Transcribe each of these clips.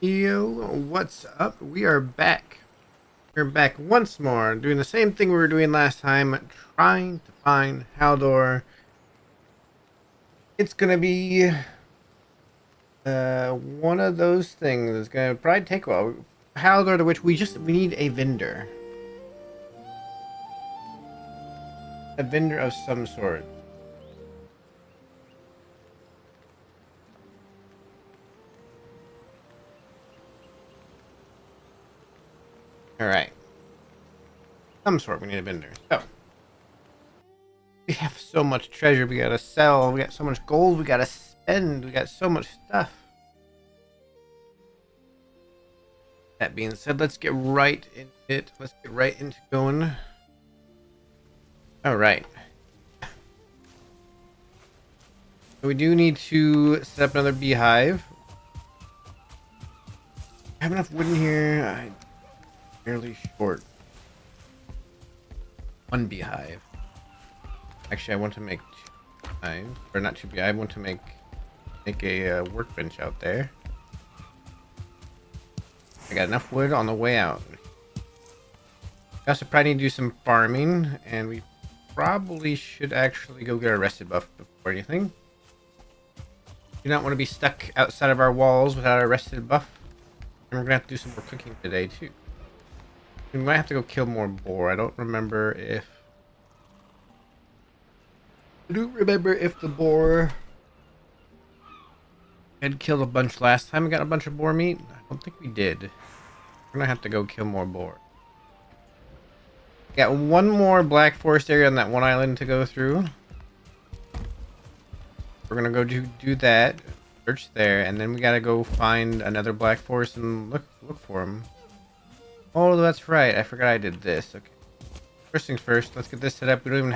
Yo, what's up? We are back. We're back once more, doing the same thing we were doing last time, trying to find Haldor. It's gonna be one of those things. It's gonna probably take a while. Haldor, to which we need a vendor. A vendor of some sort. Alright. Some sort, we need a vendor. So we have so much treasure we gotta sell, we got so much gold we gotta spend, we got so much stuff. That being said, let's get right into it. Let's get right into going. Alright. So we do need to set up another beehive. I have enough wood in here. I'm fairly short. One beehive. Actually, I want to make two beehives. Or not two beehives. I want to make a workbench out there. I got enough wood on the way out. We also probably need to do some farming, and we probably should actually go get our rested buff before anything. Do not want to be stuck outside of our walls without our rested buff. And we're gonna have to do some more cooking today too. We might have to go kill more boar. I don't remember if the boar had killed a bunch last time we got a bunch of boar meat. I don't think we did. We're gonna have to go kill more boar. Got one more black forest area on that one island to go through. We're gonna go do that, search there, and then we gotta go find another black forest and look for him. Oh, that's right. I forgot I did this. Okay. First things first. Let's get this set up. We don't even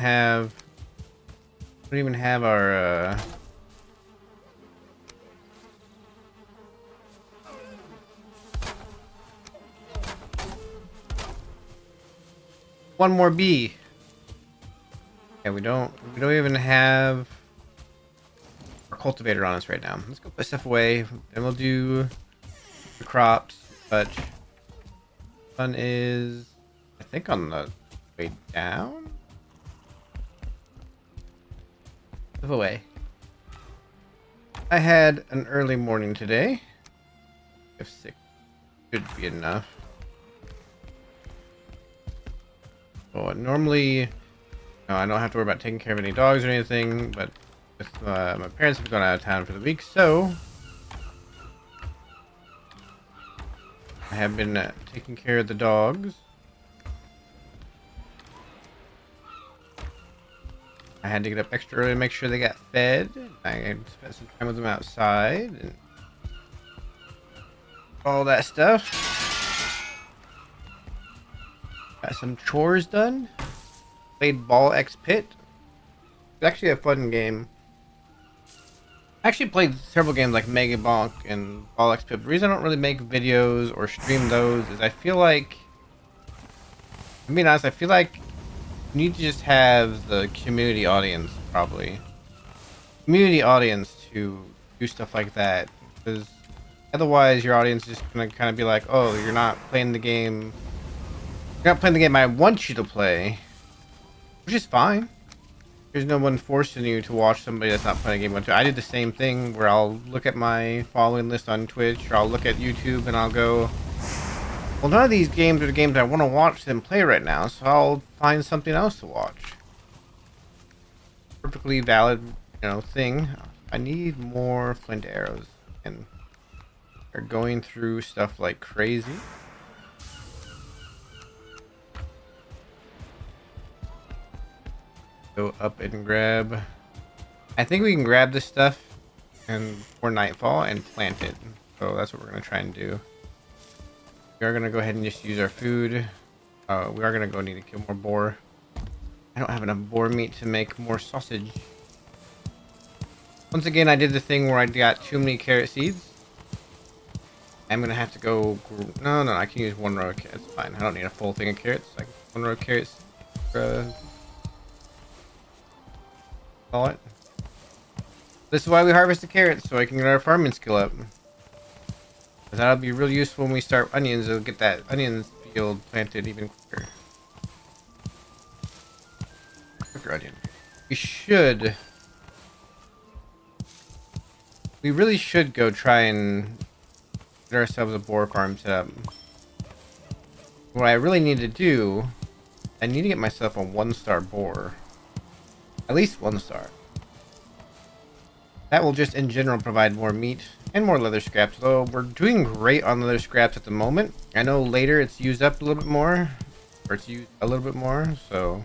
have our one more bee. Yeah, we don't even have our cultivator on us right now. Let's go put stuff away. Then we'll do the crops. But sun is, I think, on the way down. Stuff away. I had an early morning today. If 6 should be enough. So normally, no, I don't have to worry about taking care of any dogs or anything, but with my parents have gone out of town for the week, so I have been taking care of the dogs. I had to get up extra early to make sure they got fed. I spent some time with them outside and all that stuff. Got some chores done. Played Ball X Pit. It's actually a fun game. I actually played several games like Mega Bonk and Ball X Pit. The reason I don't really make videos or stream those is I feel like, I mean honest, I feel like you need to just have the community audience, probably. Community audience to do stuff like that. Because otherwise your audience is just gonna kind of be like, oh, you're not playing the game. You're not playing the game I want you to play. Which is fine. There's no one forcing you to watch somebody that's not playing a game. I did the same thing where I'll look at my following list on Twitch, or I'll look at YouTube and I'll go, well, none of these games are the games I want to watch them play right now, so I'll find something else to watch. Perfectly valid, thing. I need more flint arrows, and they're going through stuff like crazy. Go up and grab. I think we can grab this stuff and for nightfall and plant it. So that's what we're gonna try and do. We are gonna go ahead and just use our food. We are gonna go need to kill more boar. I don't have enough boar meat to make more sausage. Once again, I did the thing where I got too many carrot seeds. I'm gonna have to go. No, I can use one row of carrots. It's fine. I don't need a full thing of carrots. I can one row of carrots. Call it. This is why we harvest the carrots, so I can get our farming skill up. That'll be really useful when we start onions. It'll get that onion field planted even quicker. Quicker onion. We should. We really should go try and get ourselves a boar farm set up. What I really need to do, I need to get myself a 1-star boar. At least 1 star. That will just in general provide more meat and more leather scraps, though we're doing great on leather scraps at the moment. I know later it's used up a little bit more, or it's used a little bit more, so.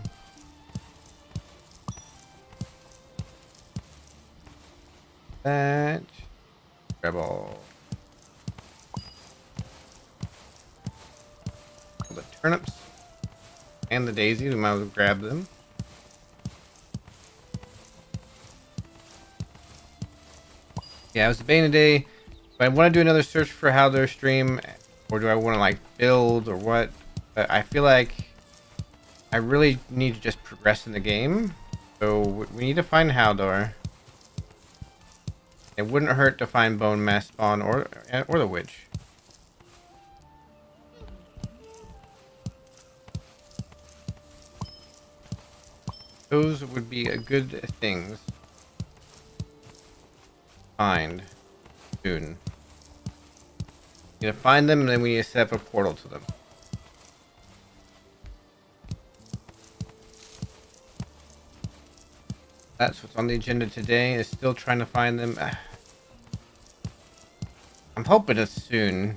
That. Grab all the turnips and the daisy, we might as well grab them. Yeah, I was debating today, but I want to do another search for Haldor stream, or do I want to like build or what? But I feel like I really need to just progress in the game, so we need to find Haldor. It wouldn't hurt to find Bone Mass Spawn or the Witch. Those would be a good things. Find soon. We need to find them, and then we need to set up a portal to them. That's what's on the agenda today, is still trying to find them. I'm hoping it's soon.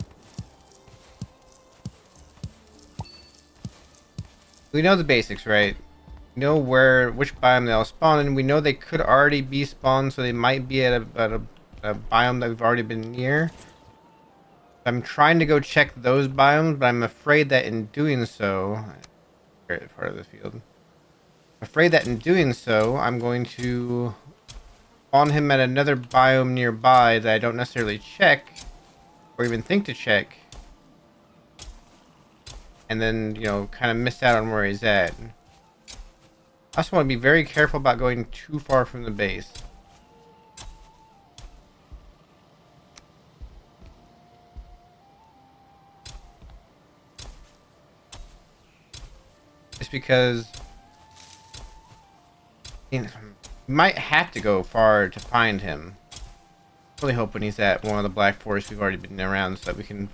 We know the basics, right? We know which biome they all spawn in. We know they could already be spawned, so they might be at a biome that we've already been near. I'm trying to go check those biomes, but I'm afraid that in doing so, part of the field. I'm afraid that in doing so, I'm going to spawn him at another biome nearby that I don't necessarily check, or even think to check, and then, you know, kind of miss out on where he's at. I also want to be very careful about going too far from the base. Just because you might have to go far to find him. Really hoping he's at one of the black forests we've already been around, so that we can,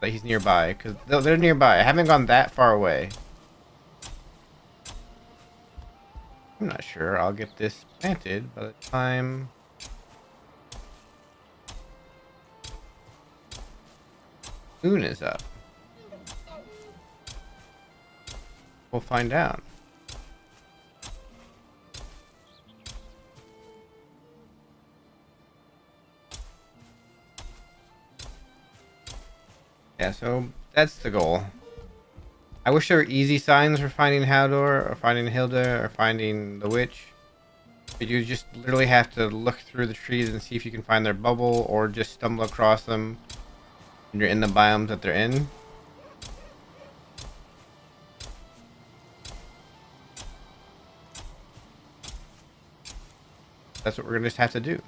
that he's nearby, because they're nearby. I haven't gone that far away. I'm not sure I'll get this planted by the time moon is up. We'll find out. Yeah, so that's the goal. I wish there were easy signs for finding Haldor, or finding Hilda, or finding the witch. But you just literally have to look through the trees and see if you can find their bubble, or just stumble across them when you're in the biomes that they're in. That's what we're gonna just have to do.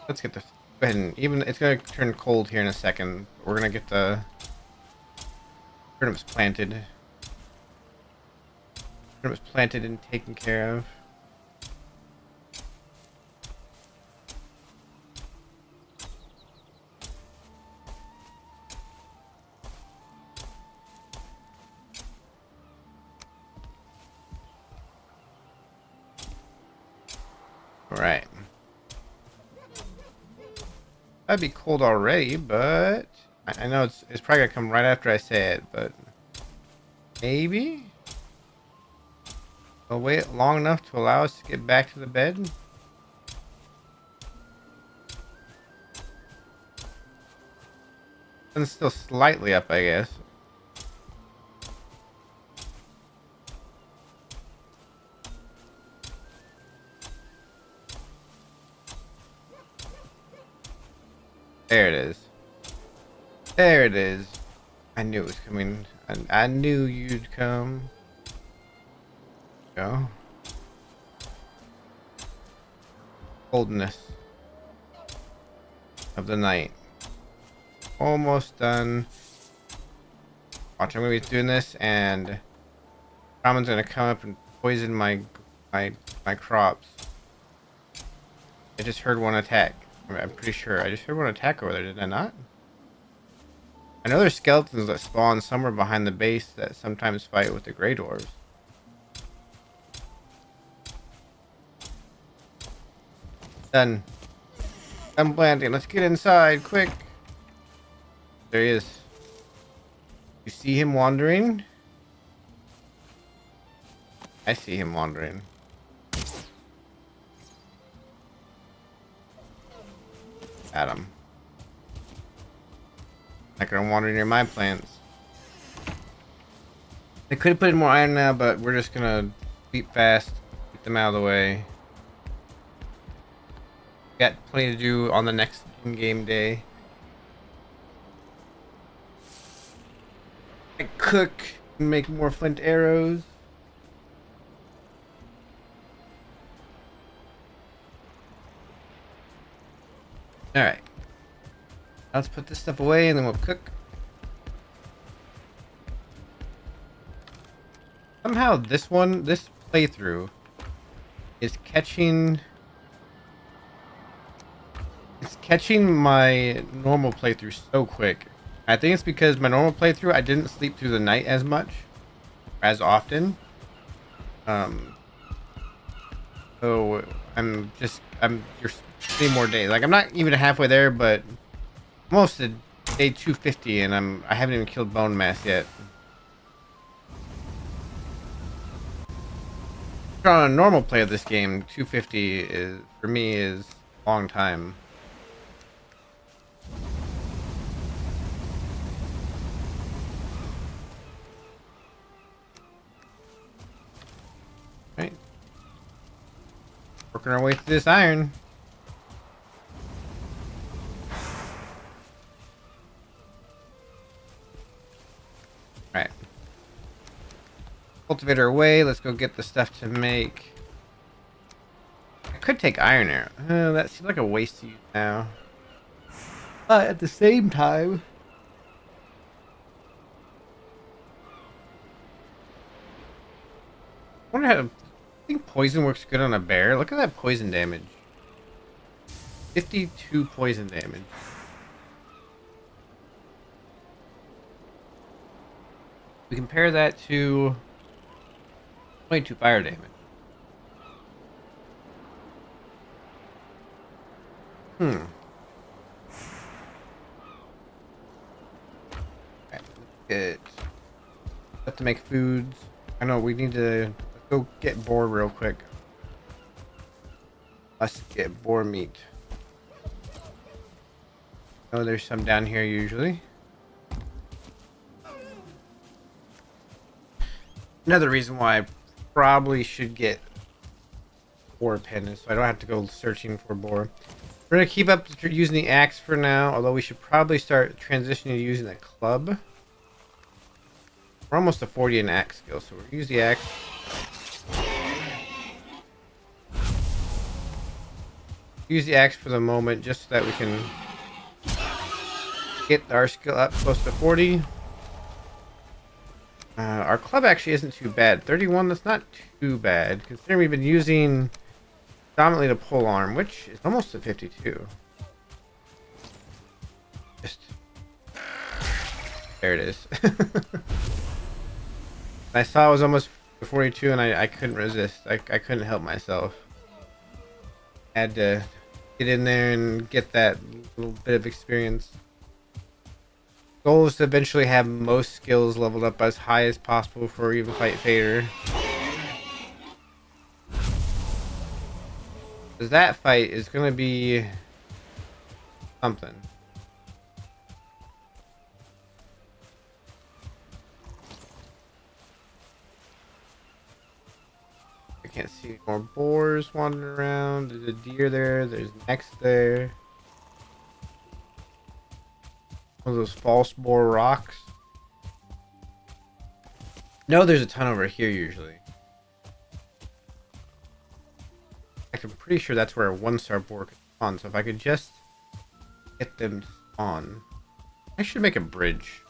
Let's get this. Go ahead and even it's gonna turn cold here in a second. We're gonna get the turnips planted. Turnips planted and taken care of. All right. That'd be cold already, but I know it's probably gonna come right after I say it, but maybe we'll wait long enough to allow us to get back to the bed. And it's still slightly up, I guess. There it is. There it is. I knew it was coming. I knew you'd come. Go. coldness of the night. Almost done. Watch, I'm gonna be doing this, and Ramen's gonna come up and poison my crops. I just heard one attack. I'm pretty sure I just heard one attack over there. Did I not? I know there's skeletons that spawn somewhere behind the base that sometimes fight with the Grey Dwarves. Done. I'm planting. Let's get inside, quick. There he is. You see him wandering? I see him wandering. Got him. Not gonna wander near my plants. They could have put in more iron now, but we're just gonna sleep fast, get them out of the way. Got plenty to do on the next in-game day. I cook and make more flint arrows. Alright. Let's put this stuff away and then we'll cook. Somehow this playthrough is catching... It's catching my normal playthrough so quick. I think it's because my normal playthrough, I didn't sleep through the night as much, as often. So you're seeing more days. Like, I'm not even halfway there, but almost at day 250, and I haven't even killed bone mass yet. On a normal play of this game, 250 is, for me, is a long time. Right. Working our way through this iron. Right. Cultivator away. Let's go get the stuff to make. I could take iron arrow. That seems like a waste to use now. But at the same time, I wonder how. I think poison works good on a bear. Look at that poison damage. 52 poison damage. We compare that to 22 fire damage. Alright, let's get stuff to make foods. I know we need to go get boar real quick. Let's get boar meat. Oh, there's some down here usually. Another reason why I probably should get boar pendants, so I don't have to go searching for boar. We're gonna keep up using the axe for now, although we should probably start transitioning to using the club. We're almost to 40 in axe skill, so we'll use the axe. Use the axe for the moment, just so that we can get our skill up close to 40. Our club actually isn't too bad. 31, that's not too bad, considering we've been using dominantly the pole arm, which is almost to 52. Just... There it is. I saw it was almost 42 and I couldn't resist. I couldn't help myself. Had to get in there and get that little bit of experience. Goal is to eventually have most skills leveled up as high as possible before we even fight Fader. Because that fight is going to be something. I can't see any more boars wandering around. There's a deer there. There's necks there. One of those false boar rocks. No, there's a ton over here usually. I'm pretty sure that's where a 1-star boar could spawn. So if I could just get them to spawn, I should make a bridge.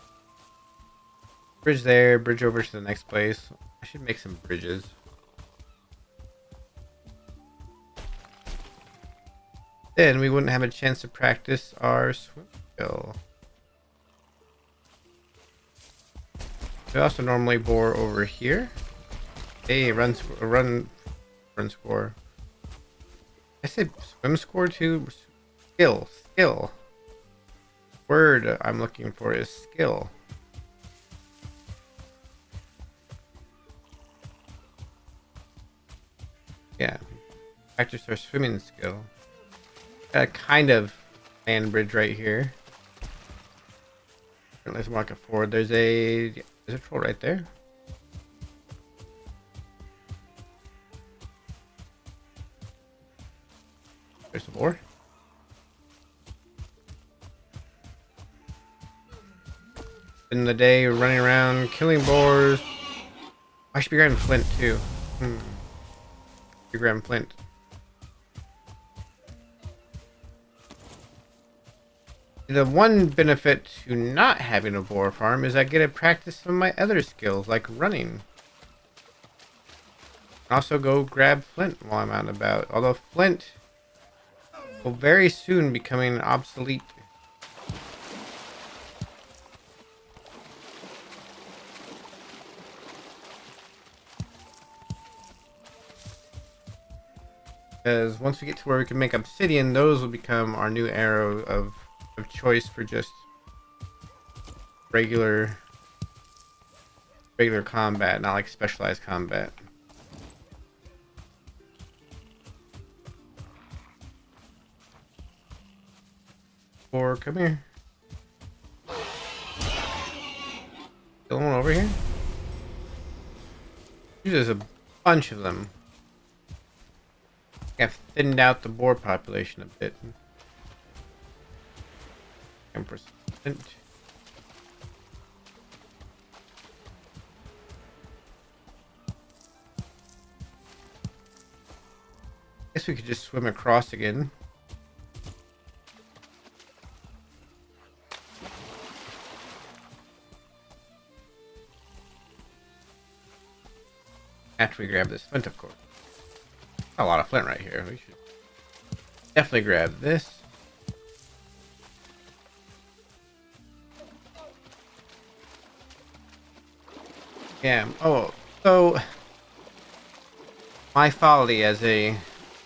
Bridge there, bridge over to the next place. I should make some bridges. Then we wouldn't have a chance to practice our swim skill. We also normally bore over here. Hey, run score. I said swim score too. Skill. Word I'm looking for is skill. Yeah, practice our swimming skill. Got a kind of land bridge right here. Let's walk it forward. There's a troll right there. There's the boar. In the day, running around killing boars. I should be grabbing flint too. Be grabbing flint. The one benefit to not having a boar farm is I get to practice some of my other skills, like running. Also go grab flint while I'm out and about. Although flint will very soon becoming obsolete. Because once we get to where we can make obsidian, those will become our new arrow of choice for just regular combat, not like specialized combat. Or come here. Still one over here? There's a bunch of them. I've thinned out the boar population a bit. 10%. Guess we could just swim across again. After we grab this flint, of course. A lot of flint right here. We should definitely grab this. Yeah. Oh, so my folly as a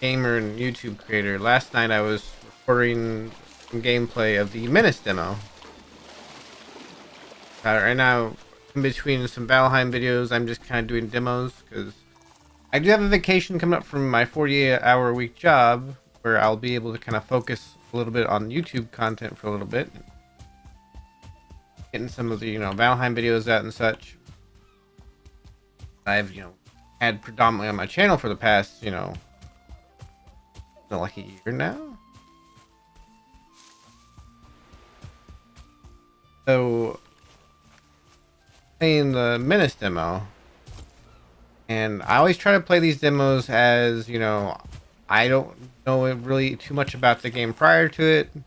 gamer and YouTube creator. Last night I was recording some gameplay of the Menace demo. Right now, in between some Valheim videos, I'm just kind of doing demos because I do have a vacation coming up from my 48-hour-a-week job where I'll be able to kind of focus a little bit on YouTube content for a little bit, getting some of the Valheim videos out and such. I've had predominantly on my channel for the past like a year now. So playing the Menace demo, and I always try to play these demos as I don't know really too much about the game prior to it in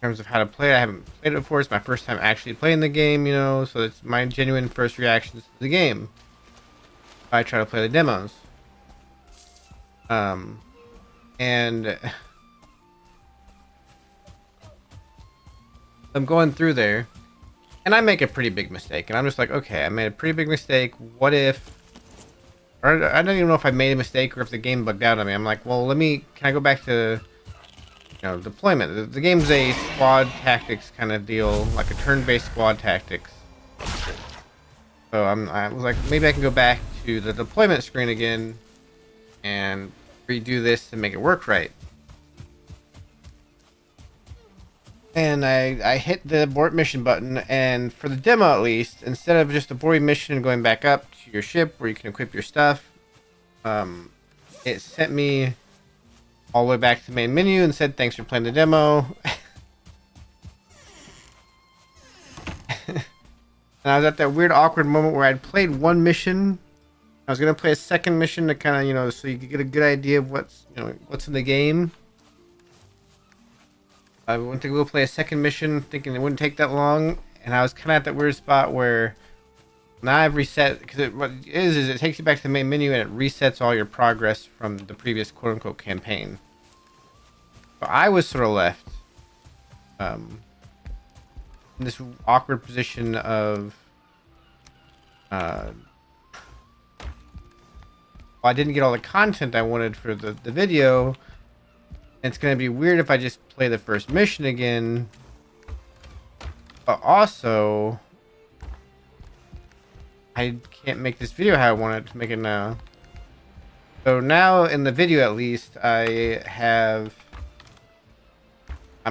terms of how to play it. I haven't played it before. It's my first time actually playing the game, so it's my genuine first reactions to the game. I try to play the demos. And I'm going through there and I make a pretty big mistake, and I'm just like, okay, I made a pretty big mistake. What if, or I don't even know if I made a mistake or if the game bugged out on me. I'm like, well, can I go back to, deployment? The game's a squad tactics kind of deal, like a turn-based squad tactics. So I was like, maybe I can go back to the deployment screen again and redo this to make it work right. And I hit the abort mission button, and for the demo at least, instead of just aborting mission and going back up to your ship where you can equip your stuff, it sent me all the way back to the main menu and said, thanks for playing the demo. And I was at that weird awkward moment where I'd played one mission I was gonna play a second mission to kind of, so you could get a good idea of what's in the game. I went to go play a second mission, thinking it wouldn't take that long, and I was kind of at that weird spot where now I've reset, because what it is it takes you back to the main menu and it resets all your progress from the previous quote-unquote campaign. So I was sort of left in this awkward position of I didn't get all the content I wanted for the video. And it's going to be weird if I just play the first mission again. But also, I can't make this video how I wanted to make it now. So now in the video at least, I'm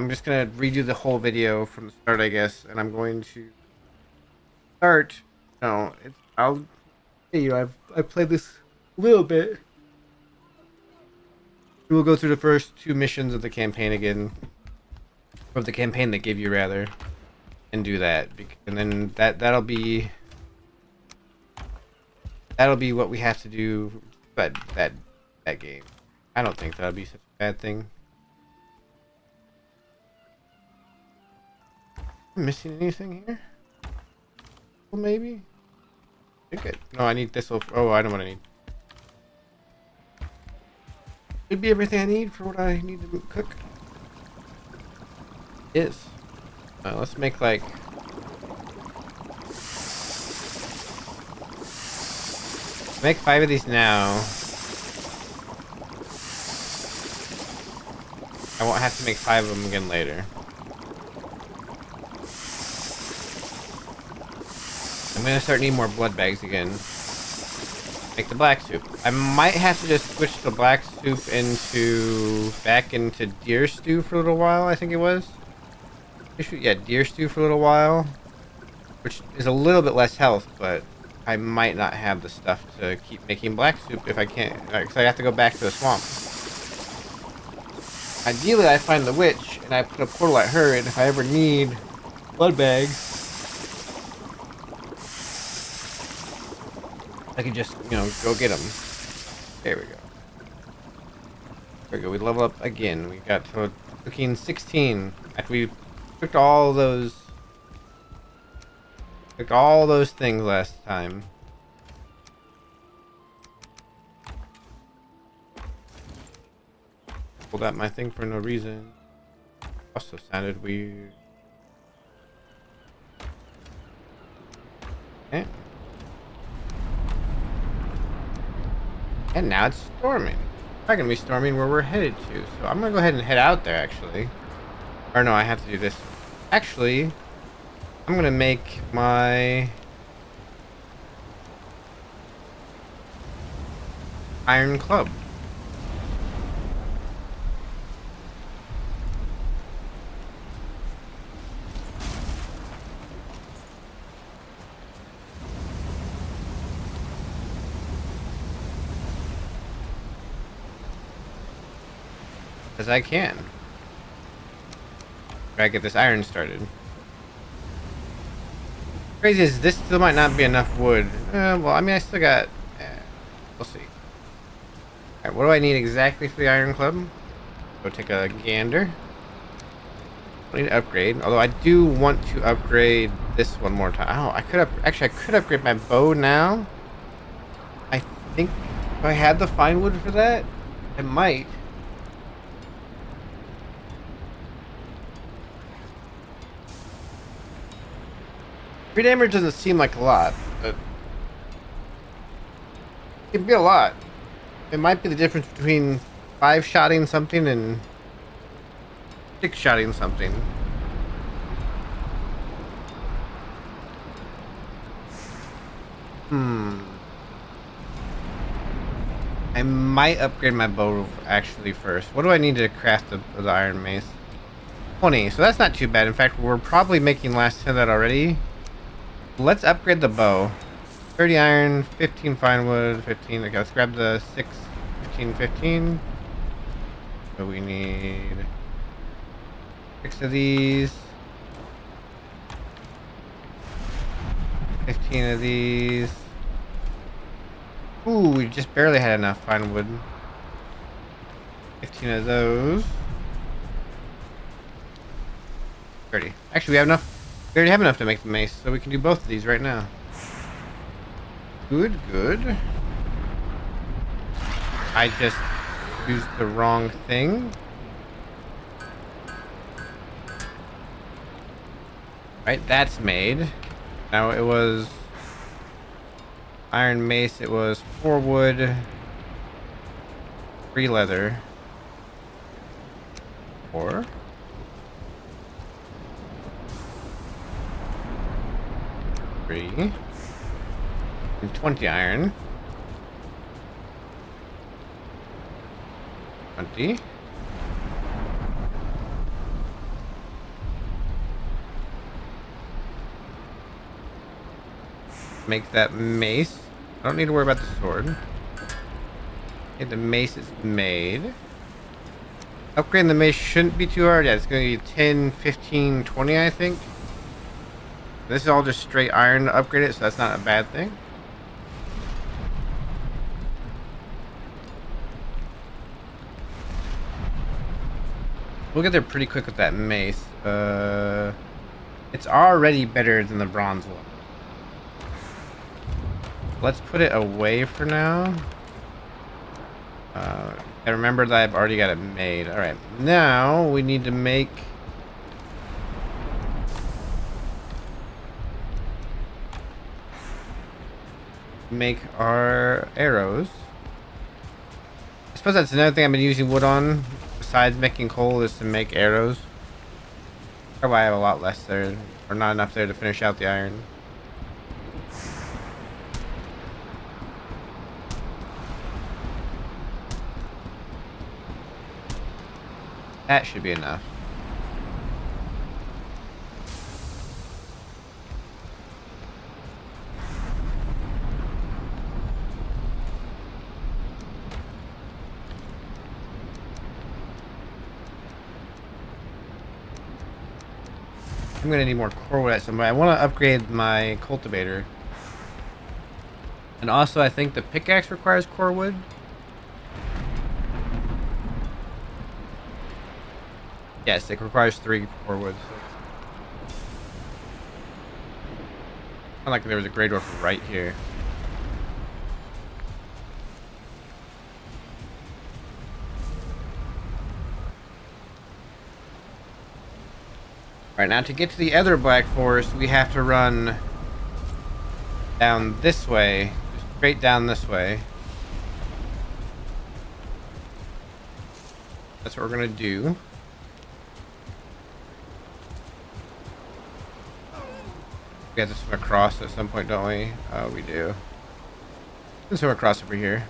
just going to redo the whole video from the start, I guess. And I'm going to start, I've played this a little bit. We'll go through the first 2 missions of the campaign again. Of the campaign they give you, rather. And do that. And then that'll be what we have to do. But that game. I don't think that'll be such a bad thing. Am I missing anything here? Well, maybe? Okay. No, I need this. Oh, I know what I need. Should be everything I need for what I need to cook. Is. Let's make make 5 of these now. I won't have to make 5 of them again later. I'm gonna start needing more blood bags again. Make the black soup. I might have to just switch the black soup back into deer stew for a little while, I think it was. Yeah, deer stew for a little while. Which is a little bit less health, but I might not have the stuff to keep making black soup if I can't, because I have to go back to the swamp. Ideally, I find the witch, and I put a portal at her, and if I ever need blood bags, I can just, go get them. There we go. There we go. We level up again. We got to cooking 16 after we cooked all those things last time. Pulled out my thing for no reason. Also sounded weird. Okay. And now it's storming. It's not gonna be storming where we're headed to, so I'm gonna go ahead and head out there, actually. Or no, I have to do this. Actually, I'm gonna make my iron club. As I can. Gotta get this iron started. Crazy is this still might not be enough wood. Well, I mean, I still got. We'll see. Alright, what do I need exactly for the iron club? Go take a gander. I need to upgrade. Although I do want to upgrade this one more time. Oh, I could upgrade my bow now. I think if I had the fine wood for that, I might. 3 damage doesn't seem like a lot, but it can be a lot. It might be the difference between 5-shotting something and 6-shotting something. I might upgrade my bow actually first. What do I need to craft the iron mace? 20, so that's not too bad. In fact, we're probably making last 10 of that already. Let's upgrade the bow. 30 iron, 15 fine wood, 15. Okay, let's grab the 6, 15, 15. So we need 6 of these. 15 of these. Ooh, we just barely had enough pine wood. 15 of those. 30. Actually, we have enough. We already have enough to make the mace, so we can do both of these right now. Good, good. I just used the wrong thing. Right, that's made. Now it was iron mace. It was 4 wood, 3 leather, 4. Three. And 20 iron. 20. Make that mace. I don't need to worry about the sword. Okay, the mace is made. Upgrading the mace shouldn't be too hard. Yeah, it's going to be 10, 15, 20, I think. This is all just straight iron to upgrade it, so that's not a bad thing. We'll get there pretty quick with that mace. It's already better than the bronze one. Let's put it away for now. I remember that I've already got it made. Alright, now we need to make our arrows. I suppose that's another thing I've been using wood on, besides making coal, is to make arrows. Probably I have a lot less there, or not enough there to finish out the iron. That should be enough. I'm gonna need more core wood at some point. I want to upgrade my cultivator. And also, I think the pickaxe requires core wood. Yes, it requires 3 core wood. Sound like there was a grey dwarf right here. Alright, now to get to the other Black Forest, we have to run down this way. Just straight down this way. That's what we're gonna do. We have to swim across at some point, don't we? Oh, we do. We can swim across over here.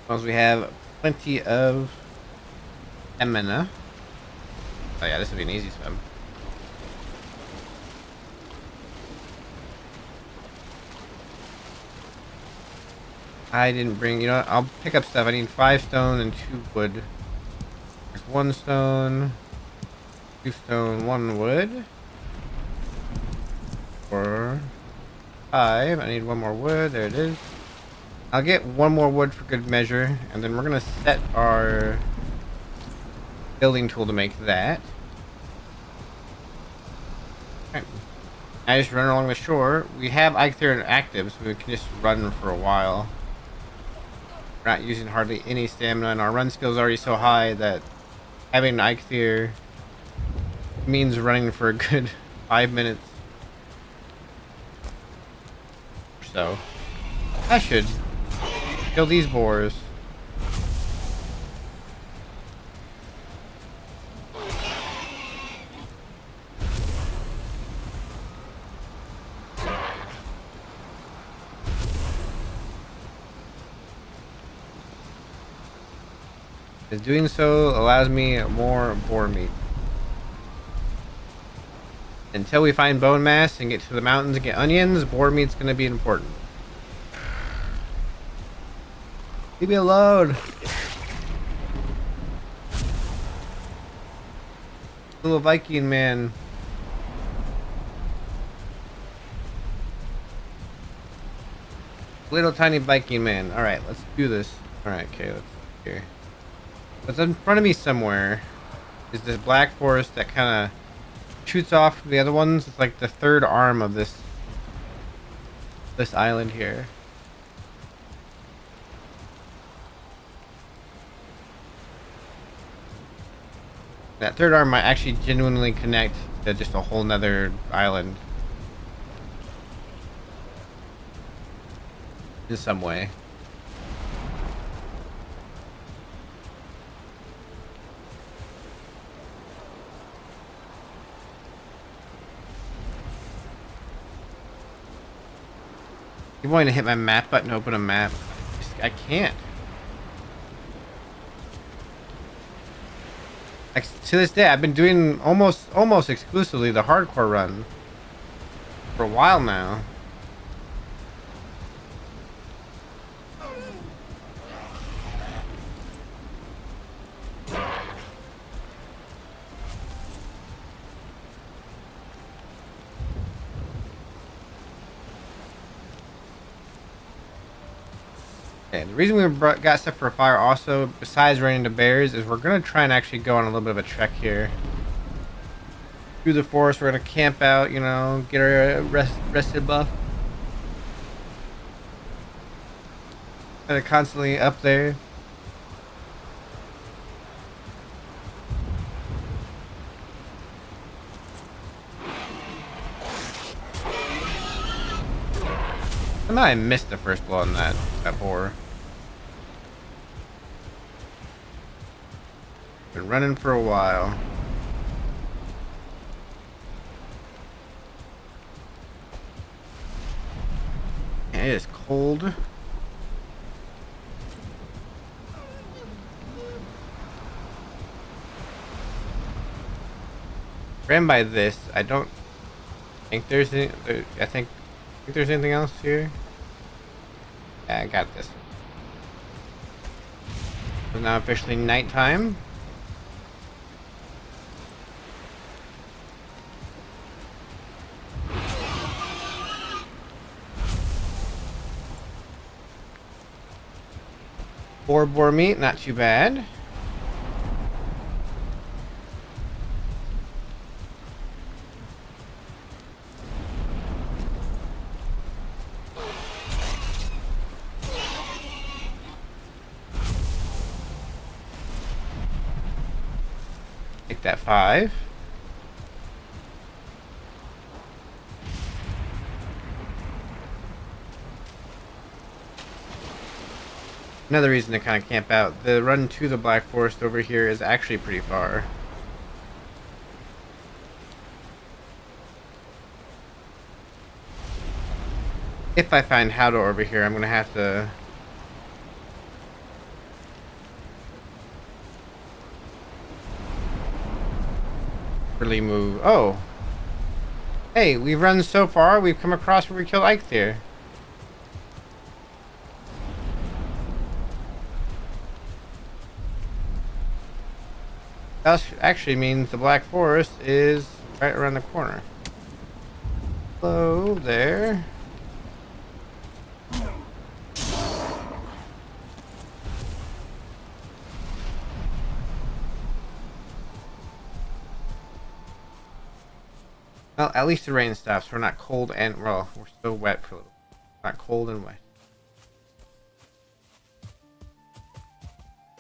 As long as we have plenty of stamina. Oh yeah, this would be an easy swim. I didn't bring, you know what, I'll pick up stuff. I need 5 stone and 2 wood. There's 1 stone, 2 stone, 1 wood. 4, 5. I need 1 more wood. There it is. I'll get 1 more wood for good measure, and then we're gonna set our building tool to make that. Okay. I just run along the shore. We have Eikthyr active, so we can just run for a while. We're not using hardly any stamina, and our run skill is already so high that having Eikthyr means running for a good 5 minutes or so. I should kill these boars. As doing so allows me more boar meat. Until we find bone mass and get to the mountains and get onions, boar meat's gonna be important. Leave me alone. Little Viking man. Little tiny Viking man. Alright, let's do this. Alright, okay, let's here. What's in front of me somewhere is this black forest that kind of shoots off from the other ones. It's like the third arm of this island here. That third arm might actually genuinely connect to just a whole nother island. In some way. You want to hit my map button to open a map? I can't. Like, to this day, I've been doing almost exclusively the hardcore run for a while now. Okay, the reason we got stuff for fire also, besides running into bears, is we're going to try and actually go on a little bit of a trek here. Through the forest, we're going to camp out, you know, get our rested buff. Kind of constantly up there. Somehow I missed the first blow on that boar. Been running for a while. It is cold. Ran by this. I don't think there's any. I think there's anything else here. Yeah, I got this. It's now officially nighttime. Boar meat, not too bad. Take that 5. Another reason to kind of camp out. The run to the Black Forest over here is actually pretty far. If I find Haldor over here, I'm going to have to really move. Oh. Hey, we've run so far, we've come across where we killed Ike there. That actually means the Black Forest is right around the corner. Hello there. Well, at least the rain stops. We're not cold and, well, we're still wet for a little. Not cold and wet.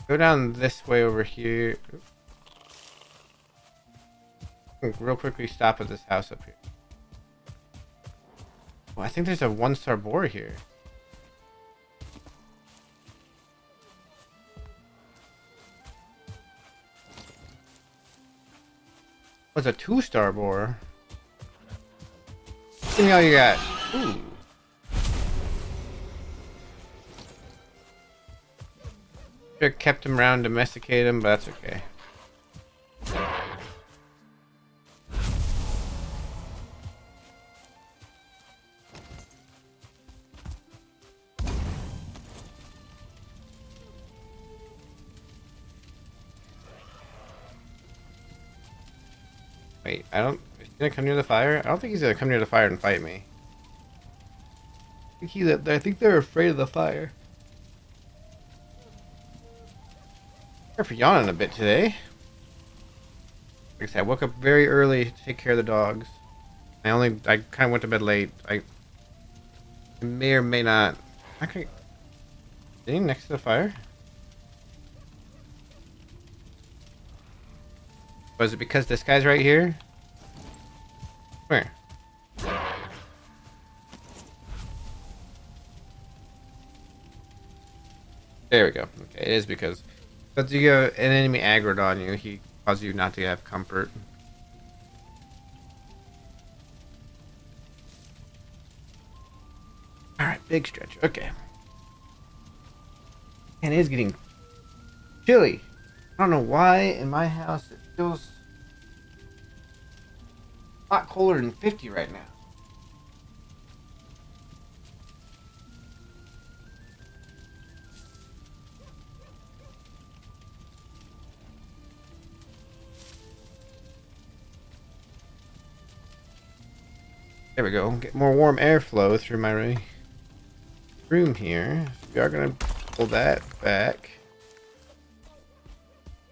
Go down this way over here. Real quickly stop at this house up here. Oh, I think there's a 1-star boar here. What's a 2-star boar? Give me all you got. Ooh. Should have kept him around, domesticate him, but that's okay. Wait, I don't... Is he gonna come near the fire? I don't think he's gonna come near the fire and fight me. I think they're afraid of the fire. Sorry for yawning a bit today. Like I said, I woke up very early to take care of the dogs. I kind of went to bed late. I may or may not... Okay. Sitting next to the fire? Was it because this guy's right here? Where? There we go. Okay, it is because you get an enemy aggroed on you, he causes you not to have comfort. Alright, big stretch. Okay. And it is getting chilly. I don't know why in my house it feels a lot colder than 50 right now. There we go. Get more warm airflow through my room here. So we are going to pull that back.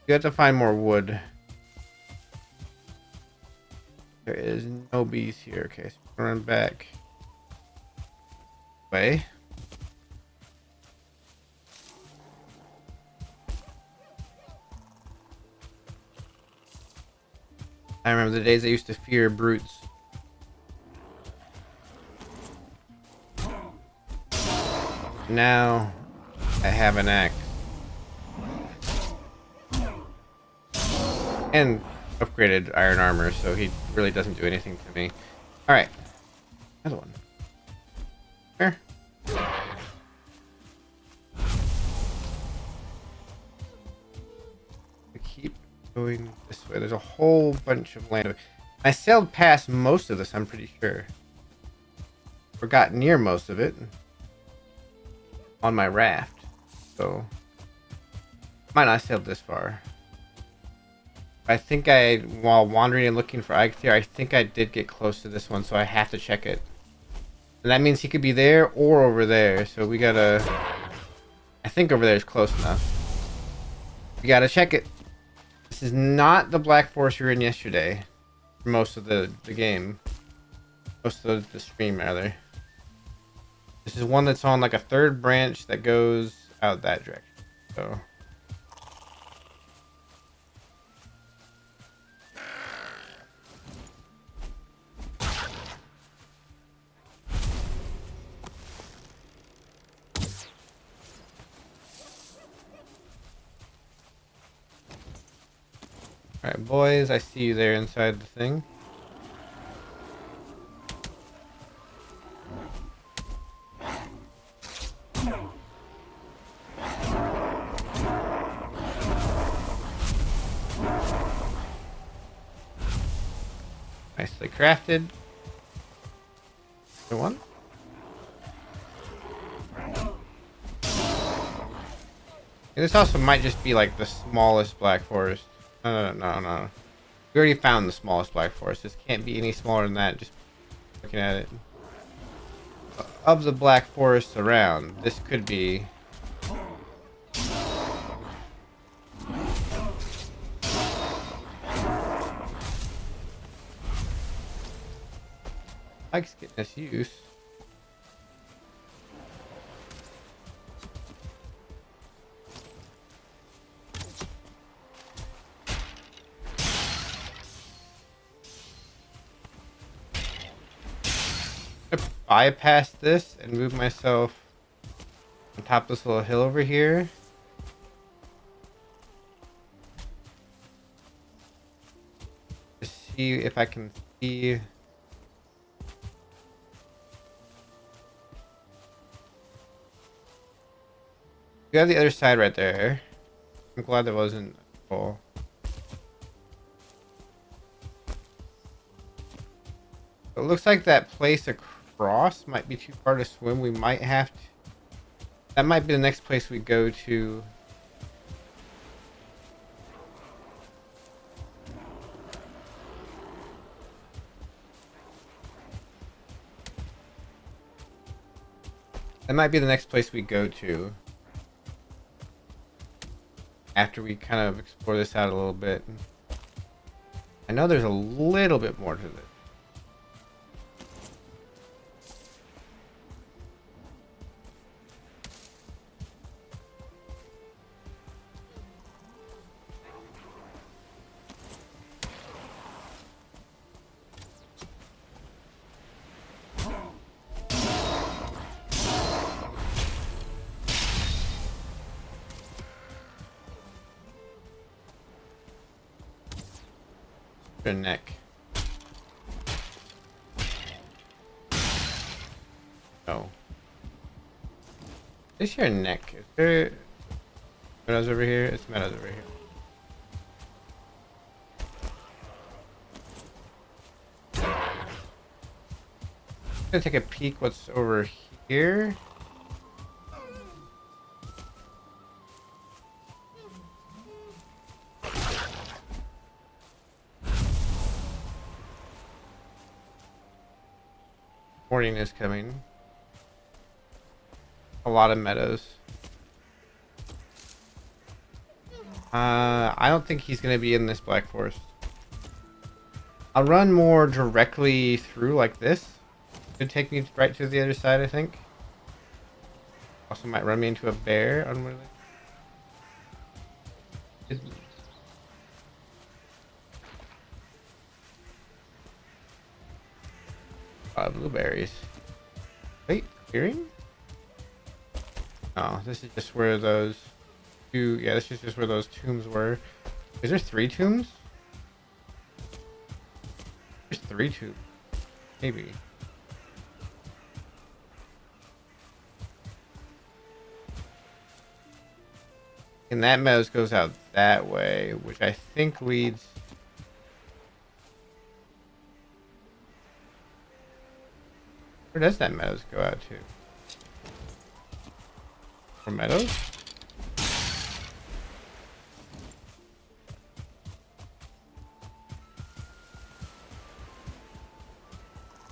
You have to find more wood. There is no bees here. Okay, so we're going to run back. Way. I remember the days I used to fear brutes. Now I have an axe and upgraded iron armor, so he really doesn't do anything to me. All right, another one. Here. I keep going this way. There's a whole bunch of land. I sailed past most of this, I'm pretty sure. Or got near most of it on my raft, so might not sailed this far. I think while wandering and looking for Ike here, I think I did get close to this one, so I have to check it. And that means he could be there or over there, so we gotta... I think over there is close enough. We gotta check it. This is not the Black Forest we were in yesterday. For most of the game. Most of the stream, rather. This is one that's on like a third branch that goes out that direction. So alright, boys, I see you there inside the thing. Nicely crafted. The one. And this also might just be like the smallest Black Forest. No. We already found the smallest Black Forest. This can't be any smaller than that. Just looking at it. Of the Black Forests around, this could be. Ike's getting this use. Bypass this and move myself on top of this little hill over here. To see if I can see. You have the other side right there. I'm glad that wasn't full. It looks like that place across might be too far to swim. We might have to... That might be the next place we go to. That might be the next place we go to. After we kind of explore this out a little bit. I know there's a little bit more to this. Your neck. Oh. Is your neck? Is there meadows over here? It's meadows over here. I'm gonna take a peek what's over here. Morning is coming. A lot of meadows. I don't think he's gonna be in this Black Forest. I'll run more directly through like this. It'd take me right to the other side, I think. Also might run me into a bear on one of the... blueberries. Wait, clearing? Oh, this is just where those two... Yeah, this is just where those tombs were. Is there 3 tombs? There's 3 tombs. Maybe. And that meadows goes out that way, which I think leads... Where does that meadows go out to? For meadows?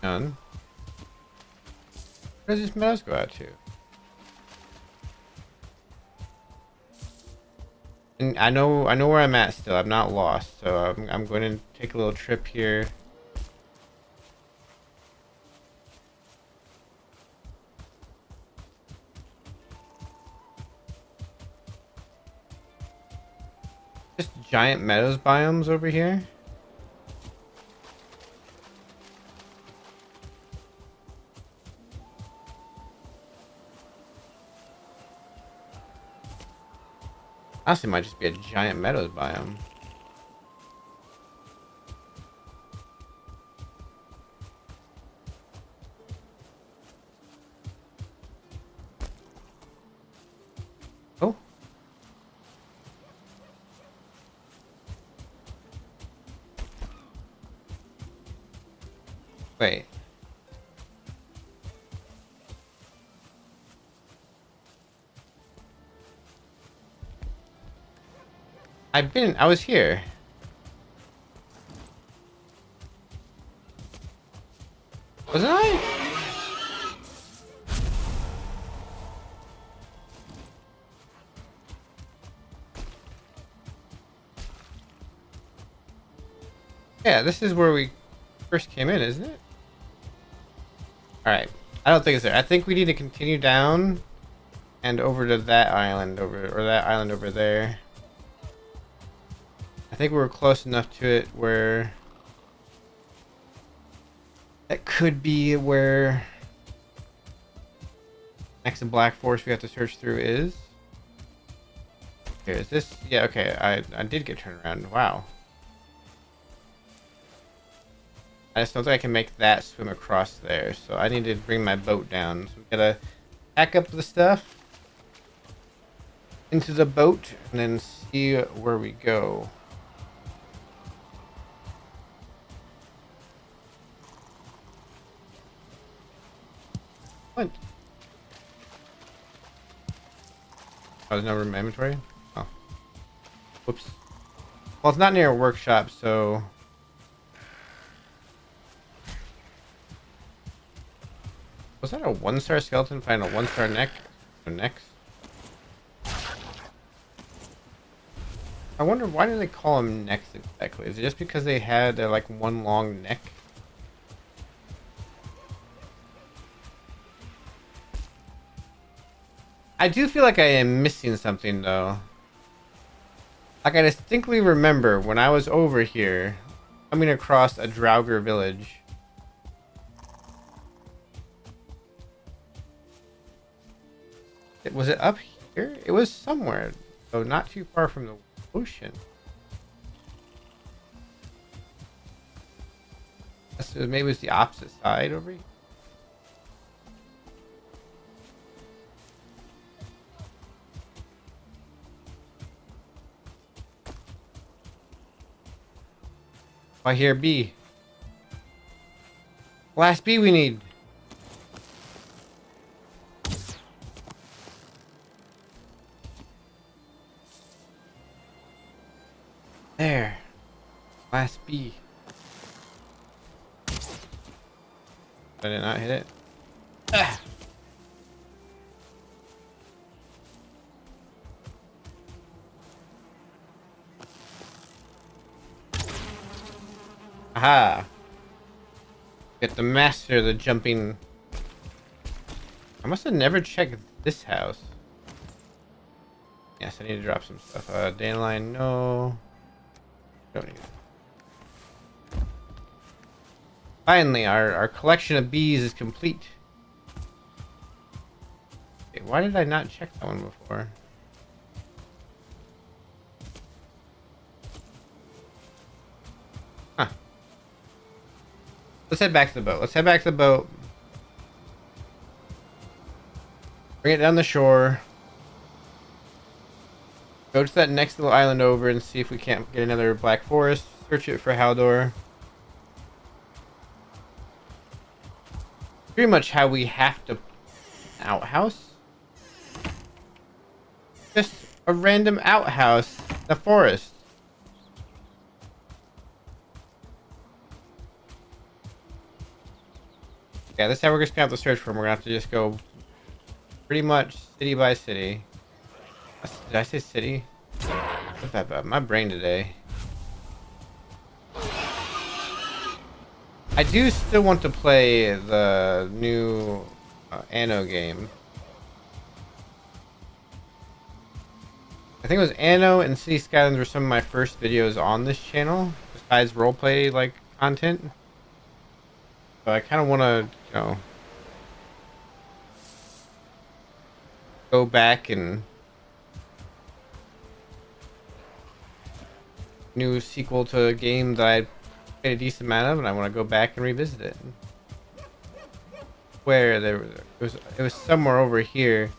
None. Where does this meadows go out to? And I know where I'm at still. I'm not lost, so I'm going to take a little trip here. Just giant meadows biomes over here. Honestly, it might just be a giant meadows biome. Oh. Wait. I was here. Wasn't I? Yeah, this is where we first came in, isn't it? Alright. I don't think it's there. I think we need to continue down and over to that island or that island over there. I think we were close enough to it where that could be where next to Black Forest we have to search through is. Here, is this? Yeah, okay. I did get turned around. Wow. I just don't think I can make that swim across there, so I need to bring my boat down. So we gotta pack up the stuff into the boat and then see where we go. What? Oh, there's no room in my inventory? Oh. Whoops. Well, it's not near a workshop, so... I Was that a 1-star skeleton find a 1-star neck? Or necks? I wonder why do they call them necks exactly? Is it just because they had like one long neck? I do feel like I am missing something though. Like I distinctly remember when I was over here coming across a Draugr village. Was it up here? It was somewhere, though not too far from the ocean. So maybe it was the opposite side over here. I hear B. Last B we need. There. Last B. I did not hit it. Ah. Aha. Get the master of the jumping. I must have never checked this house. Yes, I need to drop some stuff. Dandelion, no. Don't need it. Finally, our collection of bees is complete. Okay, why did I not check that one before? Huh. Let's head back to the boat. Let's head back to the boat. Bring it down the shore. Go to that next little island over and see if we can't get another black forest. Search it for Haldor. Pretty much how we have to... Outhouse? Just a random outhouse in the forest. Yeah, this time we're just gonna have to search for them. We're gonna have to just go pretty much city by city. Did I say city? What's that about? My brain today. I do still want to play the new Anno game. I think it was Anno and City Skylines were some of my first videos on this channel, besides roleplay like content. So I kind of want to, you know, go back and new sequel to a game that I played a decent amount of, and I want to go back and revisit it. Where it was somewhere over here.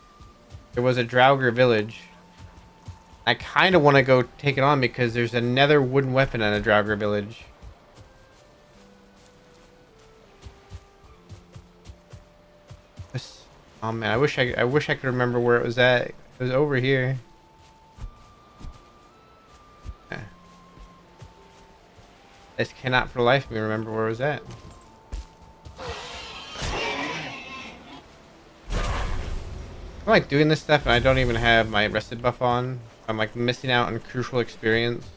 There was a Draugr village. I kind of want to go take it on because there's another wooden weapon in a Draugr village. Oh man, I wish I could remember where it was at. It was over here. Yeah. I just cannot for the life of me remember where it was at. I'm like doing this stuff and I don't even have my rested buff on. I'm like missing out on crucial experience.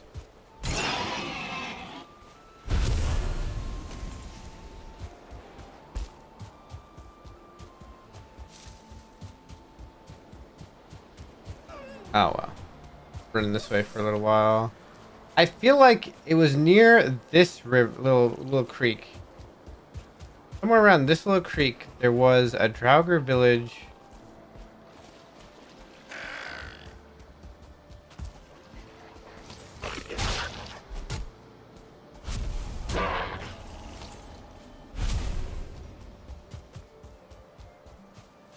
Oh well. Running this way for a little while. I feel like it was near this little creek. Somewhere around this little creek, there was a Draugr village.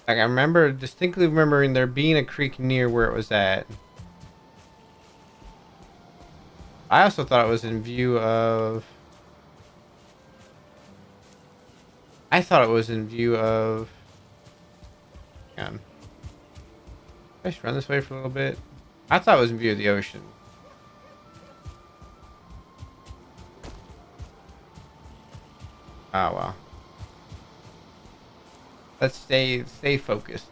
Like I remember distinctly remembering there being a creek near where it was at. I also thought it was in view of... I thought it was in view of... Hang on. I just run this way for a little bit. I thought it was in view of the ocean. Oh, wow. Let's stay focused.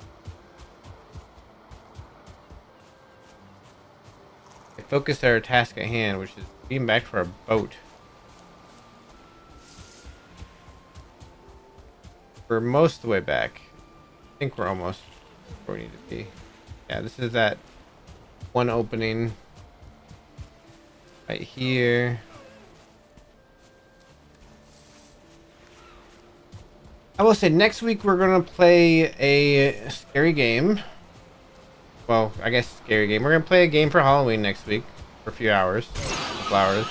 Focus our task at hand, which is being back to our boat. We're most of the way back. I think we're almost where we need to be. Yeah, this is that one opening right here. I will say next week we're gonna play a scary game. Well, I guess scary game. We're gonna play a game for Halloween next week for a few hours, a couple hours.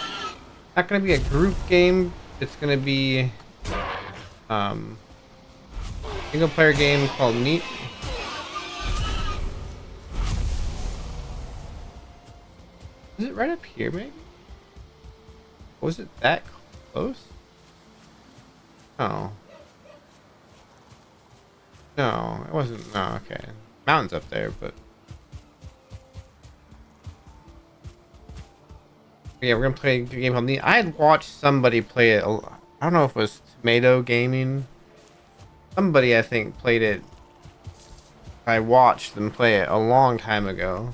Not gonna be a group game. It's gonna be single player game called Neat. Is it right up here, maybe? Was it that close? Oh. No, it wasn't. No, okay. Mountain's up there, but yeah, we're gonna play a game called Neat. I had watched somebody play it. I don't know if it was Tomato Gaming. Somebody, I think, played it. I watched them play it a long time ago.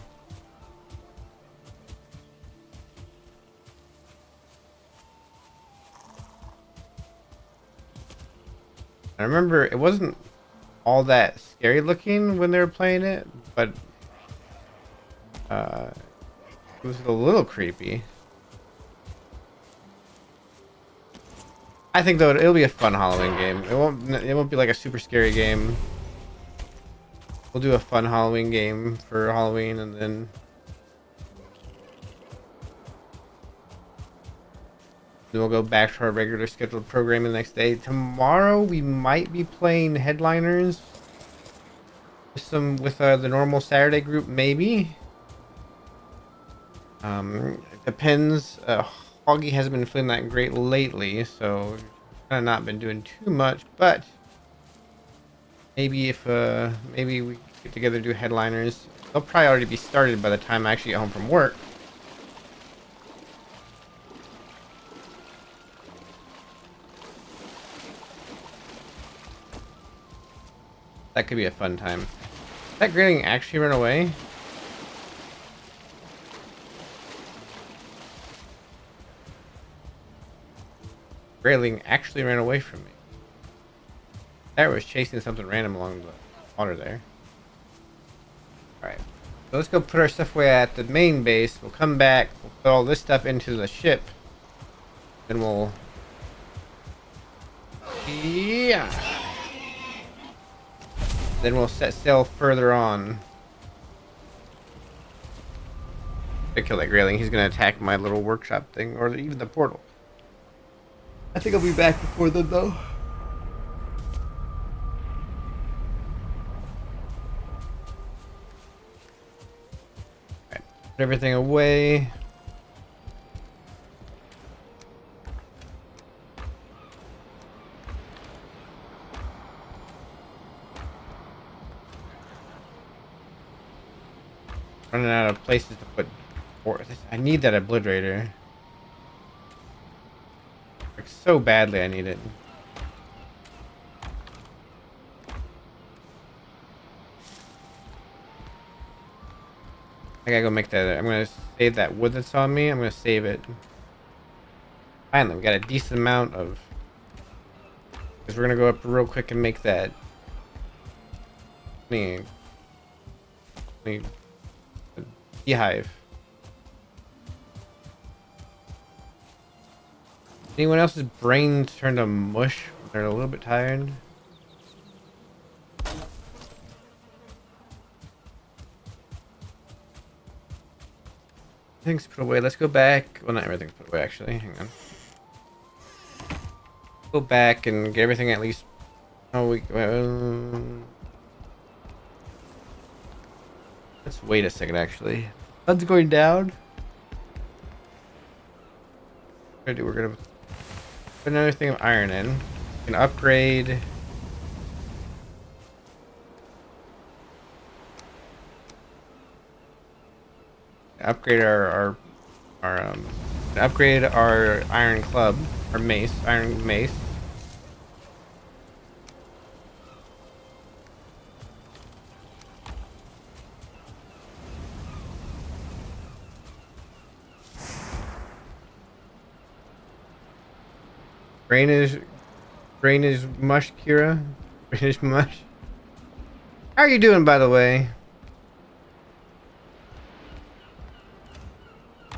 I remember it wasn't all that scary looking when they were playing it, but it was a little creepy. I think though it'll be a fun Halloween game. It won't be like a super scary game. We'll do a fun Halloween game for Halloween, and then we'll go back to our regular scheduled programming the next day. Tomorrow we might be playing Headliners with the normal Saturday group, maybe. It depends. Hoggy hasn't been feeling that great lately, so kind of not been doing too much. But maybe if maybe we get together and do Headliners. They'll probably already be started by the time I actually get home from work. That could be a fun time. Did that grayling actually run away? Grayling actually ran away from me. That was chasing something random along the water there. Alright. So let's go put our stuff away at the main base. We'll come back. We'll put all this stuff into the ship. Then we'll... Yeah. Then we'll set sail further on. I kill that grayling. He's gonna attack my little workshop thing, or even the portal. I think I'll be back before then, though. Alright, put everything away. Running out of places to put. I need that obliterator. Like so badly, I need it. I gotta go make that. I'm gonna save that wood that's on me. I'm gonna save it. Finally, we got a decent amount of. Because we're gonna go up real quick and make that. Beehive. Anyone else's brain turned to mush when they're a little bit tired? Everything's put away. Let's go back. Well, not everything's put away, actually. Hang on. Go back and get everything at least. Oh, let's wait a second, actually. Sun's going down. We're gonna put another thing of iron in. We can upgrade. Upgrade upgrade our iron club, our mace, iron mace. Drainage, drainage mush, Kira. Drainage mush. How are you doing, by the way? I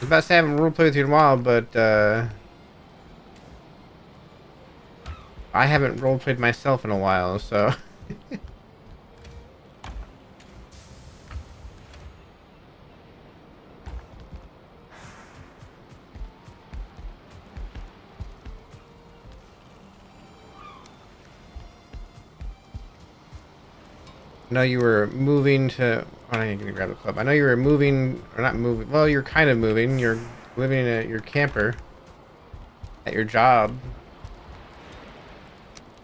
was about to say I haven't roleplayed with you in a while, but I haven't roleplayed myself in a while, so. I know you were moving to. Oh, I ain't gonna grab the club. I know you were moving, or not moving. Well, you're kind of moving. You're living at your camper at your job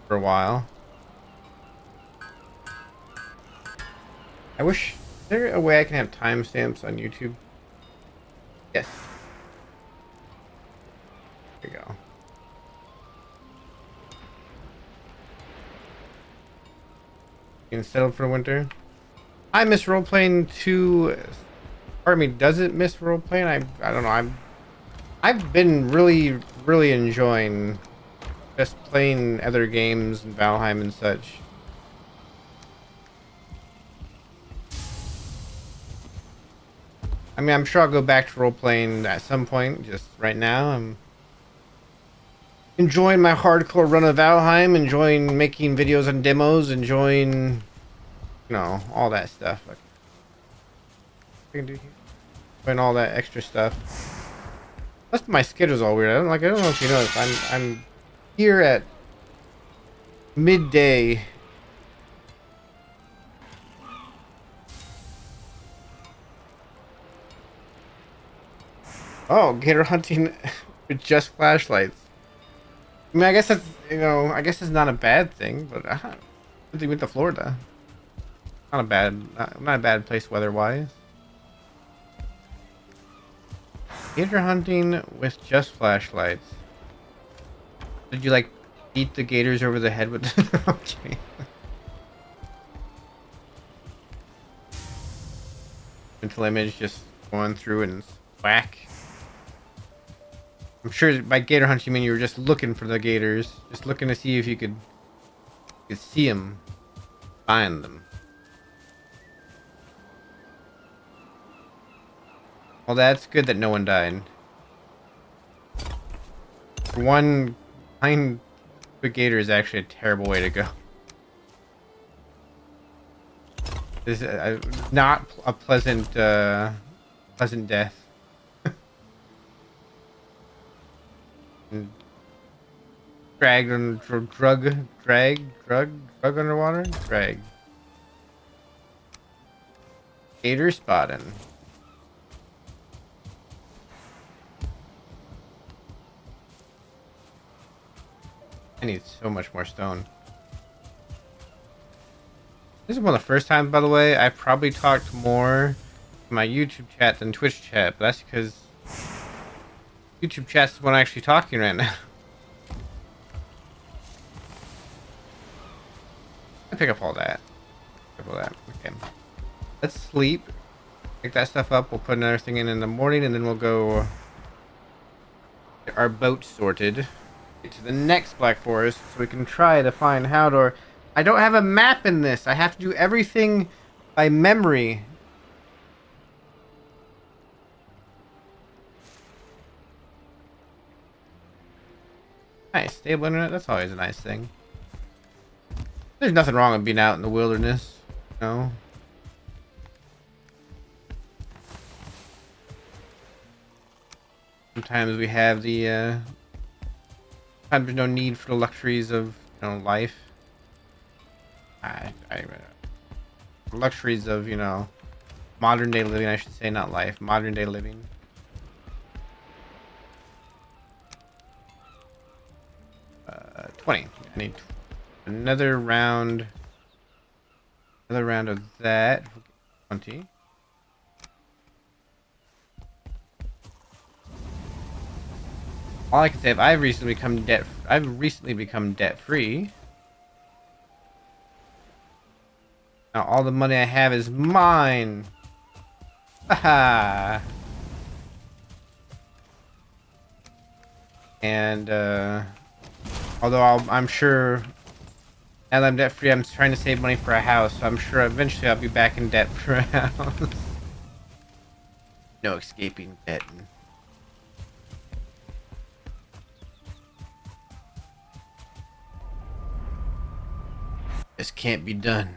for a while. I wish. Is there a way I can have timestamps on YouTube? Yes. There you go. Getting settled for winter. I miss role playing too. Pardon me. Does it miss role playing? I don't know. I've been really enjoying just playing other games and Valheim and such. I mean, I'm sure I'll go back to role playing at some point. Just right now, I'm enjoying my hardcore run of Valheim, enjoying making videos and demos, enjoying, all that stuff. Like, I can do here, doing all that extra stuff. Plus, my schedule's all weird. I don't know if you noticed. I'm here at midday. Oh, gator hunting with just flashlights. I mean, I guess that's, I guess it's not a bad thing, but something with the Florida. Not a bad place weather-wise. Gator hunting with just flashlights. Did you, like, beat the gators over the head with okay. Mental image just going through and whack. I'm sure by gator hunt you mean you were just looking for the gators. Just looking to see if you could see them. Find them. Well, that's good that no one died. One, finding the gator is actually a terrible way to go. This is not a pleasant death. Dragged on drug underwater? Drag. Gator spotting. I need so much more stone. This is one of the first times, by the way, I've probably talked more in my YouTube chat than Twitch chat, but that's because YouTube chat's the one actually talking right now. I pick up all that. Okay. Let's sleep. Pick that stuff up. We'll put another thing in the morning, and then we'll go get our boat sorted. Get to the next Black Forest so we can try to find Haldor. I don't have a map in this. I have to do everything by memory. Nice. Stable internet. That's always a nice thing. There's nothing wrong with being out in the wilderness, Sometimes we have the, sometimes there's no need for the luxuries of, life. Luxuries of, modern day living, I should say, not life. Modern day living. Uh, 20. I need another round of that. 20. All I can say, I've recently become debt free. Now all the money I have is mine. Haha. And Although I'm sure, now that I'm debt free, I'm trying to save money for a house. So I'm sure eventually I'll be back in debt for a house. No escaping debt. This can't be done.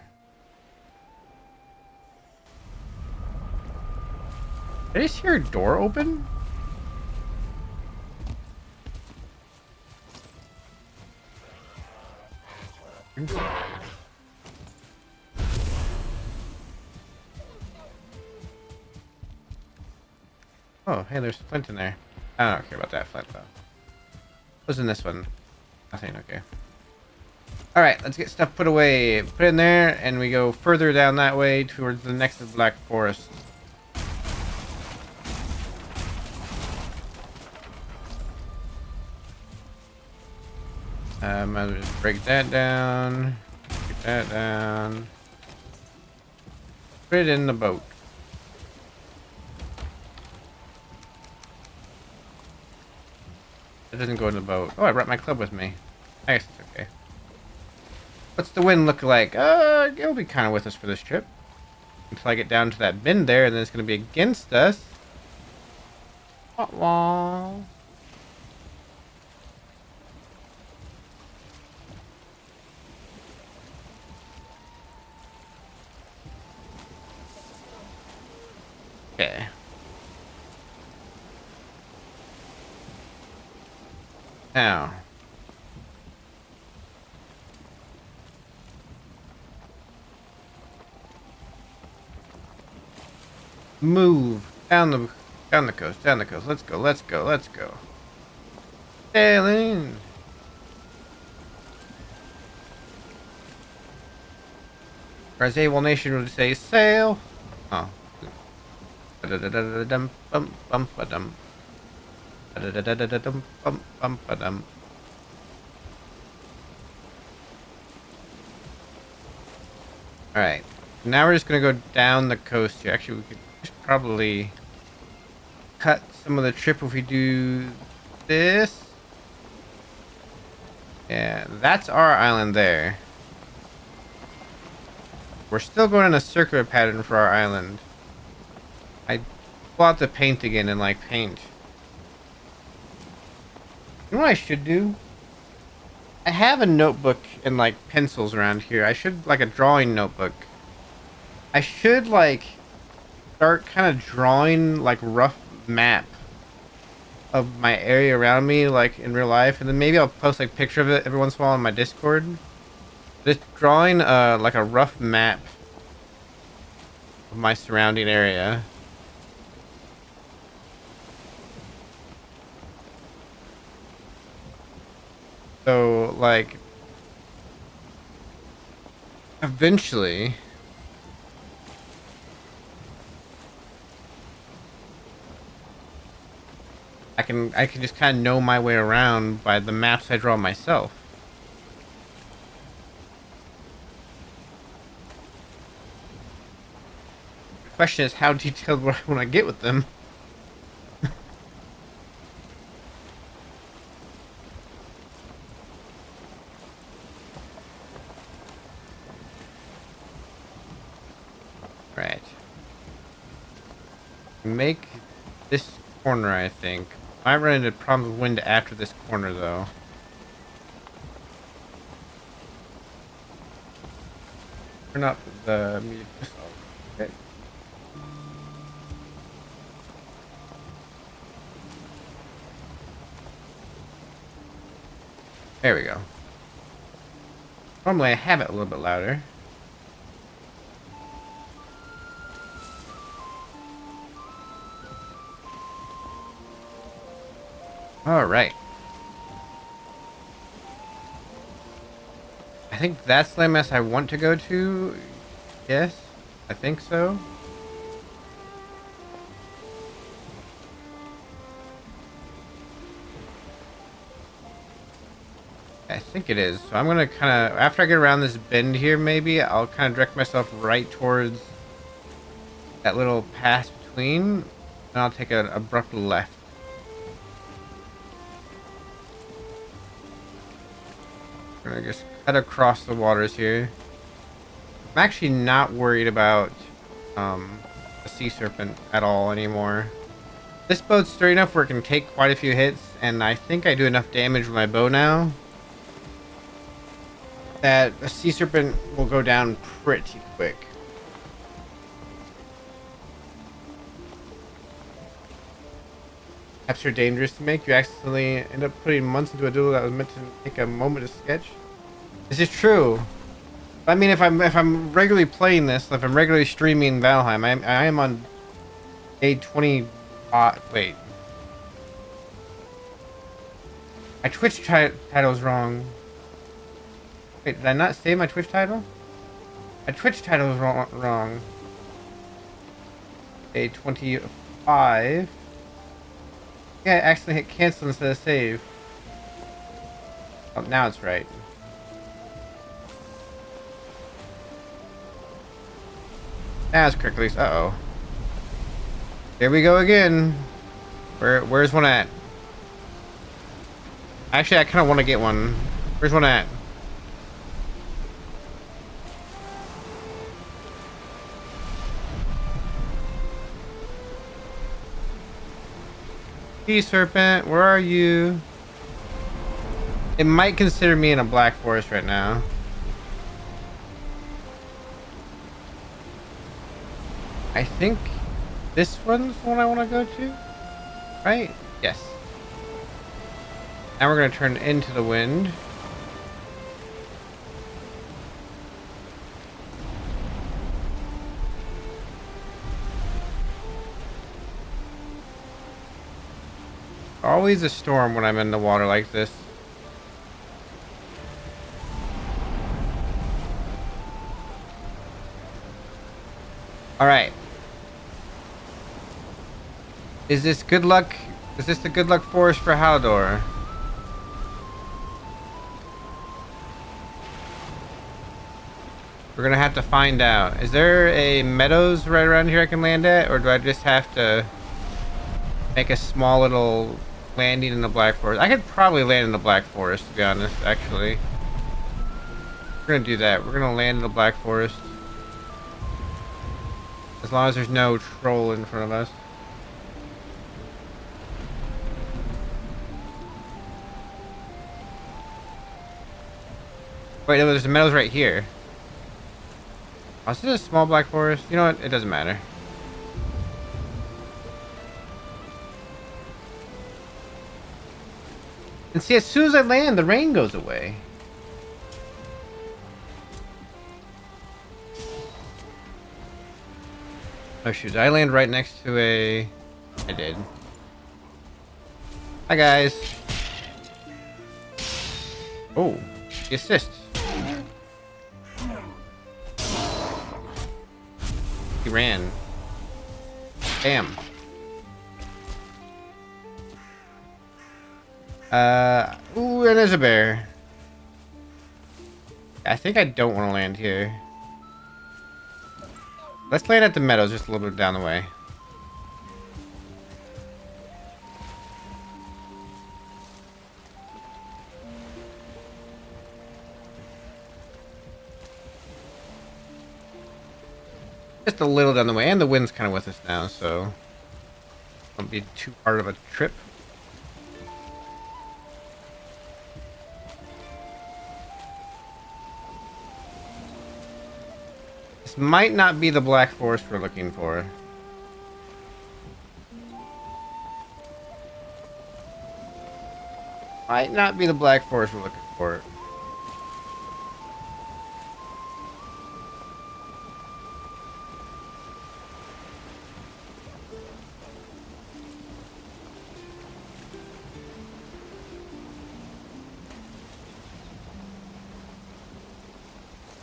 Did I just hear a door open? Oh, hey, there's flint in there. I don't care about that flint, though. What's in this one? Nothing, okay. Alright, let's get stuff put away. Put it in there, and we go further down that way towards the next Black Forest. I'll just break that down. Get that down. Put it in the boat. It doesn't go in the boat. Oh, I brought my club with me. I guess it's okay. What's the wind look like? It'll be kind of with us for this trip. Until I get down to that bend there, and then it's going to be against us. Wah-wah. Okay. Now. Move down the coast, down the coast. Let's go, let's go, let's go. Sailing. Or as Able Nation would say, sail. Oh. Da-da-da-da-da-dum, bum, bum, ba-dum. Da-da-da-da-da-dum, bum, bum, ba-dum. Alright. Now we're just gonna go down the coast here. Actually, we could just probably cut some of the trip if we do this. Yeah, that's our island there. We're still going in a circular pattern for our island. I pull out the paint again and like paint. You know what I should do? I have a notebook and like pencils around here. I should like a drawing notebook. I should like start kind of drawing like rough map of my area around me like in real life, and then maybe I'll post like picture of it every once in a while on my Discord. Just drawing like a rough map of my surrounding area. So like eventually I can just kind of know my way around by the maps I draw myself. The question is how detailed will I want to get with them. Right. Make this corner, I think. I run into problems with wind after this corner, though. Turn up the music. Okay. There we go. Normally I have it a little bit louder. All right. I think that's the landmass I want to go to. Yes, I think so. I think it is. So I'm gonna kind of, after I get around this bend here, maybe I'll kind of direct myself right towards that little pass between, and I'll take an abrupt left. We're gonna just cut across the waters here. I'm actually not worried about a sea serpent at all anymore. This boat's sturdy enough where it can take quite a few hits, and I think I do enough damage with my bow now that a sea serpent will go down pretty quick. Capture dangerous to make. You accidentally end up putting months into a duel that was meant to take a moment to sketch. This is true. I mean, if I'm regularly playing this, if I'm regularly streaming Valheim, I am on day 20. Wait. My Twitch title's wrong. Wait, did I not save my Twitch title? My Twitch title is wrong. Day 25. Yeah, I accidentally hit cancel instead of save. Oh, now it's right. Now it's correctly. Uh-oh. Here we go again. Where's one at? Actually, I kind of want to get one. Where's one at? Sea serpent, where are you? It might consider me in a black forest right now. I think this one's the one I want to go to, right? Yes. Now we're going to turn into the wind. Always a storm when I'm in the water like this. All right. Is this good luck? Is this the good luck forest for Haldor? We're gonna have to find out. Is there a meadows right around here I can land at, or do I just have to make a small little landing in the Black Forest? I could probably land in the Black Forest, to be honest, actually. We're gonna do that. We're gonna land in the Black Forest. As long as there's no troll in front of us. Wait, no, there's the meadows right here. Oh, is this a small Black Forest? You know what? It doesn't matter. And see, as soon as I land, the rain goes away. Oh shoot, did I land right next to a... I did. Hi guys. Oh, the assist. He ran. Damn. Ooh, and there's a bear. I think I don't want to land here. Let's land at the meadows just a little bit down the way. Just a little down the way, and the wind's kind of with us now, so won't be too hard of a trip. This might not be the Black Forest we're looking for. Might not be the Black Forest we're looking for.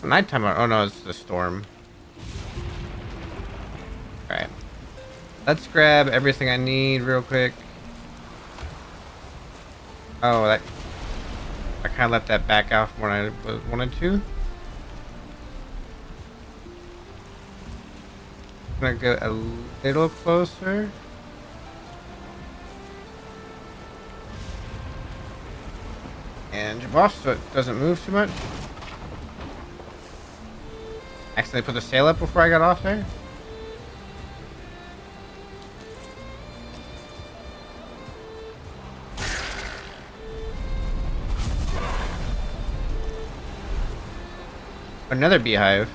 Nighttime. Oh no, it's the storm. Alright. Let's grab everything I need real quick. Oh, I kind of let that back out when I wanted to. I'm gonna go a little closer. And jump off so it doesn't move too much. Accidentally put the sail up before I got off there. Another beehive.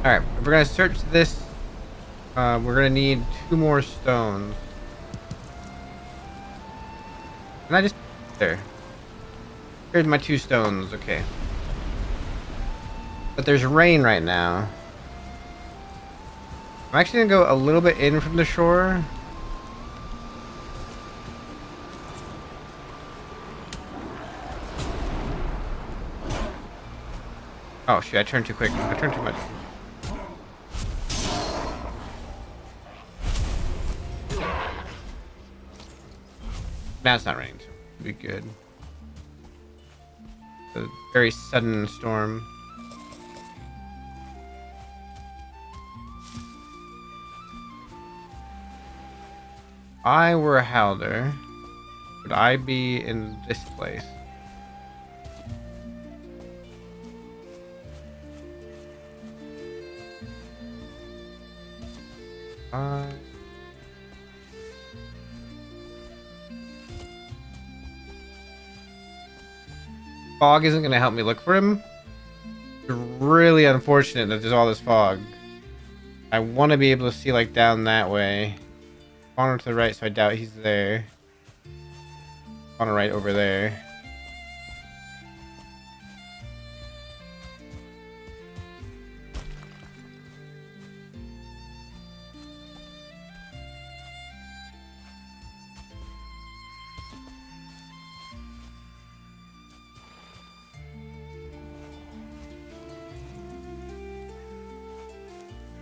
Alright, if we're gonna search this, we're gonna need 2 more stones. Can I just... There. Here's my 2 stones, okay. But there's rain right now. I'm actually gonna go a little bit in from the shore. Oh shit, I turned too quick. I turned too much. Now it's not raining, so it'll be good. A very sudden storm. If I were a Haldor, would I be in this place? Fog isn't going to help me look for him. It's really unfortunate that there's all this fog. I want to be able to see like down that way. On to the right, so I doubt he's there. On the right over there.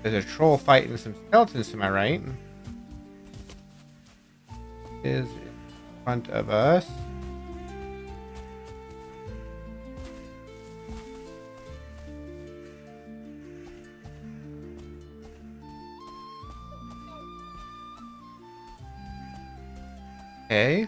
There's a troll fighting some skeletons to my right. Is in front of us. Okay.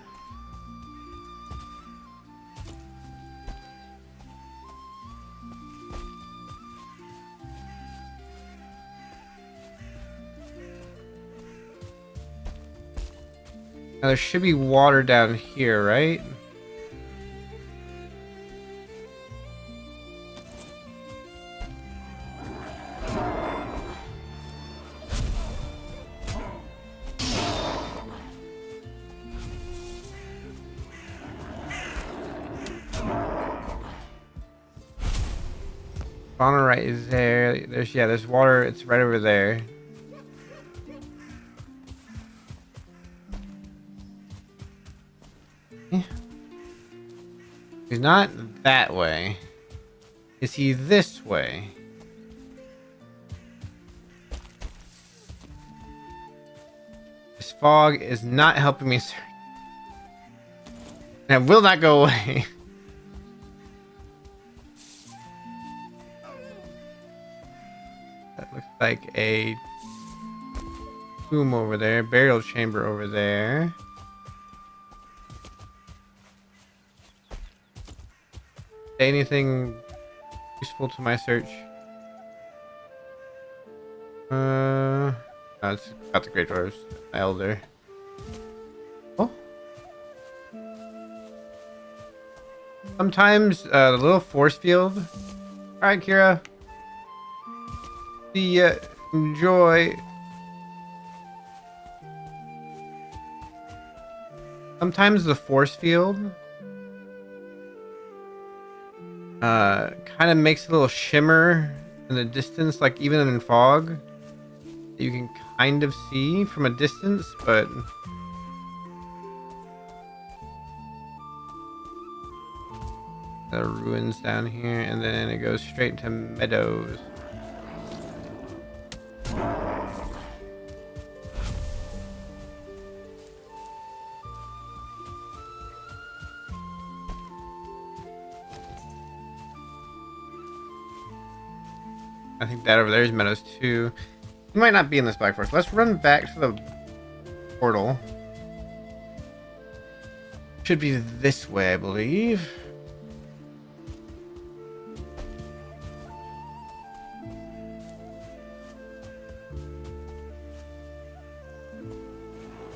Now there should be water down here, right? On the right is there. There's water. It's right over there. He's not that way. Is he this way? This fog is not helping me. And it will not go away. That looks like a tomb over there, burial chamber over there. Anything useful to my search? No, it's about the Great Dwarves. Elder. Oh. Sometimes the little force field. Alright, Kira. See ya. Enjoy. Sometimes the force field kind of makes a little shimmer in the distance, like even in fog. You can kind of see from a distance, but the ruins down here, and then it goes straight to meadows. I think that over there is meadows too. He might not be in this Black Forest. Let's run back to the portal. Should be this way, I believe.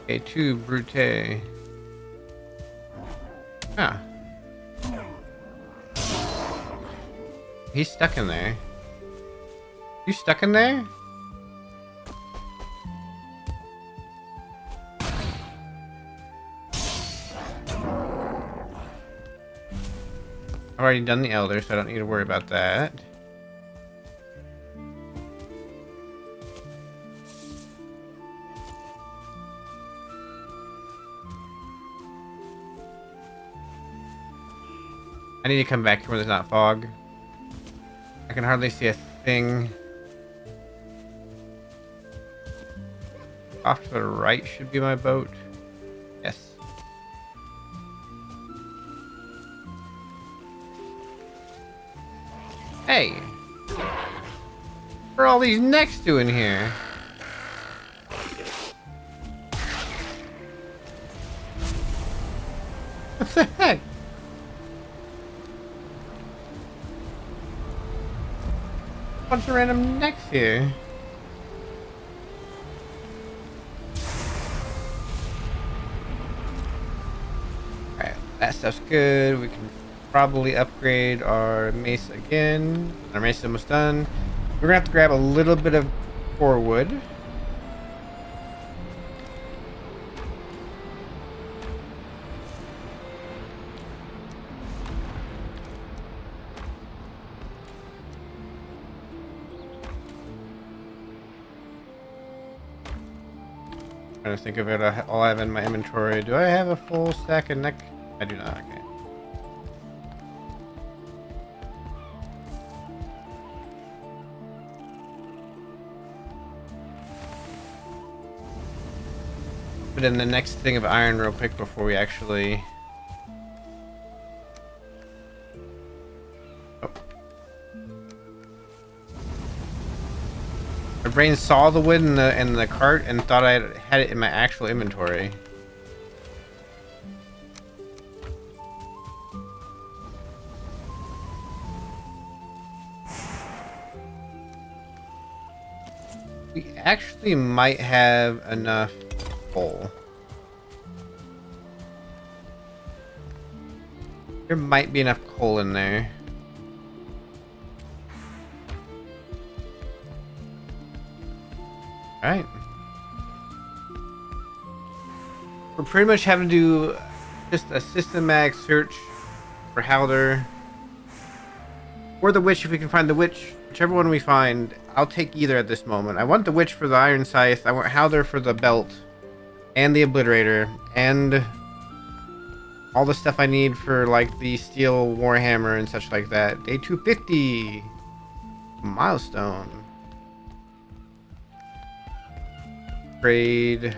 Okay, to Brute. Ah. He's stuck in there. You stuck in there? I've already done the Elder, so I don't need to worry about that. I need to come back here where there's not fog. I can hardly see a thing. Off to the right should be my boat. Yes. Hey! What are all these necks doing here? What the heck? Bunch of random necks here. Alright, that stuff's good. We can probably upgrade our mace again. Our mace is almost done. We're gonna have to grab a little bit of core wood. Trying to think of it all I have in my inventory. Do I have a full stack of neck? I do not. Okay. Put in the next thing of iron real quick before we actually. Oh. My brain saw the wood in the cart and thought I had it in my actual inventory. We actually might have enough coal. There might be enough coal in there. Alright. We're pretty much having to do just a systematic search for Haldor. Or the witch if we can find the witch. Whichever one we find, I'll take either at this moment. I want the witch for the iron scythe. I want Haldor for the belt. And the obliterator. And all the stuff I need for like the steel warhammer and such like that. Day 250. Milestone. Upgrade.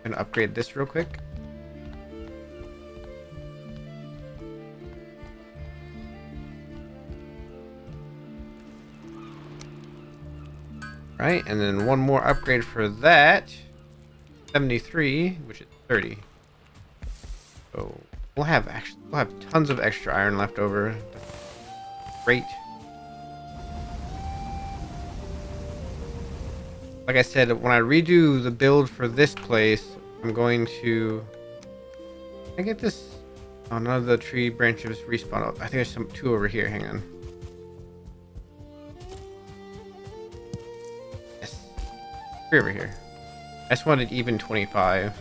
Gonna upgrade this real quick. Right, and then one more upgrade for that. 73, which is 30. So we'll have tons of extra iron left over. Great. Like I said, when I redo the build for this place, I'm going to. Can I get this? Oh, none of the tree branches respawn up. I think there's two over here. Hang on. Yes, three over here. I just wanted even 25.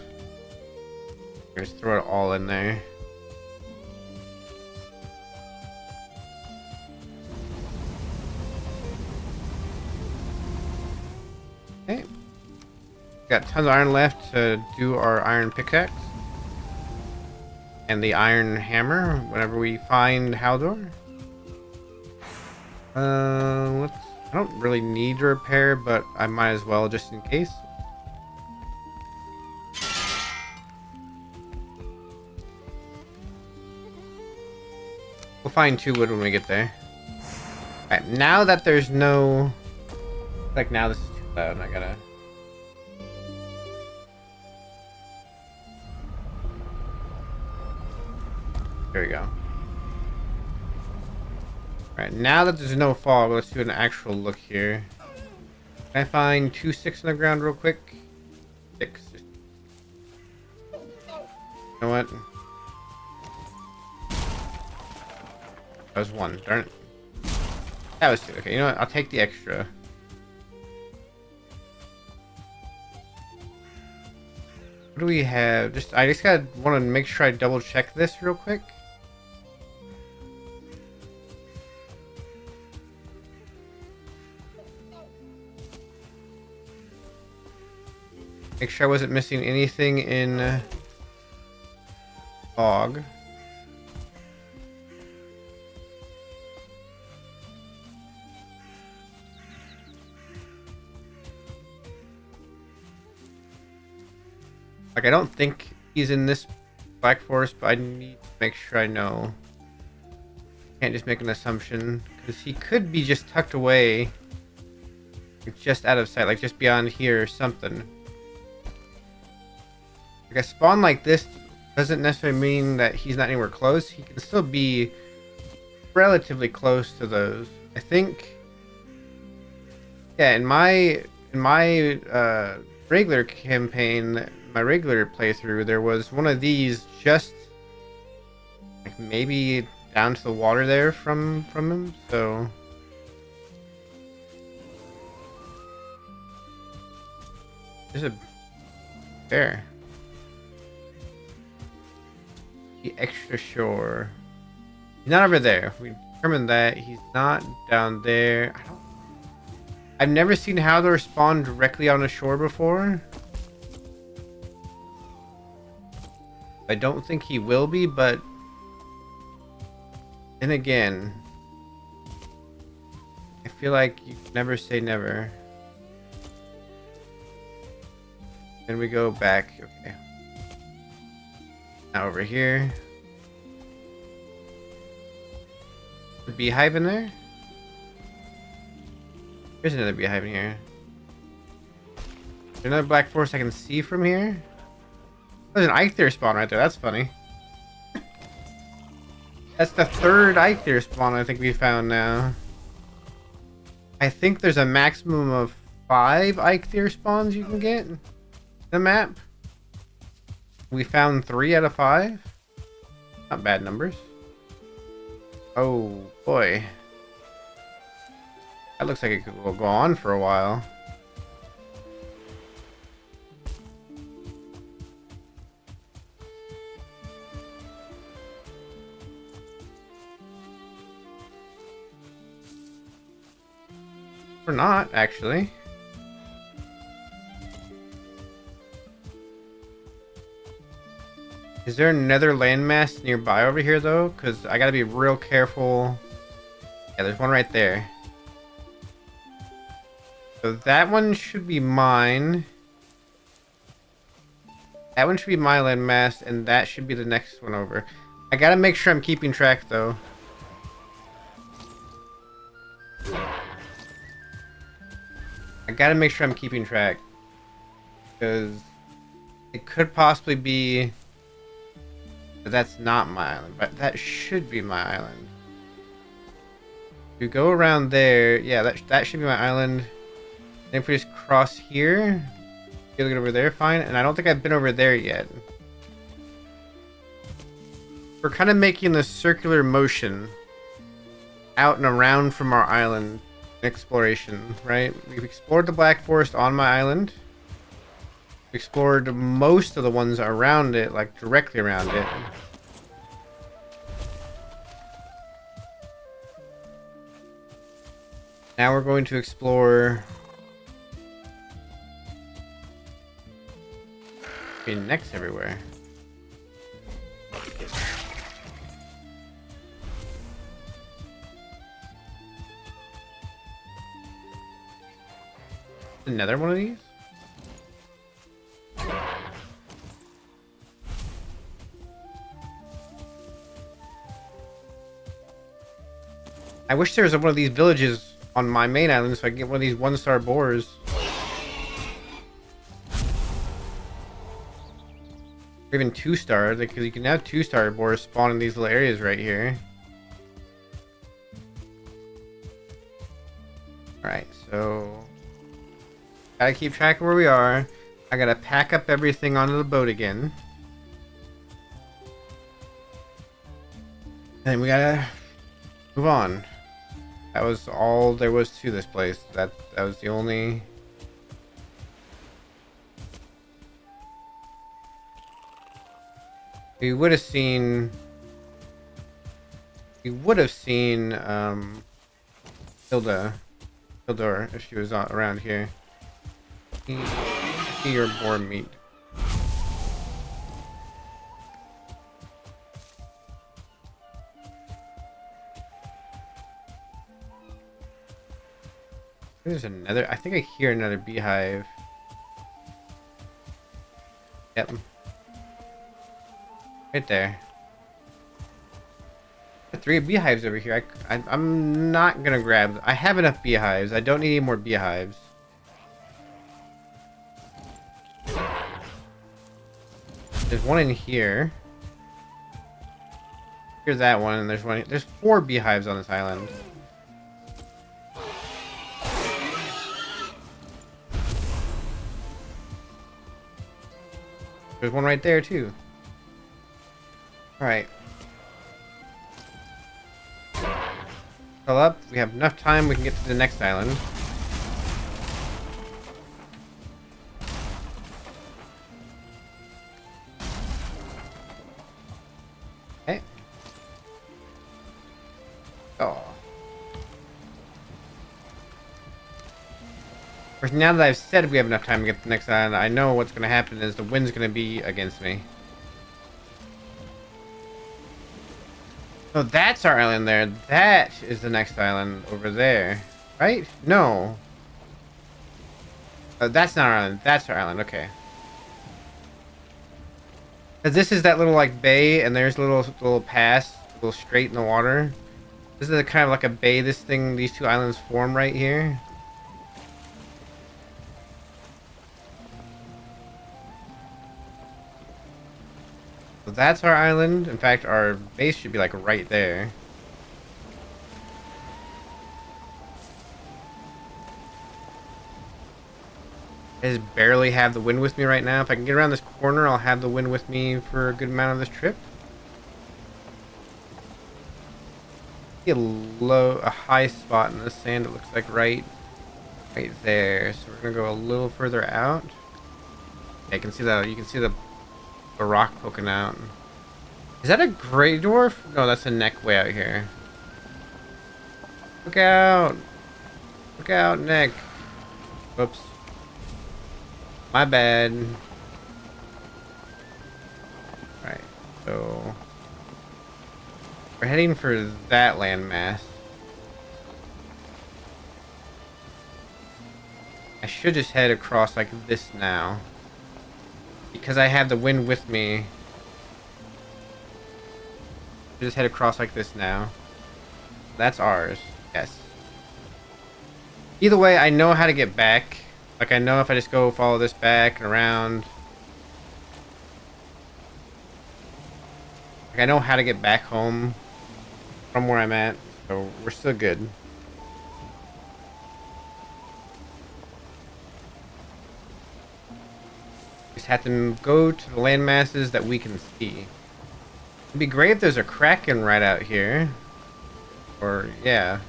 Just throw it all in there. Okay. Got tons of iron left to do our iron pickaxe. And the iron hammer whenever we find Haldor. I don't really need to repair, but I might as well just in case. We'll find 2 wood when we get there. Alright, now that there's no... Like, now this is too loud and I gotta... There we go. Alright, now that there's no fog, let's do an actual look here. Can I find 2 6 on the ground real quick? 6. You know what? That was 1. Darn it. That was 2. Okay, you know what? I'll take the extra. What do we have? I just gotta want to make sure I double check this real quick. Make sure I wasn't missing anything in fog. Like, I don't think he's in this Black Forest, but I need to make sure I know. Can't just make an assumption, because he could be just tucked away, like just out of sight, like just beyond here or something. Like, a spawn like this doesn't necessarily mean that he's not anywhere close. He can still be relatively close to those. I think, yeah, in my regular campaign, my regular playthrough, there was one of these just like maybe down to the water there from him. So there's a bear. The extra shore. He's not over there. We determined that he's not down there. I've never seen Haldor spawn directly on a shore before. I don't think he will be, but then again, I feel like you never say never. Then we go back. Okay. Now over here. The beehive in there? There's another beehive in here. There's another black forest I can see from here. There's an Eikthyr spawn right there. That's funny. That's the 3rd Eikthyr spawn I think we found now. I think there's a maximum of 5 Eikthyr spawns you can get in the map. We found 3 out of 5. Not bad numbers. Oh boy. That looks like it will go on for a while. Or not, actually. Is there another landmass nearby over here, though? Because I gotta be real careful. Yeah, there's one right there. So that one should be mine. That one should be my landmass, and that should be the next one over. I gotta make sure I'm keeping track, though. I gotta make sure I'm keeping track. Because it could possibly be... But that's not my island, but that should be my island. If we go around there, yeah, that should be my island. And if we just cross here, we'll get over there, fine. And I don't think I've been over there yet. We're kind of making this circular motion out and around from our island exploration, right? We've explored the Black Forest on my island. We explored most of the ones around it, like directly around it. Now we're going to explore next everywhere. Another one of these? I wish there was one of these villages on my main island so I can get one of these 1-star boars. Or even 2-star, because you can have 2-star boars spawn in these little areas right here. Alright, so gotta keep track of where we are. I gotta pack up everything onto the boat again. And we gotta move on. That was all there was to this place. That was the only... We would have seen... Haldor, if she was around here. See your boar meat. There's another. I think I hear another beehive. Yep. Right there. 3 beehives over here. I'm not gonna grab them. I have enough beehives. I don't need any more beehives. There's one in here. Here's that one, and there's one. There's 4 beehives on this island. There's one right there too. All right. Fill up. We have enough time. We can get to the next island. Okay. Oh. Of course, now that I've said we have enough time to get to the next island, I know what's going to happen is the wind's going to be against me. So that's our island there. That is the next island over there. Right? No. That's not our island. That's our island. Okay. Cause this is that little like bay, and there's a little pass, a little straight in the water. This is kind of like a bay. These 2 islands form right here. So that's our island. In fact, our base should be like right there. I just barely have the wind with me right now. If I can get around this corner, I'll have the wind with me for a good amount of this trip. See a high spot in the sand, it looks like right there. So we're gonna go a little further out. Yeah, you can see the rock poking out. Is that a gray dwarf? No, that's a neck way out here. Look out! Look out, neck! Whoops. My bad. Alright, so we're heading for that landmass. I should just head across like this now. Because I have the wind with me. Just head across like this now. That's ours. Yes. Either way, I know how to get back. Like, I know if I just go follow this back and around. Like, I know how to get back home from where I'm at. So, we're still good. Just have to go to the land masses that we can see. It'd be great if there's a kraken right out here. Or, yeah.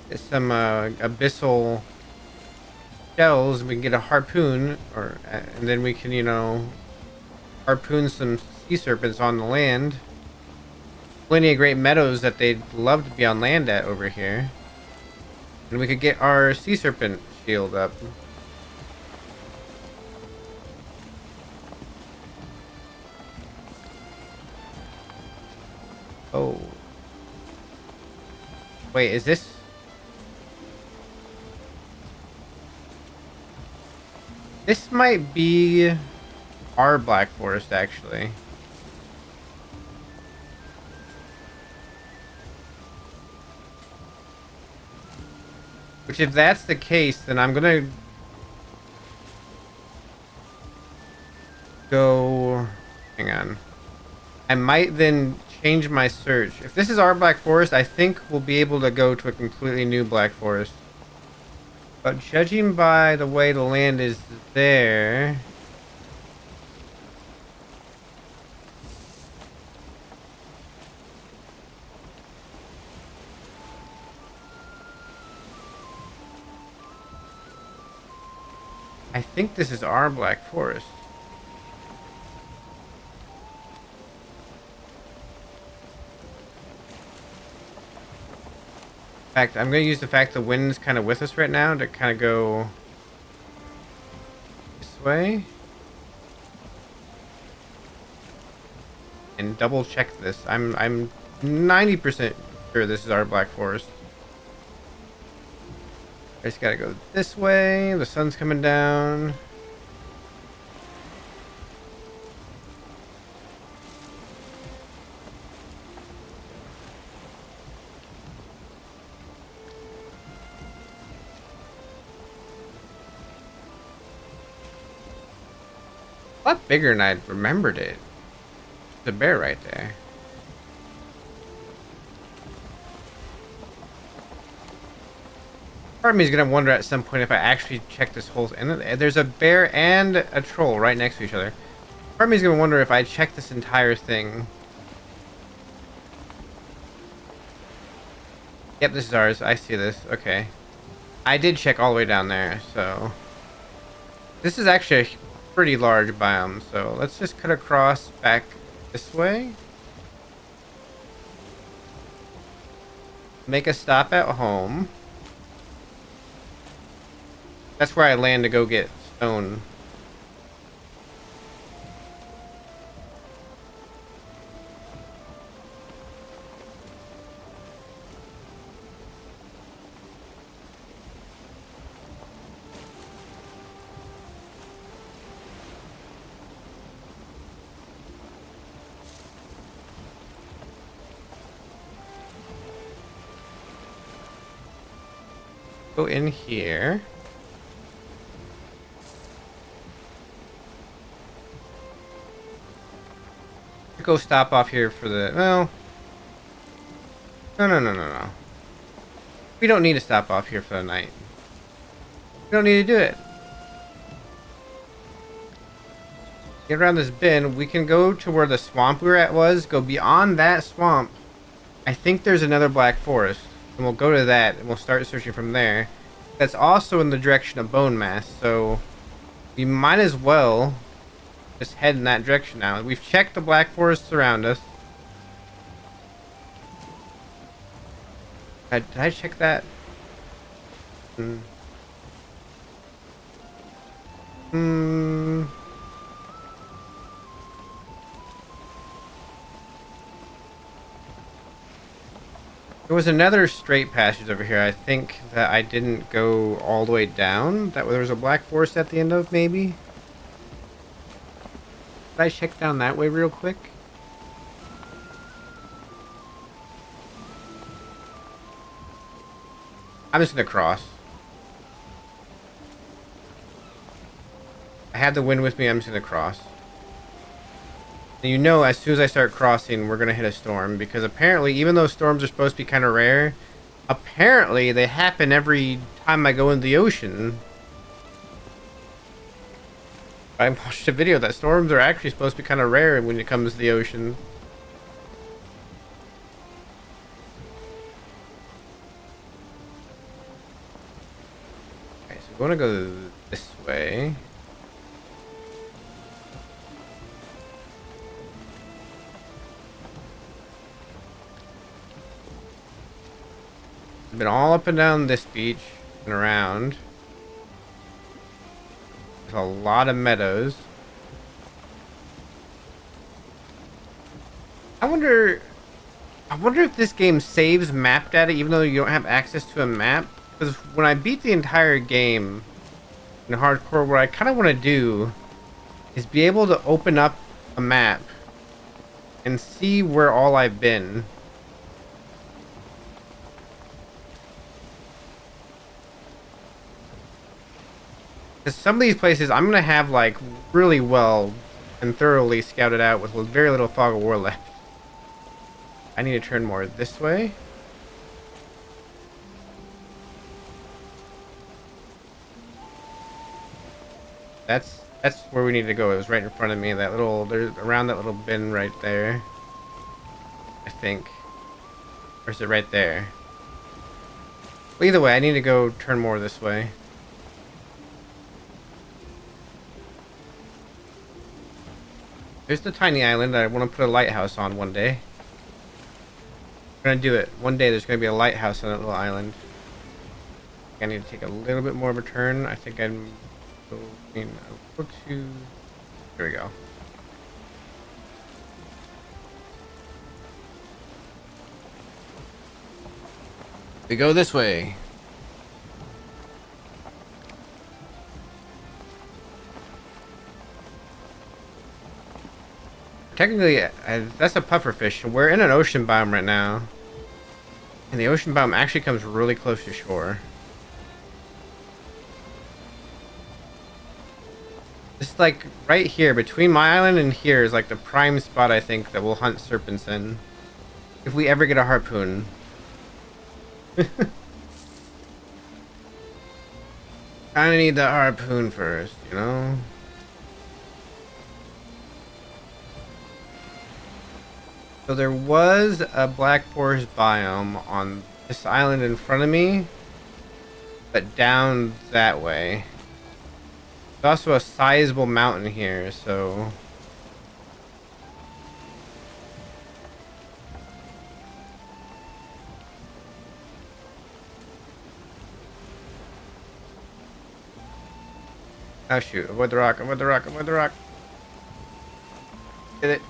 Get some abyssal shells. We can get a harpoon. And then we can, you know, harpoon some sea serpents on the land. Plenty of great meadows that they'd love to be on land at over here. And we could get our sea serpent shield up. Oh. Wait, is this... This might be our Black Forest, actually. Which, if that's the case, then I'm gonna go... Hang on. I might then change my search. If this is our Black Forest, I think we'll be able to go to a completely new Black Forest. But judging by the way the land is there... I think this is our Black Forest. In fact, I'm going to use the fact the wind's kind of with us right now to kind of go this way. And double check this. I'm 90% sure this is our Black Forest. I just gotta go this way. The sun's coming down. A lot bigger than I remembered it. The bear right there. Part of me is gonna wonder at some point if I actually check this whole... And there's a bear and a troll right next to each other. Part of me is gonna wonder if I check this entire thing. Yep, this is ours. I see this. Okay. I did check all the way down there, so... This is actually a pretty large biome, so let's just cut across back this way. Make a stop at home. That's where I land to go get stone. Go in here. Go stop off here for the... Well... No. We don't need to stop off here for the night. We don't need to do it. Get around this bend. We can go to where the swamp we were at was. Go beyond that swamp. I think there's another Black Forest. And we'll go to that and we'll start searching from there. That's also in the direction of Bone Mass. So we might as well... just head in that direction now. We've checked the Black Forests around us. Did I check that? There was another straight passage over here. I think that I didn't go all the way down. That there was a Black Forest at the end of, maybe? Did I check down that way real quick? I'm just gonna cross. I had the wind with me, I'm just gonna cross. And you know, as soon as I start crossing, we're gonna hit a storm. Because apparently, even though storms are supposed to be kind of rare, apparently they happen every time I go in the ocean. I watched a video that storms are actually supposed to be kind of rare when it comes to the ocean. Okay, so we're gonna go this way. I've been all up and down this beach and around. There's a lot of meadows. I wonder if this game saves map data even though you don't have access to a map. Because when I beat the entire game in hardcore, what I kind of want to do is be able to open up a map and see where all I've been. Because some of these places I'm gonna have like really well and thoroughly scouted out with very little fog of war left. I need to turn more this way. That's where we need to go. It was right in front of me. That little there's around that little bin right there. I think. Or is it right there? Well, either way, I need to go turn more this way. There's the tiny island I want to put a lighthouse on one day. I'm gonna do it. One day there's gonna be a lighthouse on that little island. I need to take a little bit more of a turn. I think I'm going to... Here we go. We go this way. Technically, that's a pufferfish. We're in an ocean biome right now. And the ocean biome actually comes really close to shore. It's like right here, between my island and here is like the prime spot I think that we'll hunt serpents in. If we ever get a harpoon. Kinda need the harpoon first, you know? So there was a black forest biome on this island in front of me, but down that way. There's also a sizable mountain here, so... Oh shoot, avoid the rock, avoid the rock, avoid the rock. Get it.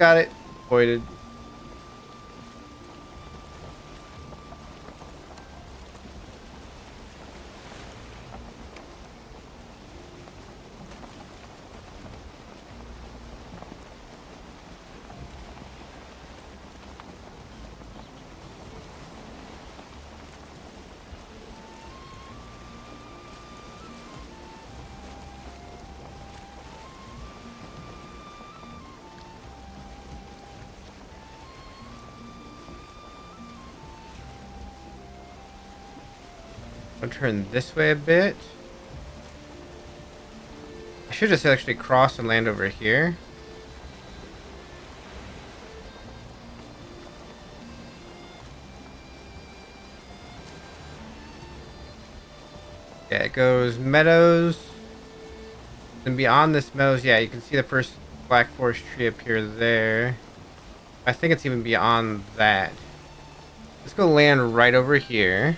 Got it. Avoided. I'll turn this way a bit. I should just actually cross and land over here. Yeah, it goes meadows. And beyond this meadows, yeah, you can see the first black forest tree appear there. I think it's even beyond that. Let's go land right over here.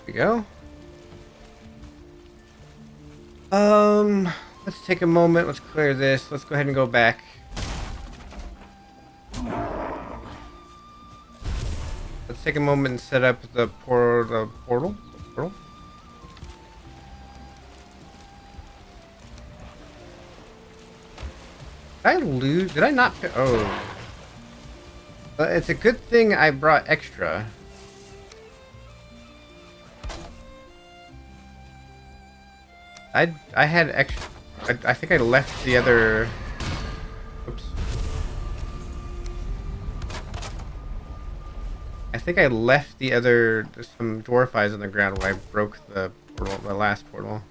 We go. Let's take a moment. Let's clear this. Let's go ahead and go back. Let's take a moment and set up the portal. Did I lose? Did I not? Oh. But it's a good thing I brought extra. I had extra. I think I left the other. Oops. I think I left the other some dwarf eyes on the ground when I broke the portal, the last portal.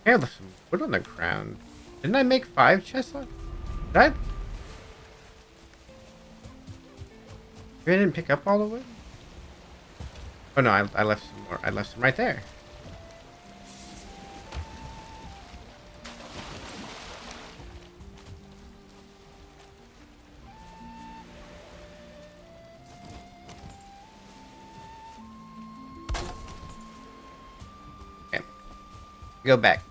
I left some wood on the ground. Didn't I make 5 chests? Did I? Maybe I didn't pick up all the wood? Oh no, I left some more. I left some right there. Go back.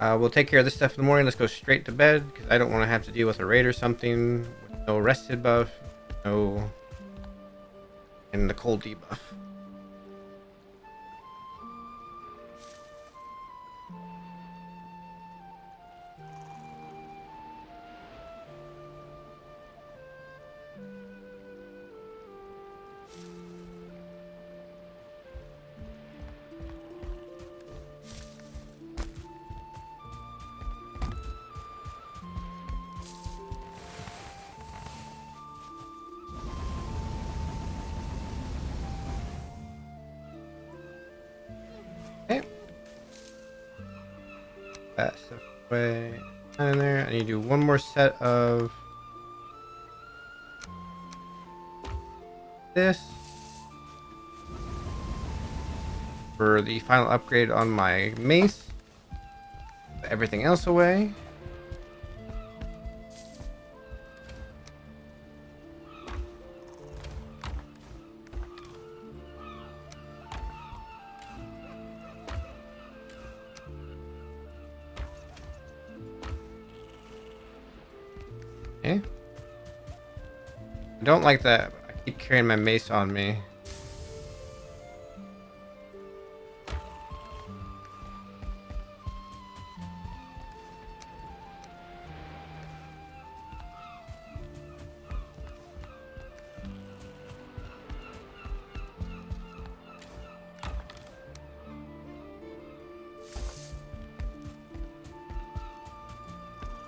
We'll take care of this stuff in the morning. Let's go straight to bed because I don't want to have to deal with a raid or something with no rested buff, no, and the cold debuff. Okay. That stuff away in there. I need to do one more set of this for the final upgrade on my mace. Put everything else away. Okay. I don't like that. I keep carrying my mace on me.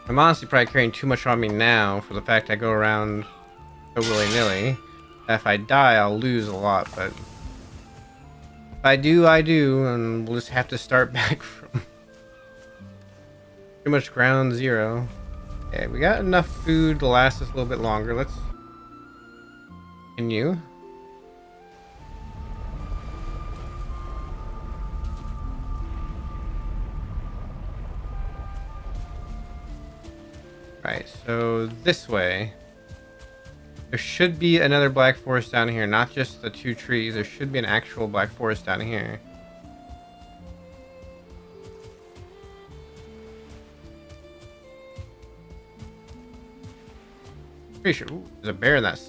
I'm honestly probably carrying too much on me now for the fact I go around so willy-nilly. If I die, I'll lose a lot, but if I do, I do, and we'll just have to start back from pretty much ground zero. Okay, we got enough food to last us a little bit longer. Let's continue. Right, so this way. There should be another black forest down here, not just the two trees. There should be an actual black forest down here. Pretty sure. Ooh, there's a bear in that.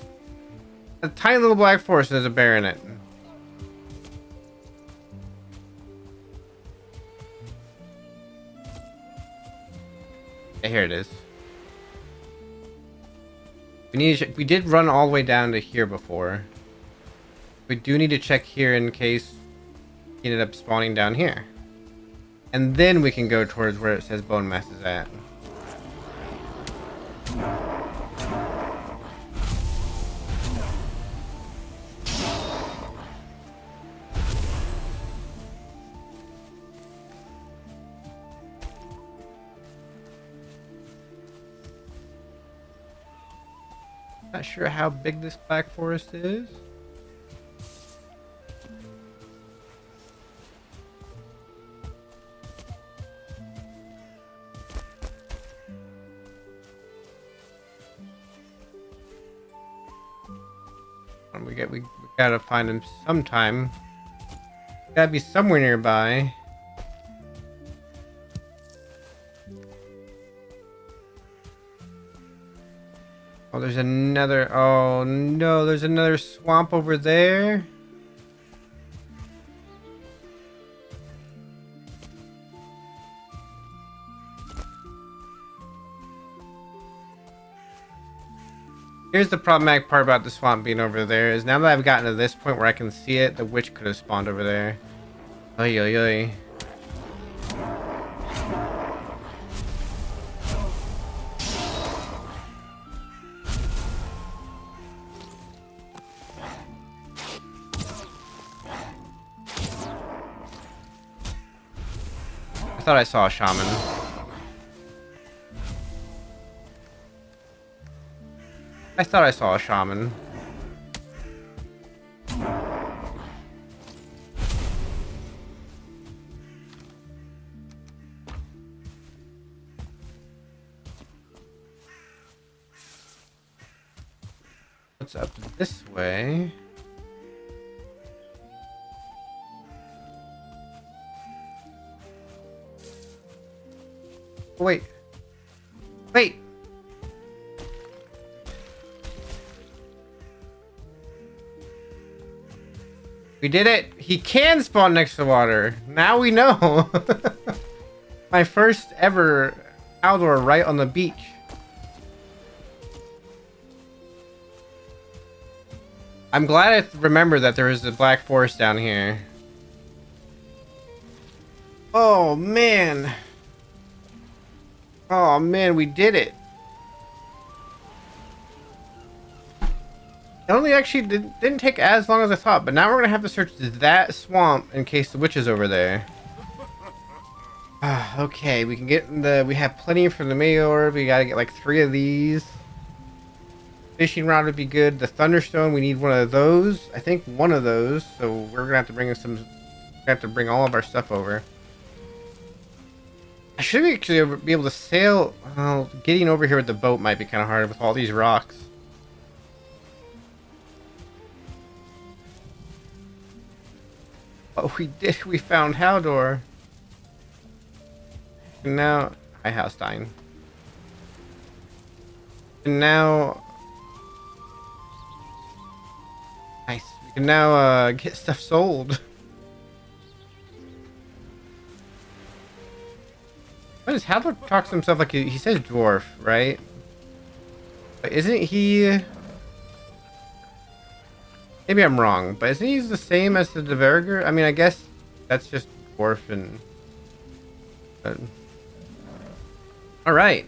A tiny little black forest, there's a bear in it. Okay, here it is. We did run all the way down to here before. We do need to check here in case he ended up spawning down here. And then we can go towards where it says bone mass is at. Not sure how big this black forest is. We gotta find him sometime. Gotta be somewhere nearby. Oh, there's another. Oh no, there's another swamp over there. Here's the problematic part about the swamp being over there is now that I've gotten to this point where I can see it, the witch could have spawned over there. Oy, oy, oy. I thought I saw a shaman. I thought I saw a shaman. What's up this way? Wait. Wait. We did it. He can spawn next to water. Now we know. My first ever Haldor right on the beach. I'm glad I remembered that there is a black forest down here. Oh man. Oh man, we did it. It only actually didn't take as long as I thought, but now we're gonna have to search that swamp in case the witch is over there. Okay, we can get we have plenty for the mayor. We gotta get like 3 of these. Fishing rod would be good. The thunderstone, we need one of those. I think one of those. So we're gonna have to bring bring all of our stuff over. I should actually be able to sail. Well, getting over here with the boat might be kind of hard with all these rocks. Oh, we did. We found Haldor. And now, hi, Haustein. And now, nice. We can now get stuff sold. What does Haldor talk to himself like he says dwarf, right? But isn't he? Maybe I'm wrong, but isn't he the same as the Deverger? I mean, I guess that's just dwarf and. All right.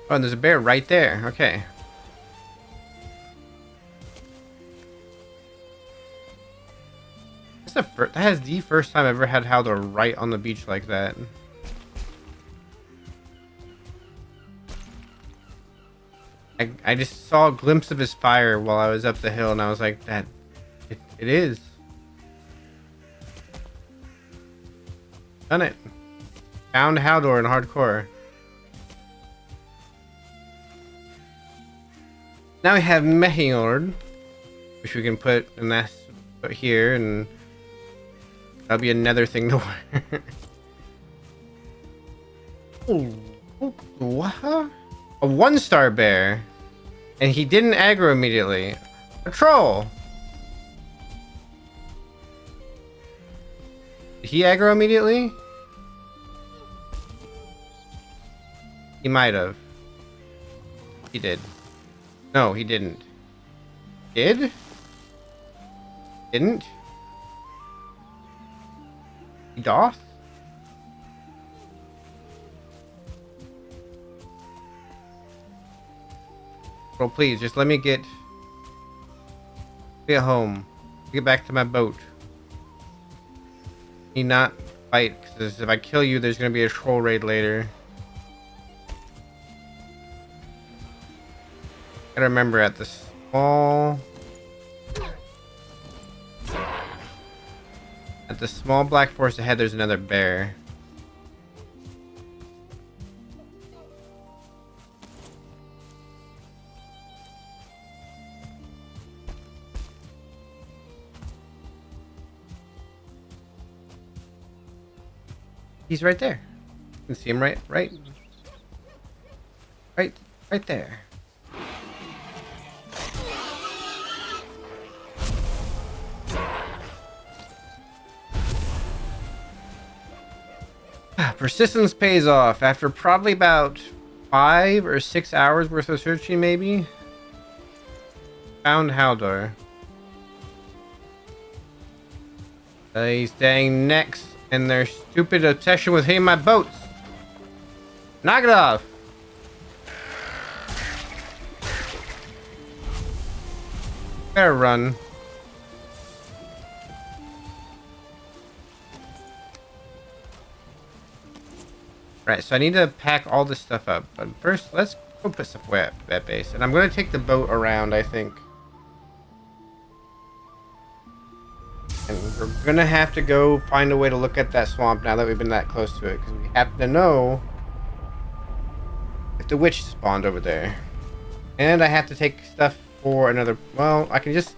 Oh, and there's a bear right there. Okay. That is the first time I've ever had Haldor right on the beach like that. I just saw a glimpse of his fire while I was up the hill, and I was like, it is. Done it. Found Haldor in hardcore. Now we have Mehjord, which we can put in that here, and that'll be another thing to wear. Oh, what? A 1-star bear, and he didn't aggro immediately. A troll. Did he aggro immediately? He might have. He did. No, he didn't. Did? Didn't? He doth? Bro, please, just let me get home. Get back to my boat. Need not fight, because if I kill you, there's going to be a troll raid later. Gotta remember at the small black forest ahead, there's another bear. He's right there. You can see him right there. Persistence pays off after probably about 5 or 6 hours worth of searching, maybe. Found Haldor. These dang necks and their stupid obsession with hitting my boats. Knock it off. Better run. Right, so I need to pack all this stuff up. But first, let's go put stuff away at base. And I'm going to take the boat around, I think. And we're going to have to go find a way to look at that swamp now that we've been that close to it. Because we have to know if the witch spawned over there. And I have to take stuff for another. Well, I could just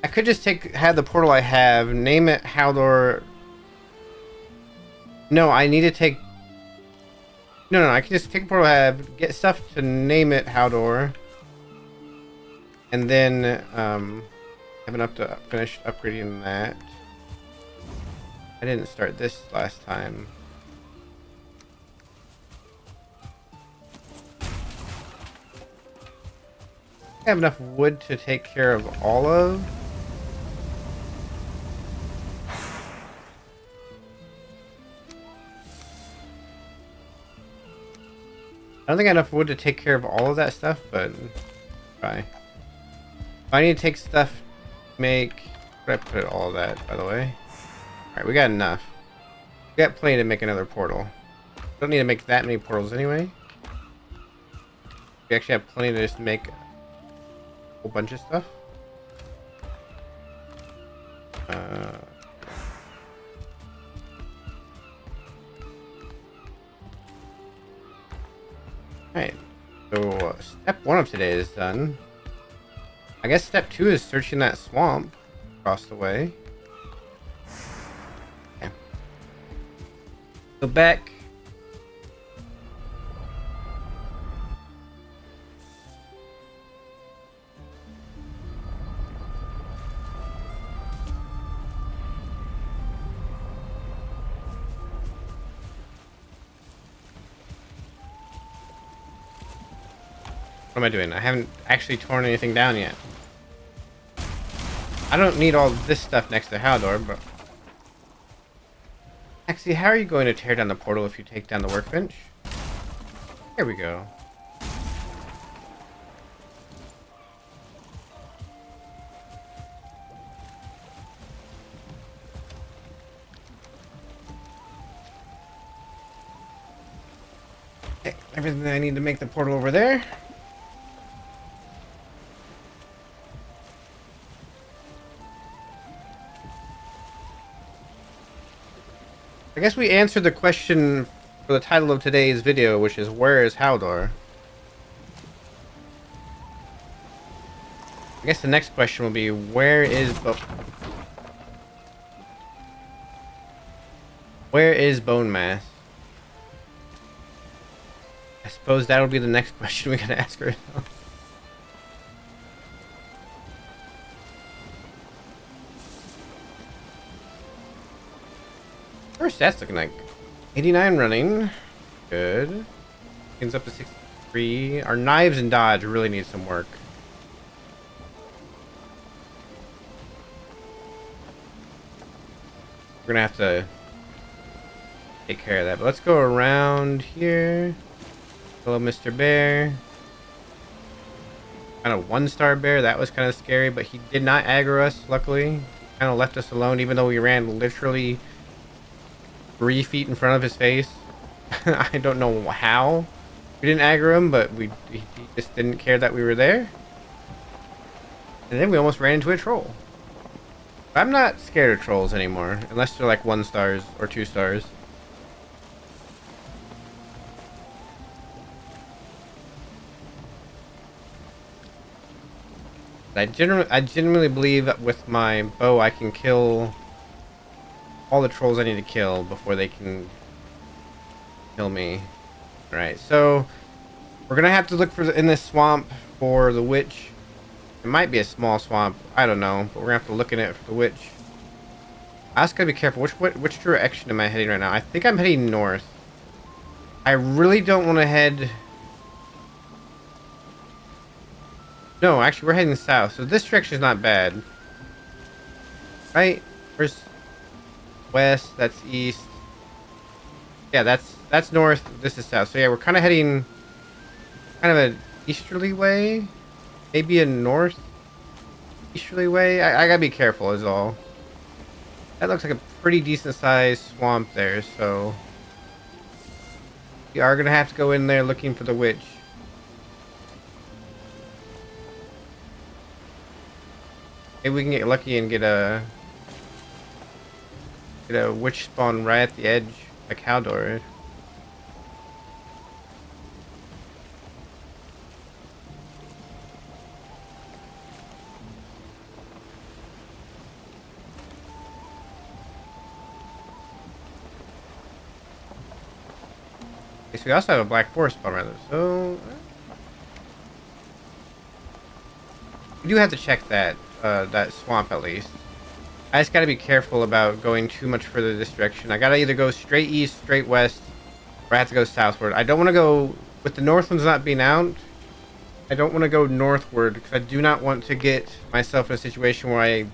have the portal I have, name it Haldor. No, I need to take. No, I can just take a portal I have, get stuff to name it Haldor, and then have enough to finish upgrading that. I didn't start this last time. I have enough wood to take care of all of. I don't think I have enough wood to take care of all of that stuff, but try. I need to take stuff to make. Where did I put all of that, by the way? Alright, we got enough. We got plenty to make another portal. Don't need to make that many portals anyway. We actually have plenty to just make a whole bunch of stuff. Alright, so step 1 of today is done. I guess step 2 is searching that swamp across the way. Okay. Go back. What am I doing? I haven't actually torn anything down yet. I don't need all this stuff next to Haldor, but... Actually, how are you going to tear down the portal if you take down the workbench? Here we go. Okay, everything I need to make the portal over there. I guess we answered the question for the title of today's video, which is, where is Haldor? I guess the next question will be, where is Bone Mass? I suppose that'll be the next question we gotta ask her. First, that's looking like 89 running. Good. Things up to 63. Our knives and dodge really need some work. We're gonna have to take care of that. But let's go around here. Hello, Mr. Bear. Kind of 1-star bear. That was kind of scary, but he did not aggro us, luckily. Kind of left us alone, even though we ran literally 3 feet in front of his face. I don't know how we didn't aggro him, but he just didn't care that we were there. And then we almost ran into a troll. I'm not scared of trolls anymore, unless they're like 1 stars or 2 stars. I genuinely believe that with my bow I can kill all the trolls I need to kill before they can kill me. Alright, so we're gonna have to look in this swamp for the witch. It might be a small swamp, I don't know, but we're gonna have to look in it for the witch. I just gotta be careful. Which direction am I heading right now? I think I'm heading north. I really don't want to head... No, actually we're heading south, so this direction is not bad. Right? Where's... West, that's east. Yeah, that's north, this is south. So yeah, we're kind of heading kind of an easterly way. Maybe a north easterly way. I gotta be careful is all. That looks like a pretty decent sized swamp there, so we are gonna have to go in there looking for the witch. Maybe we can get lucky and get a witch spawn right at the edge, like Haldor. Okay, so we also have a black forest spawn rather. So we do have to check that that swamp at least. I just gotta be careful about going too much further this direction. I gotta either go straight east, straight west, or I have to go southward. I don't want to go with the Northlands not being out. I don't want to go northward because I do not want to get myself in a situation where I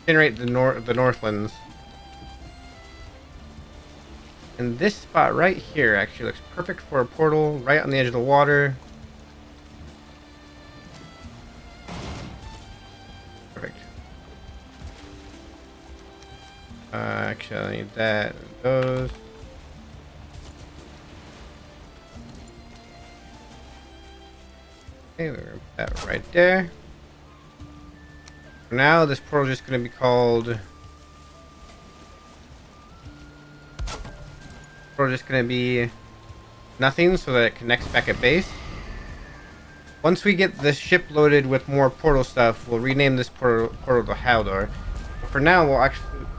generate the Northlands. And this spot right here actually looks perfect for a portal right on the edge of the water. Perfect. Actually, I need that. Those. Okay, we're gonna put that right there. For now, this portal is just going to be called. Portal just going to be nothing, so that it connects back at base. Once we get the ship loaded with more portal stuff, we'll rename this portal to Haldor. But for now, we'll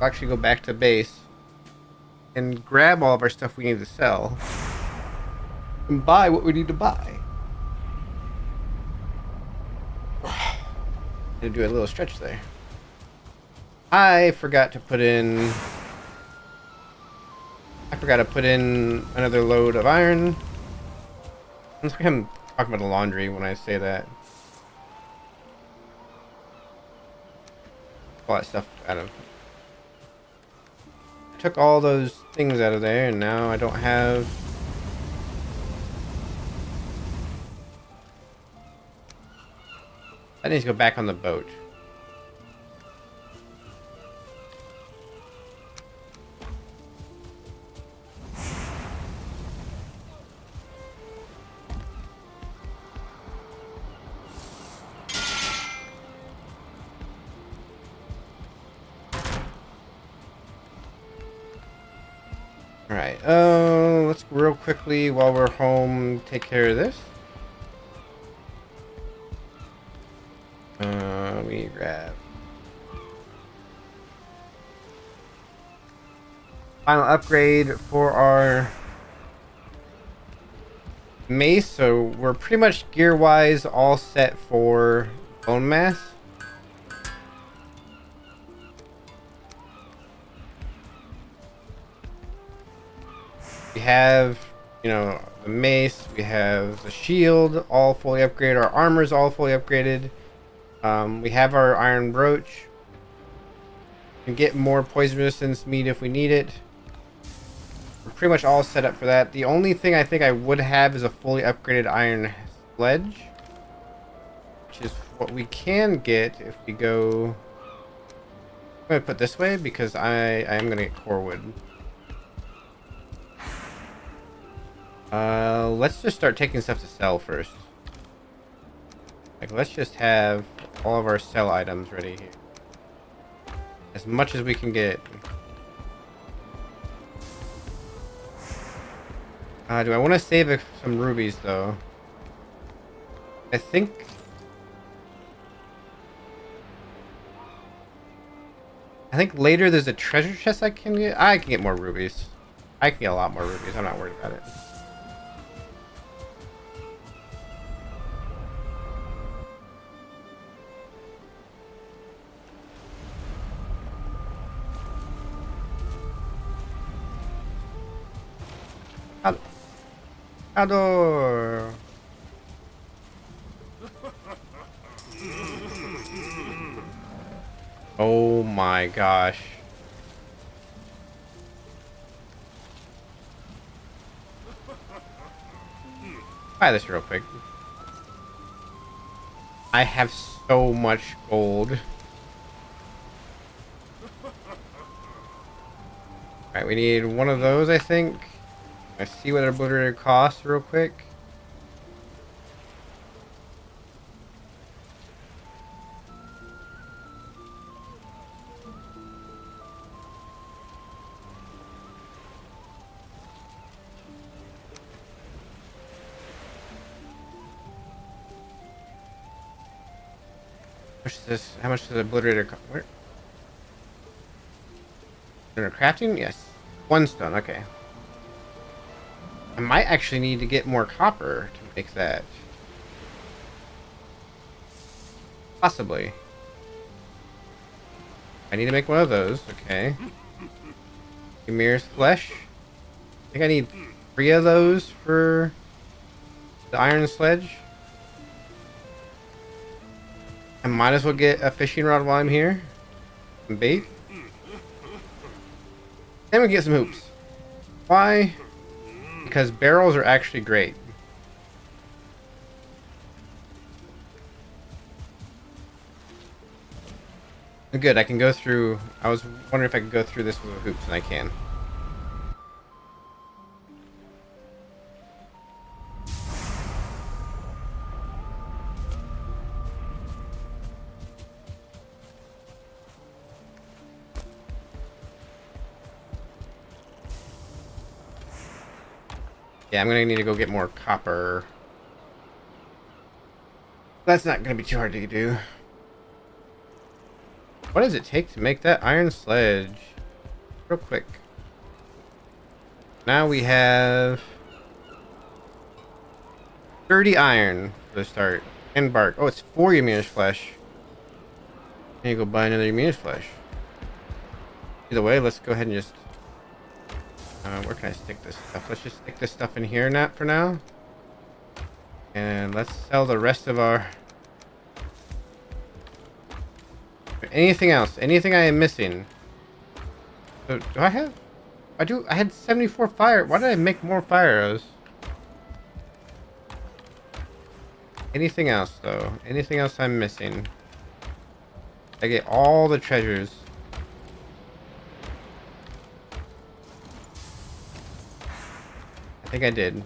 actually go back to base and grab all of our stuff we need to sell and buy what we need to buy. To do a little stretch there. I forgot to put in another load of iron. I'm talking about the laundry when I say that. All that stuff out of. I took all those things out of there, and now I don't have. That needs to go back on the boat. Alright, let's real quickly while we're home take care of this. We grab final upgrade for our mace, so we're pretty much gear wise all set for bone mass. We have, you know, the mace, we have the shield all fully upgraded, our armor's all fully upgraded. We have our iron brooch. We can get more poison resistance meat if we need it. We're pretty much all set up for that. The only thing I think I would have is a fully upgraded iron sledge, which is what we can get if we go. I'm gonna put this way because I am gonna get core wood. Let's just start taking stuff to sell first. Like, let's just have all of our sell items ready here. As much as we can get. Do I want to save some rubies, though? I think later there's a treasure chest I can get. I can get more rubies. I can get a lot more rubies. I'm not worried about it. Haldor. Oh my gosh. Buy this real quick. I have so much gold. Alright, we need one of those, I think. Let's see what our obliterator costs real quick. How much does the obliterator cost? Where? Crafting? Yes. One stone, okay. I might actually need to get more copper to make that. Possibly. I need to make one of those. Okay. Ymir's flesh. I think I need 3 of those for the iron sledge. I might as well get a fishing rod while I'm here. Some bait. And we get some hoops. Why? Because barrels are actually great. Good, I can go through. I was wondering if I could go through this with hoops, and I can. Yeah, I'm gonna need to go get more copper. That's not gonna be too hard to do. What does it take to make that iron sledge? Real quick. Now we have 30 iron for the start. And bark. Oh, it's 4 Ymir's flesh. I need to go buy another Ymir's flesh. Either way, let's go ahead and just... where can I stick this stuff? Let's just stick this stuff in here for now. And let's sell the rest of our... Anything else? Anything I am missing? So, do I have... I had 74 fire. Why did I make more fire arrows? Anything else, though? Anything else I'm missing? I get all the treasures. I think I did.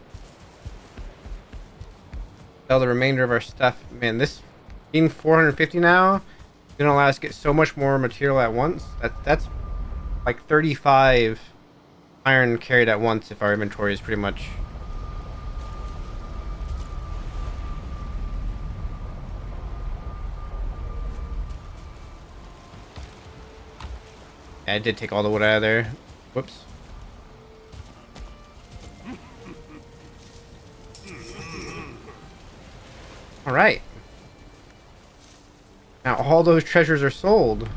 Sell the remainder of our stuff. Man, this being 450 now is gonna allow us to get so much more material at once. That's like 35 iron carried at once if our inventory is pretty much... Yeah, I did take all the wood out of there. Whoops. Alright. Now all those treasures are sold.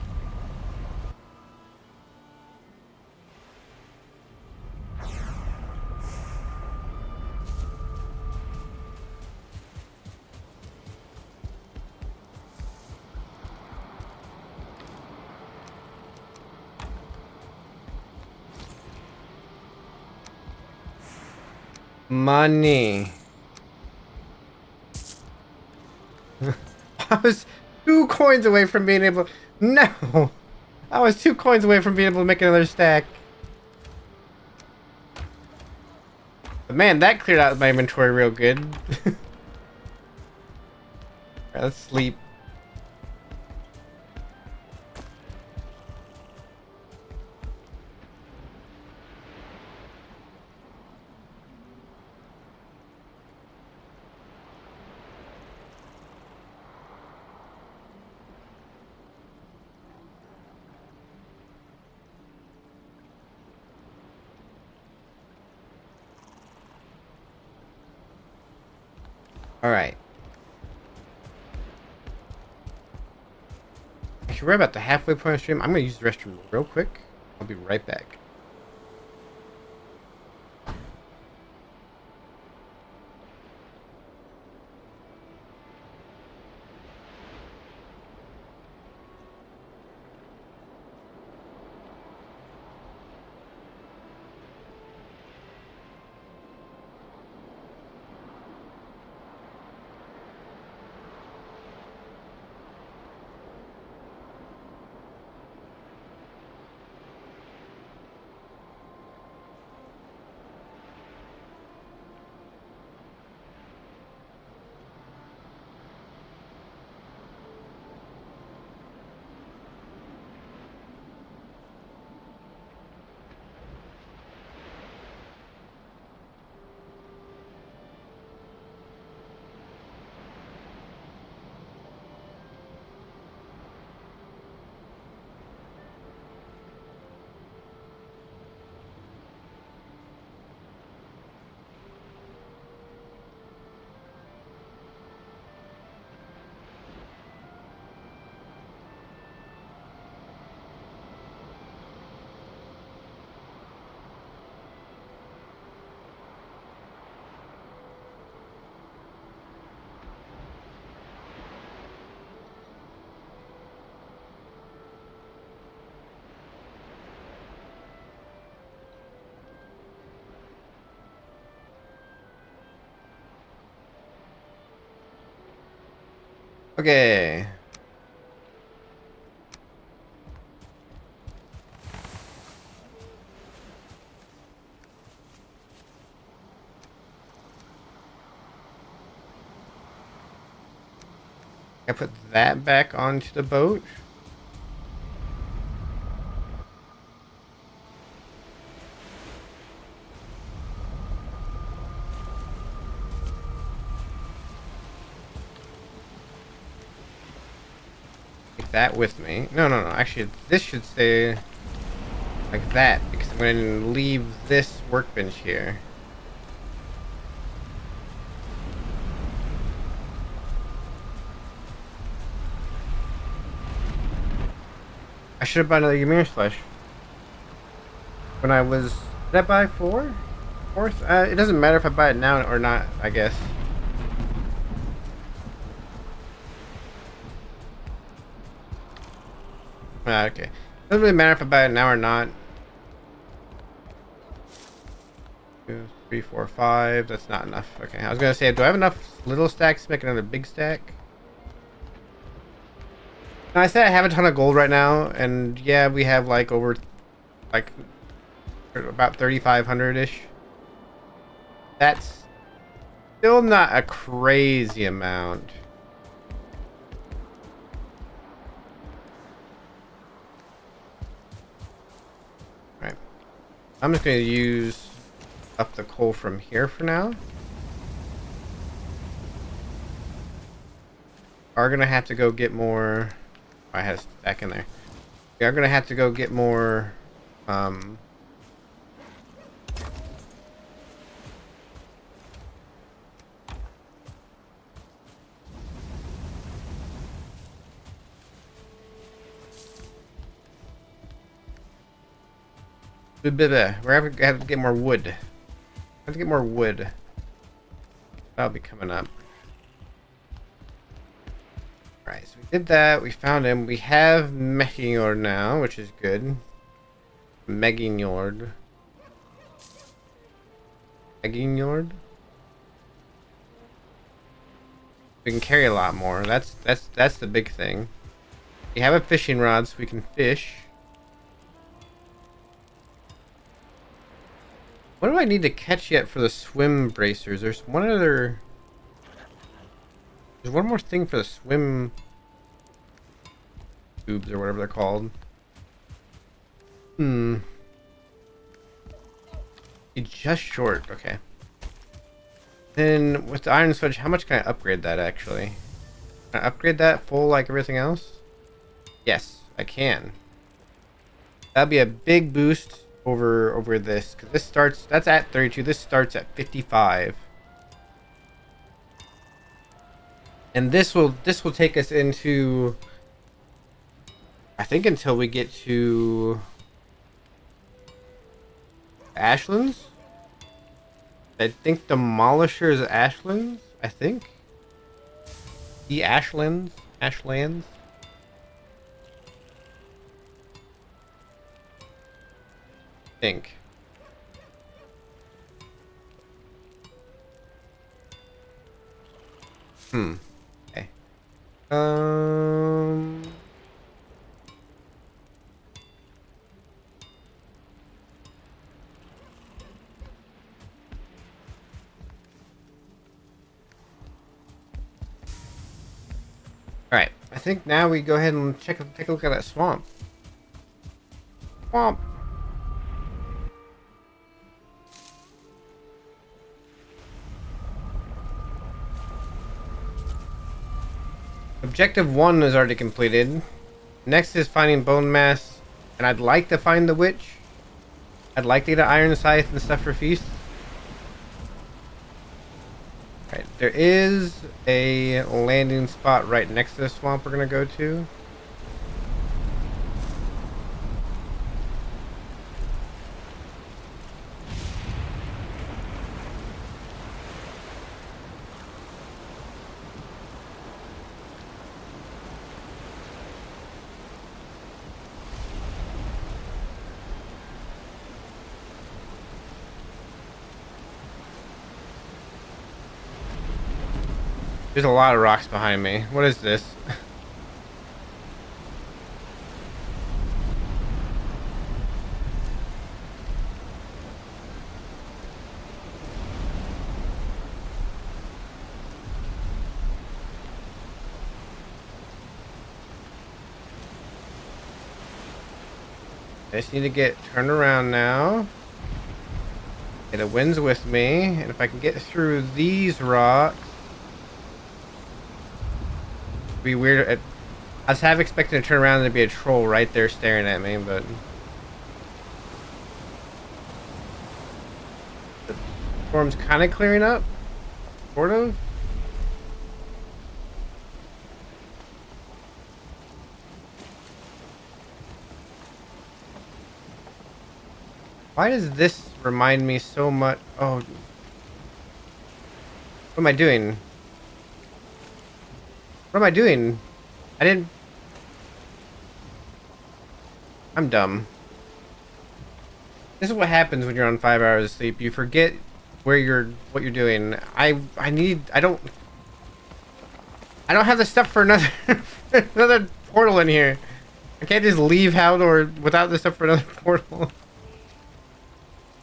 Money. I was 2 coins away from being able... No! I was 2 coins away from being able to make another stack. But man, that cleared out my inventory real good. Alright, let's sleep. Alright. Actually, we're about the halfway point of stream. I'm gonna use the restroom real quick. I'll be right back. Okay. I put that back onto the boat. Take that with me. No. Actually, this should stay like that because I'm going to leave this workbench here. I should have bought another Ymir's flesh. When I was... Did I buy 4? Fourth? It doesn't matter if I buy it now or not, I guess. Okay. Doesn't really matter if I buy it now or not. 2, 3, 4, 5. That's not enough. Okay, I was gonna say, do I have enough little stacks to make another big stack? Now, I said I have a ton of gold right now, and yeah, we have like over, like, about 3,500-ish. That's still not a crazy amount. Alright. I'm just gonna use up the coal from here for now. Are gonna have to go get more. Oh, I had a stack in there. We are gonna have to go get more. We're gonna have to get more wood. Have to get more wood. That'll be coming up. Alright, so we did that. We found him. We have Meginord now, which is good. Meginord. Meginord. We can carry a lot more. That's the big thing. We have a fishing rod, so we can fish. What do I need to catch yet for the swim bracers? There's one other... There's one more thing for the swim tubes or whatever they're called. You're just short. Okay. Then with the iron switch, how much can I upgrade that actually? Can I upgrade that full like everything else? Yes, I can. That'd be a big boost over this, because this starts, that's at 32, this starts at 55, and this will take us into, I think, until we get to Ashlands. I think Demolisher is Ashlands, I think. The Ashlands. Think. Okay. All right. I think now we go ahead and take a look at that swamp. Objective 1 is already completed. Next is finding bone mass, and I'd like to find the witch. I'd like to get an iron scythe and stuff for feast. Right, there is a landing spot right next to the swamp we're gonna go to. There's a lot of rocks behind me. What is this? I just need to get turned around now. Okay, the wind's with me, and if I can get through these rocks, it'd be weird. I was half expecting to turn around and there'd be a troll right there staring at me, but the storm's kind of clearing up, sort of. Why does this remind me so much? Oh, what am I doing? What am I doing? I didn't. I'm dumb. This is what happens when you're on 5 hours of sleep. You forget what you're doing. I don't have the stuff for another another portal in here. I can't just leave Haldor without the stuff for another portal.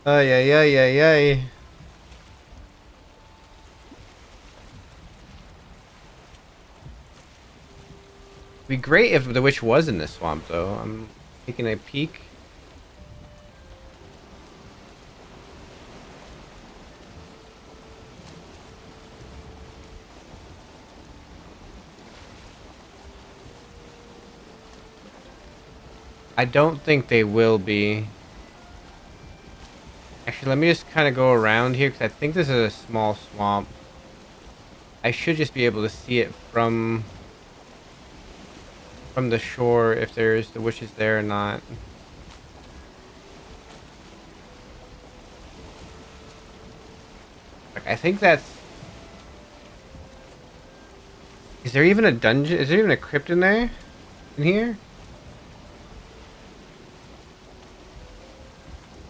Ay ay ay ay ay. Be great if the witch was in this swamp, though. I'm taking a peek. I don't think they will be. Actually, let me just kind of go around here, because I think this is a small swamp. I should just be able to see it from the shore, if there's the witches there or not. I think that's... Is there even a dungeon? Is there even a crypt in there? In here?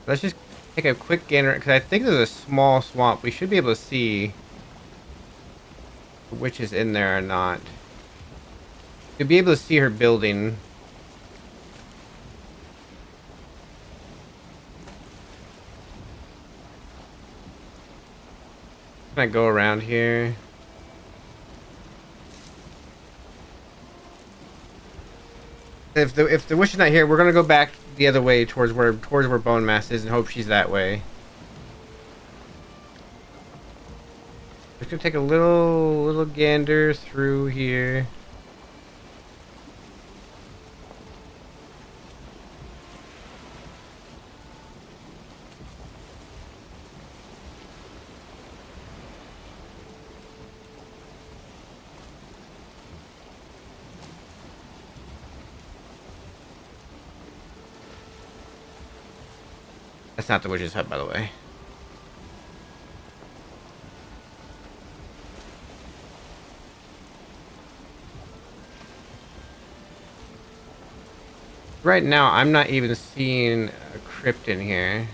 Let's just take a quick gander, because I think there's a small swamp. We should be able to see which is in there or not. You'll be able to see her building. Can I go around here? If the witch is not here, we're gonna go back the other way towards where Bone Mass is and hope she's that way. Just gonna take a little gander through here. That's not the witch's hut, by the way. Right now, I'm not even seeing a crypt in here.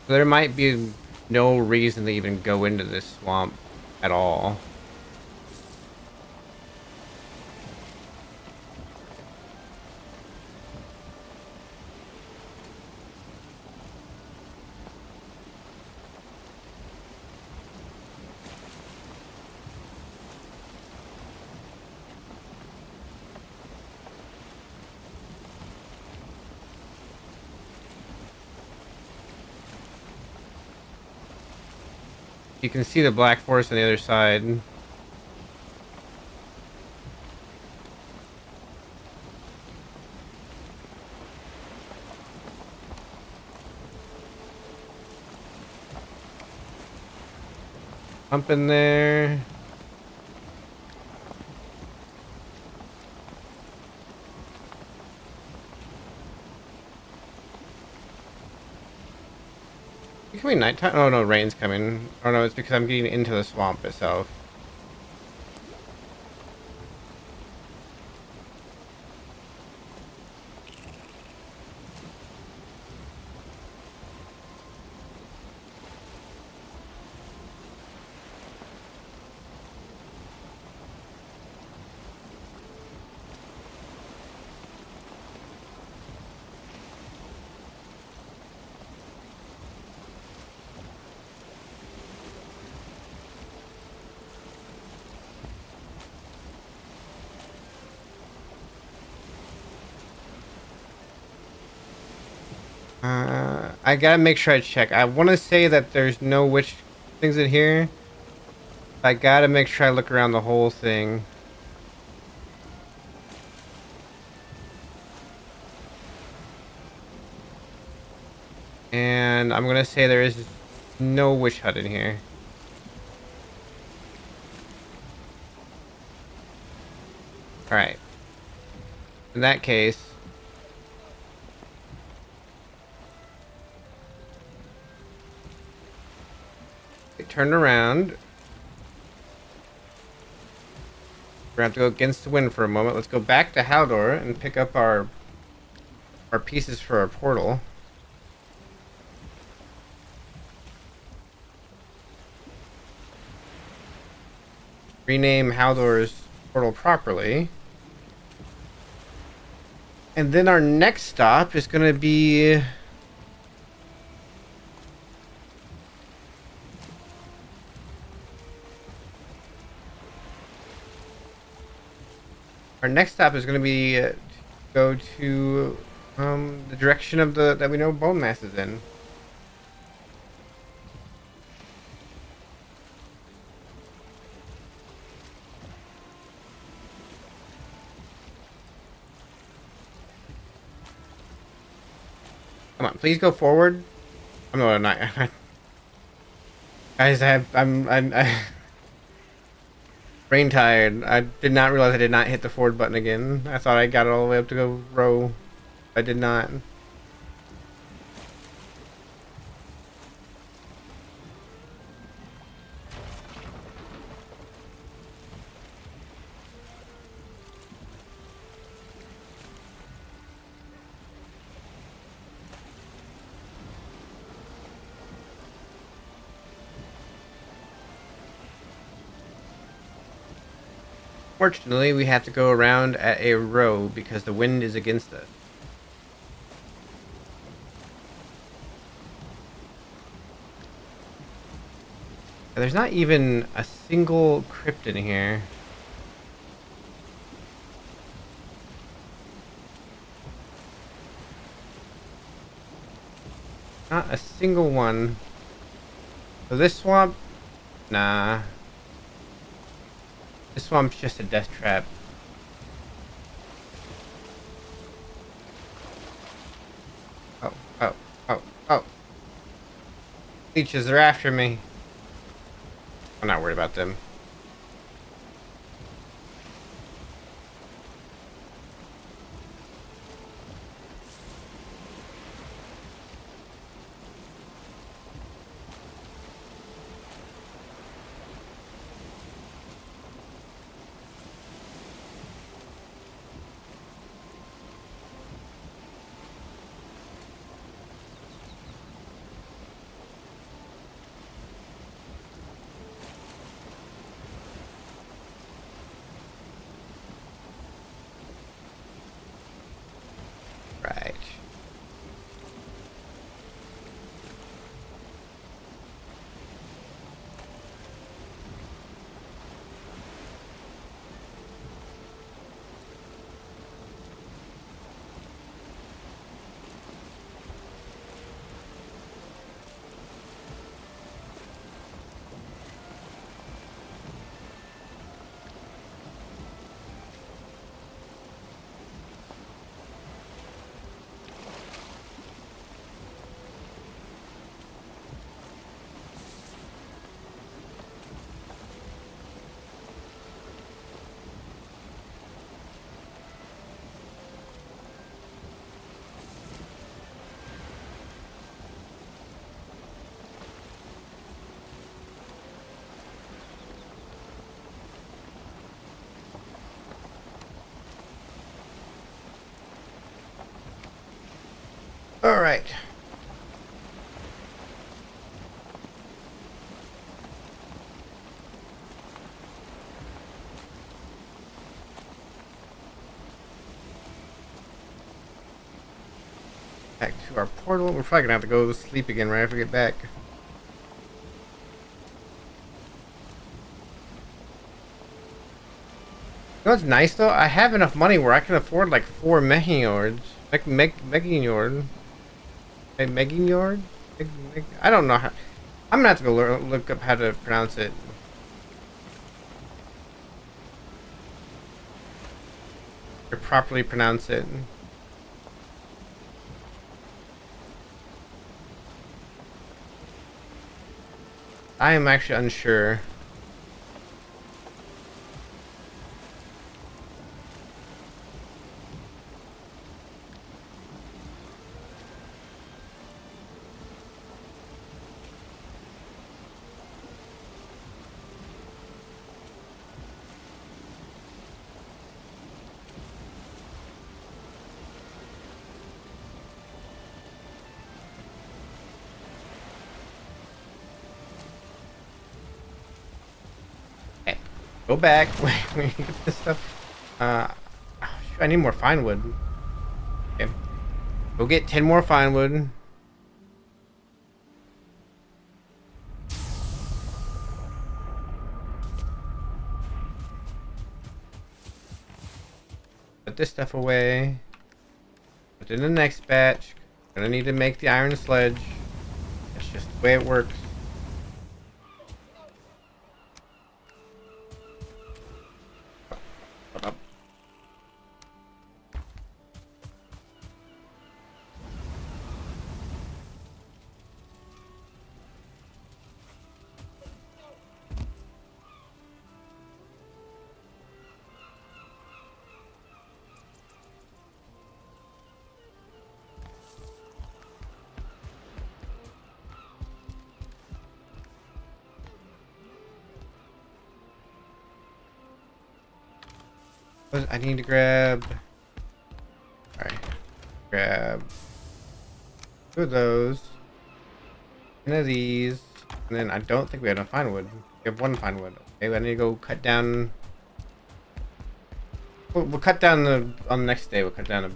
So there might be no reason to even go into this swamp at all. You can see the black forest on the other side. Jump in there. It's coming nighttime. Oh no, rain's coming. Oh no, it's because I'm getting into the swamp itself. I gotta make sure I check. I want to say that there's no witch things in here. I gotta make sure I look around the whole thing. And I'm gonna say there is no witch hut in here. Alright. In that case... it turned around. We're gonna have to go against the wind for a moment. Let's go back to Haldor and pick up our pieces for our portal. Rename Haldor's portal properly. And then our next stop is gonna be... our next stop is gonna be go to the direction of that we know bone mass is in. Come on, please go forward. I'm not. Guys, I'm brain tired. I did not realize I did not hit the forward button again. I thought I got it all the way up to go row. I did not. Fortunately, we have to go around at a row because the wind is against us. There's not even a single crypt in here. Not a single one. So this swamp? Nah. This swamp's just a death trap. Oh, oh, oh, oh. Leeches are after me. I'm not worried about them. Right. All right. Back to our portal. We're probably gonna have to go to sleep again right after we get back. You know what's nice though? I have enough money where I can afford like 4 Mechiords. Mechiord. Hey, Megging Yard? I don't know how. I'm gonna have to go look up how to pronounce it. Or properly pronounce it. I am actually unsure. Okay. Go back. Wait, get this stuff. Oh, shoot, I need more fine wood. Okay. Go get 10 more fine wood. Put this stuff away. Put it in the next batch. Gonna need to make the iron sledge. That's just the way it works. Up. I need to grab. Alright. Grab 2 of those. 10 of these. And then I don't think we have enough fine wood. We have 1 fine wood. Okay, I need to go cut down. We'll cut down on the next day. We'll cut down the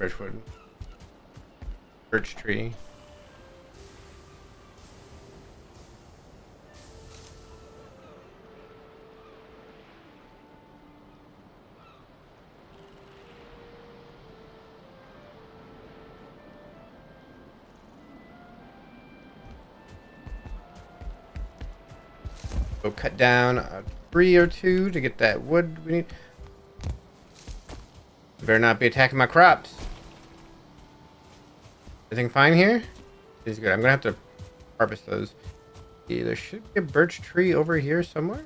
birch tree. Go cut down a tree or 2 to get that wood we need. Better not be attacking my crops. Everything fine here? This is good. I'm gonna have to harvest those. Yeah, there should be a birch tree over here somewhere.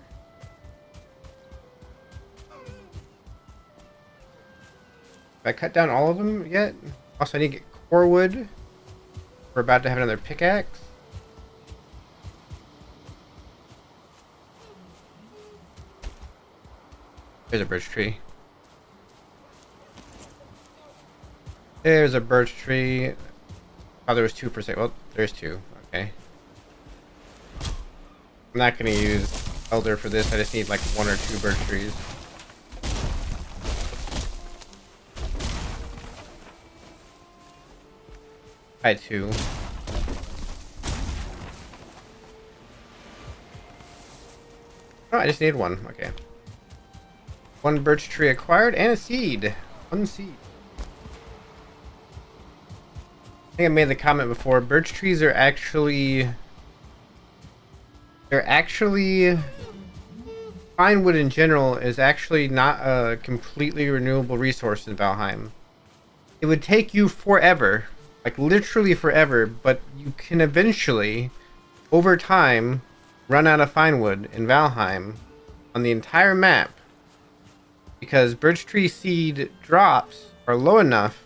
Have I cut down all of them yet? Also, I need to get core wood. We're about to have another pickaxe. There's a birch tree. There's a birch tree. Oh, there was 2 per se. Well, there's 2. Okay. I'm not gonna use Haldor for this. I just need like 1 or 2 birch trees. I had 2. Oh, I just need 1. Okay. 1 birch tree acquired and a seed. 1 seed. I think I made the comment before. Birch trees are actually... Pine wood in general is actually not a completely renewable resource in Valheim. It would take you forever. Like literally forever. But you can eventually, over time, run out of fine wood in Valheim on the entire map. Because birch tree seed drops are low enough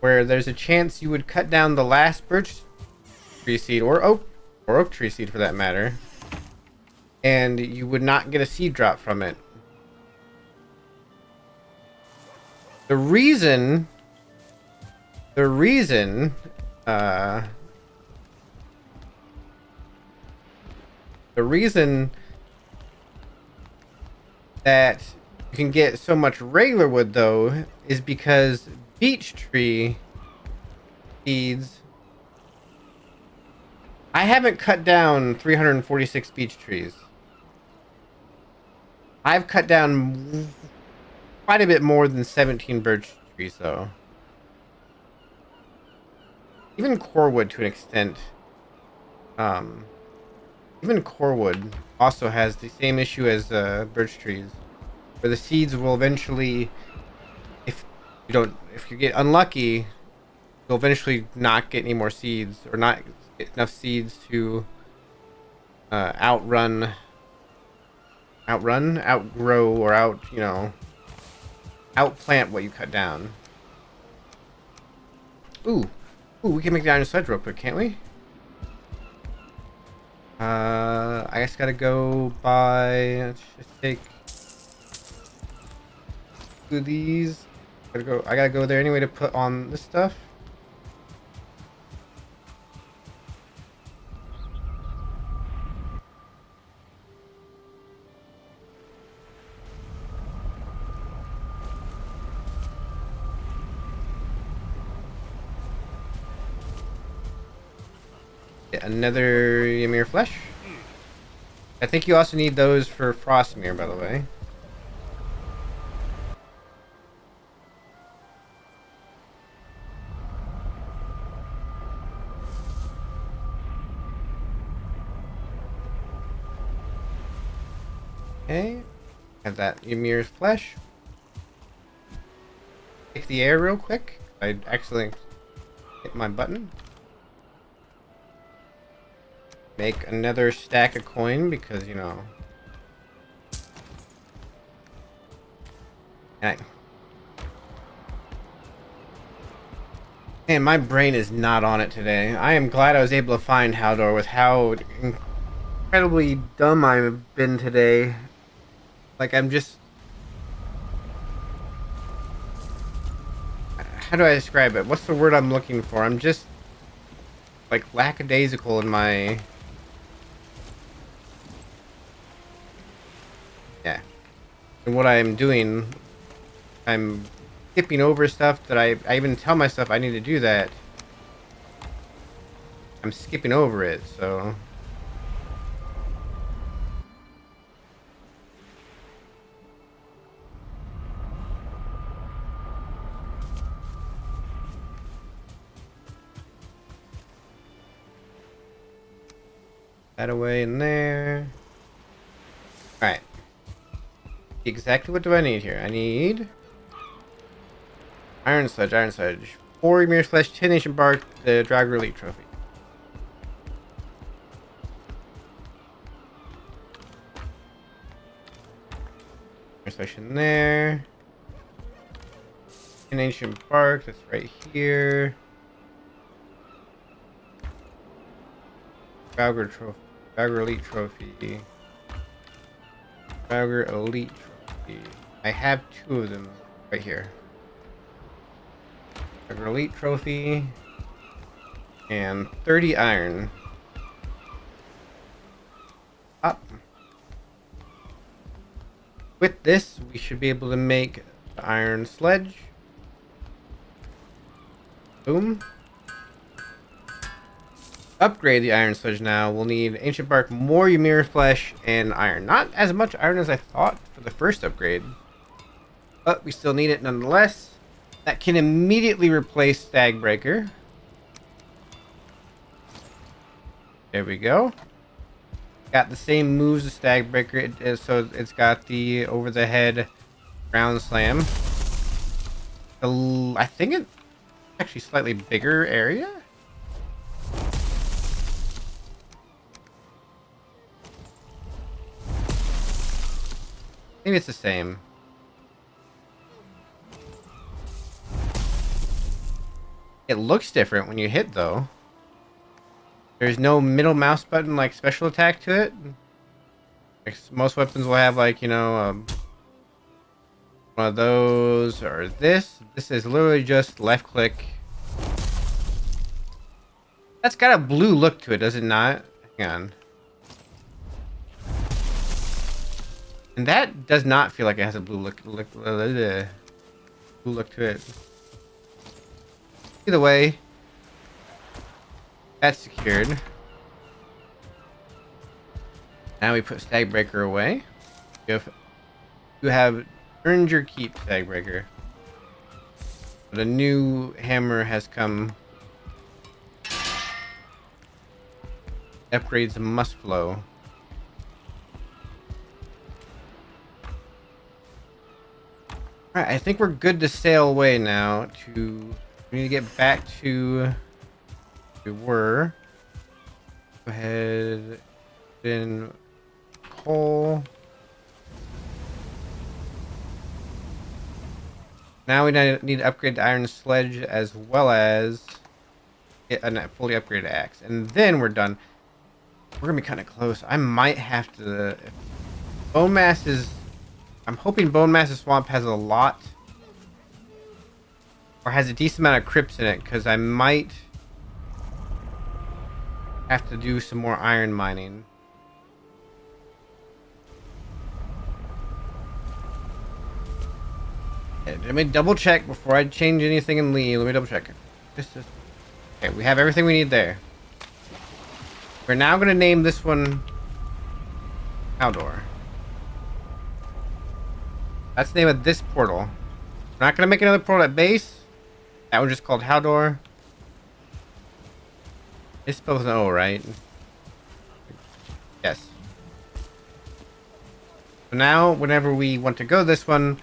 where there's a chance you would cut down the last birch tree seed or oak tree seed for that matter, and you would not get a seed drop from it. The reason that you can get so much regular wood though is because beech tree seeds. I haven't cut down 346 beech trees. I've cut down quite a bit more than 17 birch trees though. even corewood to an extent. Um, Even corewood also has the same issue as birch trees, where the seeds will eventually, if if you get unlucky, you'll eventually not get any more seeds or not get enough seeds to outgrow, or outplant what you cut down. Ooh, we can make the iron sledge real quick, can't we? I just gotta go buy. Let's just take two of these. I gotta go there anyway to put on this stuff. Get another Ymir flesh. I think you also need those for Frostmere, by the way. Okay, have that Ymir's flesh. Take the air real quick. I accidentally hit my button. Make another stack of coin because, you know. Man, my brain is not on it today. I am glad I was able to find Haldor with how incredibly dumb I've been today. Like, I'm just... How do I describe it? What's the word I'm looking for? I'm just, like, lackadaisical in my... Yeah. And what I'm doing, I'm skipping over stuff that I even tell myself I need to do that. I'm skipping over it, so... That away in there. Alright. Exactly what do I need here? I need... Iron Sledge, Iron Sledge. 4 Ymir Flesh, 10 Ancient Bark, the Dragon Elite Trophy. Iron Sledge in there. 10 Ancient Bark, that's right here. Dragon Trophy. Dragon Elite Trophy. Dragon Elite Trophy. I have 2 of them right here. Elite Trophy and 30 iron. Up. With this, we should be able to make the iron sledge. Boom. Upgrade the iron sledge now. We'll need ancient bark, more Ymir flesh, and iron. Not as much iron as I thought for the first upgrade, but we still need it nonetheless. That can immediately replace Stagbreaker. There we go. Got the same moves as Stagbreaker, so it's got the over-the-head ground slam. I think it's actually slightly bigger area. Maybe it's the same. It looks different when you hit, though. There's no middle mouse button, like, special attack to it. Like, most weapons will have, like, you know, one of those, or this. This is literally just left click. That's got a blue look to it, does it not? Hang on. And that does not feel like it has a blue look to it. Either way, that's secured. Now we put Stagbreaker away. You have earned your keep, Stagbreaker. But a new hammer has come Upgrades must flow. Alright, I think we're good to sail away now to... We need to get back to... We were. Go ahead. Then coal. Now we need to upgrade the iron sledge as well as get a fully upgraded axe. And then we're done. We're gonna be kind of close. I might have to... Bone Mass is... I'm hoping Bone Mass Swamp has a lot... Or has a decent amount of crypts in it, because I might... have to do some more iron mining. Let me double check before I change anything and leave. Let me double check. Okay, we have everything we need there. We're now going to name this one Haldor. That's the name of this portal. We're not going to make another portal at base. That one's just called Haldor. It's spelled with an O, right? Yes. So now, whenever we want to go this one,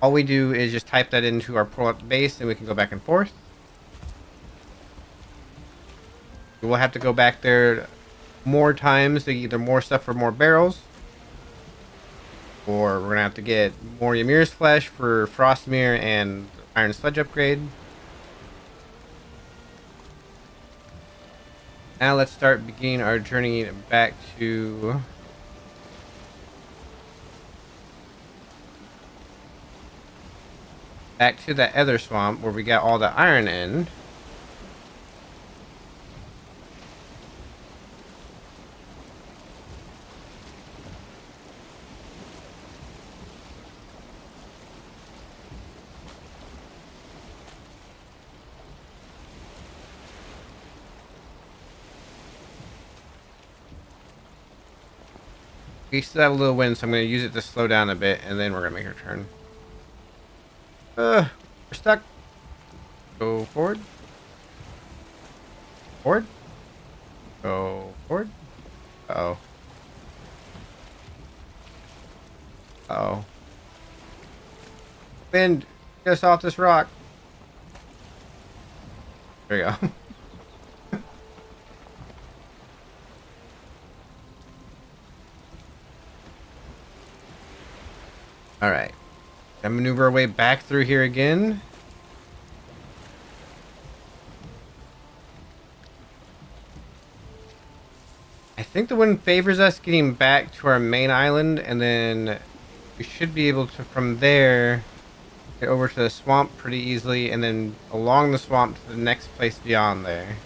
all we do is just type that into our portal at the base, and we can go back and forth. We will have to go back there more times to get either more stuff for more barrels, or we're gonna have to get more Ymir's flesh for Frostmere and Iron Sledge upgrade. Now let's start beginning our journey back to that other swamp where we got all the iron in. We still have a little wind, so I'm going to use it to slow down a bit, and then we're going to make our turn. We're stuck. Go forward. Forward. Go forward. Uh-oh. Uh-oh. Wind, get us off this rock. There we go. Alright. Gonna maneuver our way back through here again. I think the wind favors us getting back to our main island, and then we should be able to, from there, get over to the swamp pretty easily, and then along the swamp to the next place beyond there.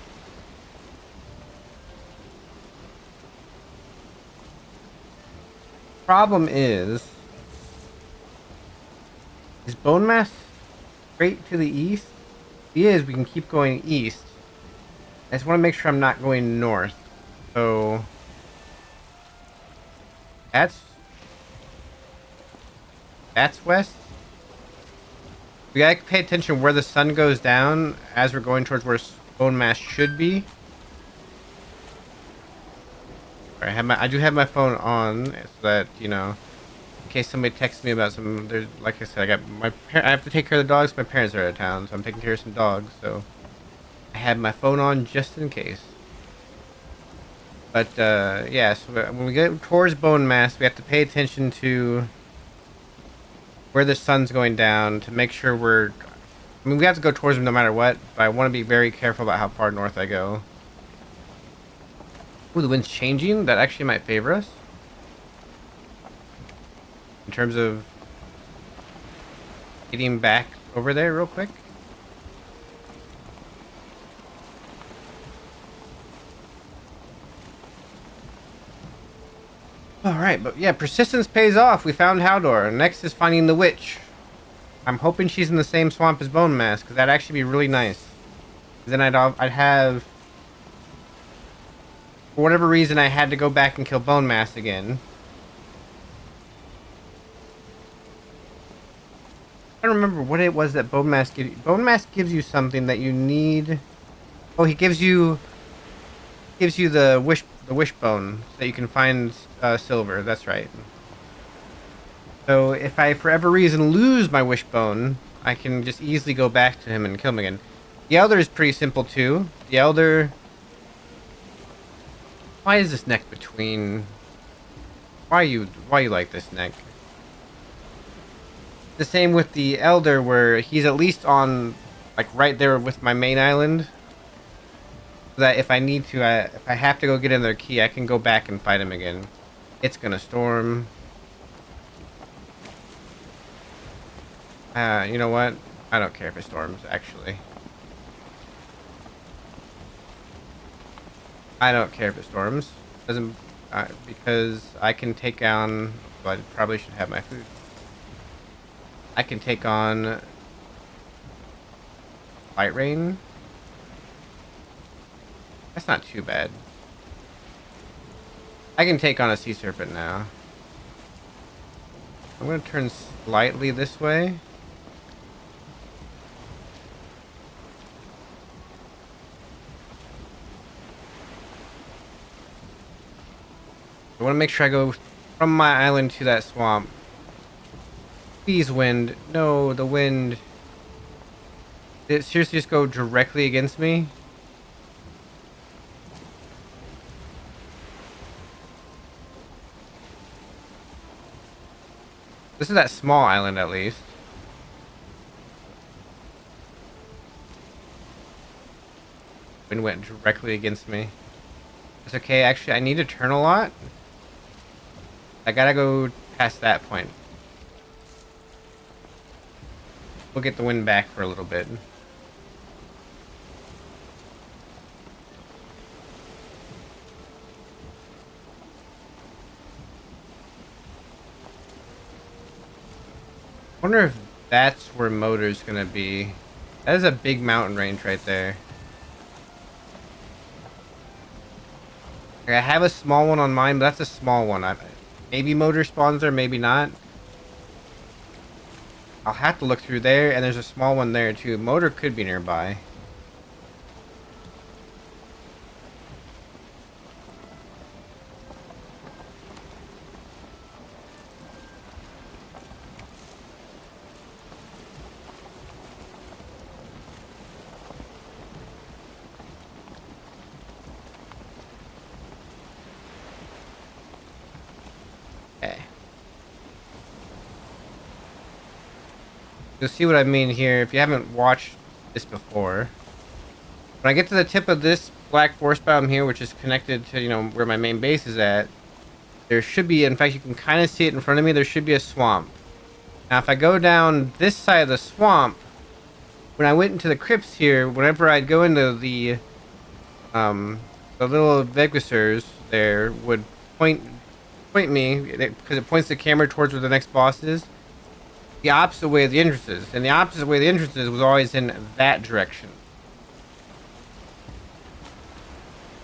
Problem is Bone Mass straight to the east? If he is, we can keep going east. I just want to make sure I'm not going north. So that's west. We gotta pay attention where the sun goes down as we're going towards where Bone Mass should be. I do have my phone on so that, you know, in case somebody texts me about some, there's, like I said, I have to take care of the dogs. My parents are out of town, so I'm taking care of some dogs. So I have my phone on just in case. But yeah, so when we get towards Bone Mass, we have to pay attention to where the sun's going down to make sure we're. I mean, we have to go towards them no matter what, but I want to be very careful about how far north I go. Ooh, the wind's changing. That actually might favor us. In terms of getting back over there real quick. Alright, but yeah, persistence pays off. We found Haldor. Next is finding the witch. I'm hoping she's in the same swamp as Bone Mass, because that'd actually be really nice. Then I'd have... For whatever reason, I had to go back and kill Bone Mass again. I don't remember what it was that Bone Mass gives you. Bone Mass gives you something that you need. Oh, he gives you the the wishbone so that you can find silver. That's right. So if I, for every reason, lose my wishbone, I can just easily go back to him and kill him again. The Elder is pretty simple too. The Elder... Why is this neck between... Why you like this neck? The same with the Elder, where he's at least on, like, right there with my main island. So that if I need to, if I have to go get another key, I can go back and fight him again. It's gonna storm. You know what? I don't care if it storms, actually. I don't care if it storms. Doesn't... because I can take on... Well, I probably should have my food. I can take on... Light Rain. That's not too bad. I can take on a Sea Serpent now. I'm going to turn slightly this way. I want to make sure I go from my island to that swamp. Please, wind. No, the wind. Did it seriously just go directly against me? This is that small island, at least. Wind went directly against me. It's okay. Actually, I need to turn a lot. I gotta go past that point. We'll get the wind back for a little bit. I wonder if that's where Motor's gonna be. That is a big mountain range right there. Like, I have a small one on mine, but that's a small one. Maybe Motor spawns there, maybe not. I'll have to look through there, and there's a small one there too. Motor could be nearby. Okay. You'll see what I mean here if you haven't watched this before. When I get to the tip of this black forest biome here, which is connected to, you know, where my main base is at, there should be, in fact, you can kind of see it in front of me, there should be a swamp. Now, if I go down this side of the swamp, when I went into the crypts here, whenever I'd go into the little Vegasurs there would point me, because it points the camera towards where the next boss is, the opposite way of the entrances. And the opposite way of the entrances was always in that direction,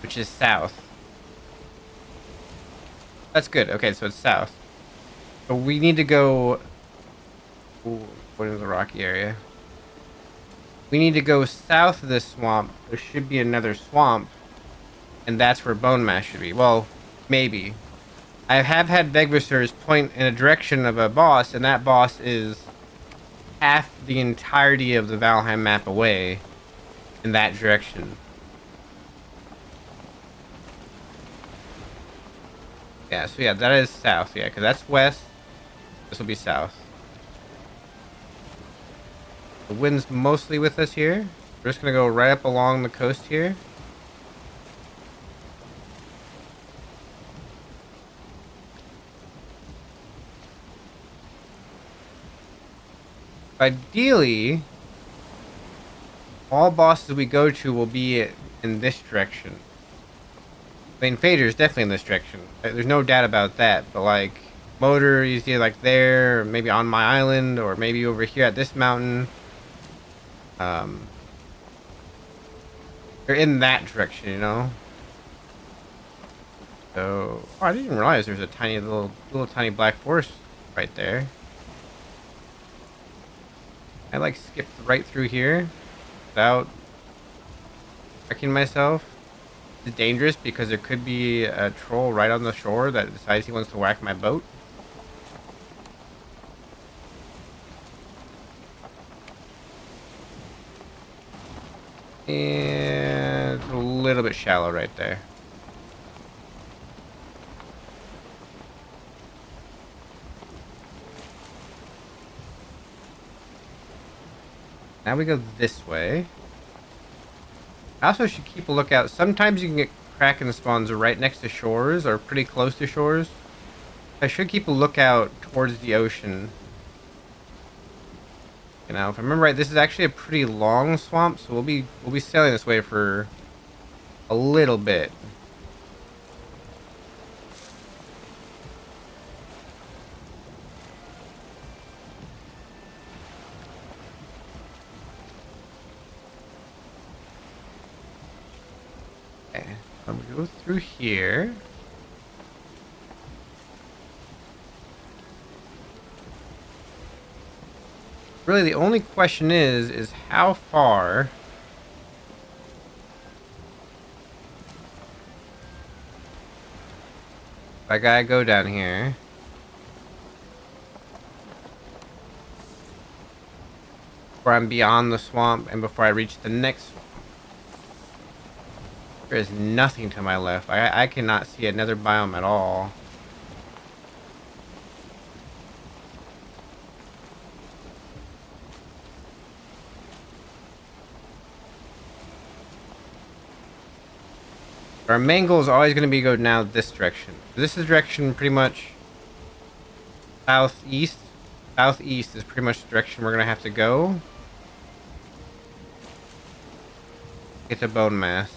which is south. That's good. Okay, so it's south. So we need to go... Ooh, what is the rocky area? We need to go south of this swamp. There should be another swamp, and that's where Bone Mass should be. Well, maybe. I have had Vegasurs point in a direction of a boss, and that boss is half the entirety of the Valheim map away in that direction. Yeah, so yeah, that is south, yeah, because that's west. This will be south. The wind's mostly with us here. We're just going to go right up along the coast here. Ideally, all bosses we go to will be in this direction. The Invader is definitely in this direction. There's no doubt about that. But like, Motor is either like there, or maybe on my island, or maybe over here at this mountain. They're in that direction, you know. So, oh, I didn't even realize there's a tiny little tiny black forest right there. I like skipped right through here without wrecking myself. It's dangerous because there could be a troll right on the shore that decides he wants to whack my boat. And it's a little bit shallow right there. Now we go this way. I also should keep a lookout. Sometimes you can get kraken spawns right next to shores or pretty close to shores. I should keep a lookout towards the ocean. You know, if I remember right, this is actually a pretty long swamp, so we'll be sailing this way for a little bit. Okay, I'm gonna go through here. Really, the only question is how far I gotta go down here. Before I'm beyond the swamp and before I reach the next swamp. There is nothing to my left. I cannot see another biome at all. Our main goal is always going to be go now this direction. This is direction pretty much southeast. Southeast is pretty much the direction we're going to have to go. Get to bone mass.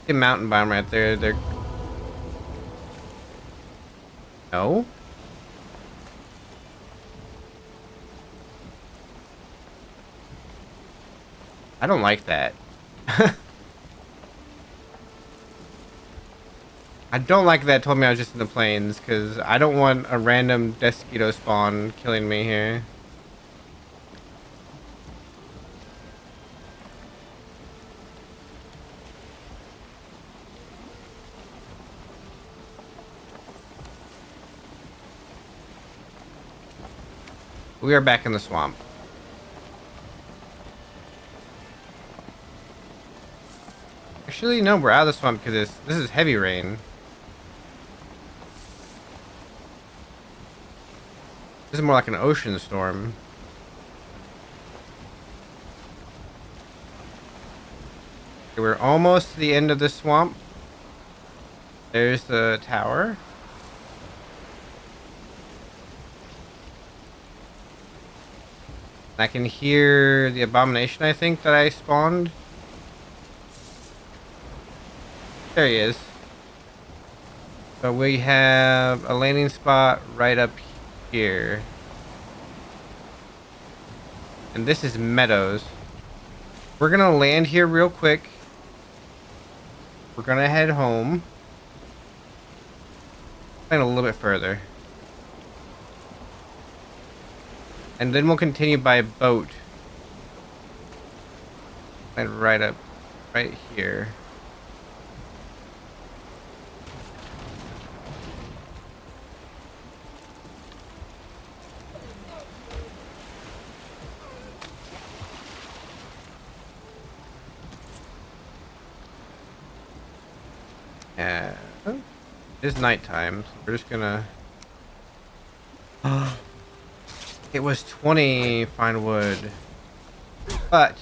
The mountain biome right there. They're... No? I don't like that. I don't like that it told me I was just in the plains, because I don't want a random Desquito spawn killing me here. We are back in the swamp. Actually, no, we're out of the swamp because this is heavy rain. This is more like an ocean storm. Okay, we're almost to the end of the swamp. There's the tower. I can hear the abomination, I think, that I spawned. There he is. So we have a landing spot right up here. And this is meadows. We're gonna land here real quick. We're gonna head home. And a little bit further. And then we'll continue by boat. And right up, right here. Yeah, it is nighttime, so we're just gonna... It was 20 fine wood, but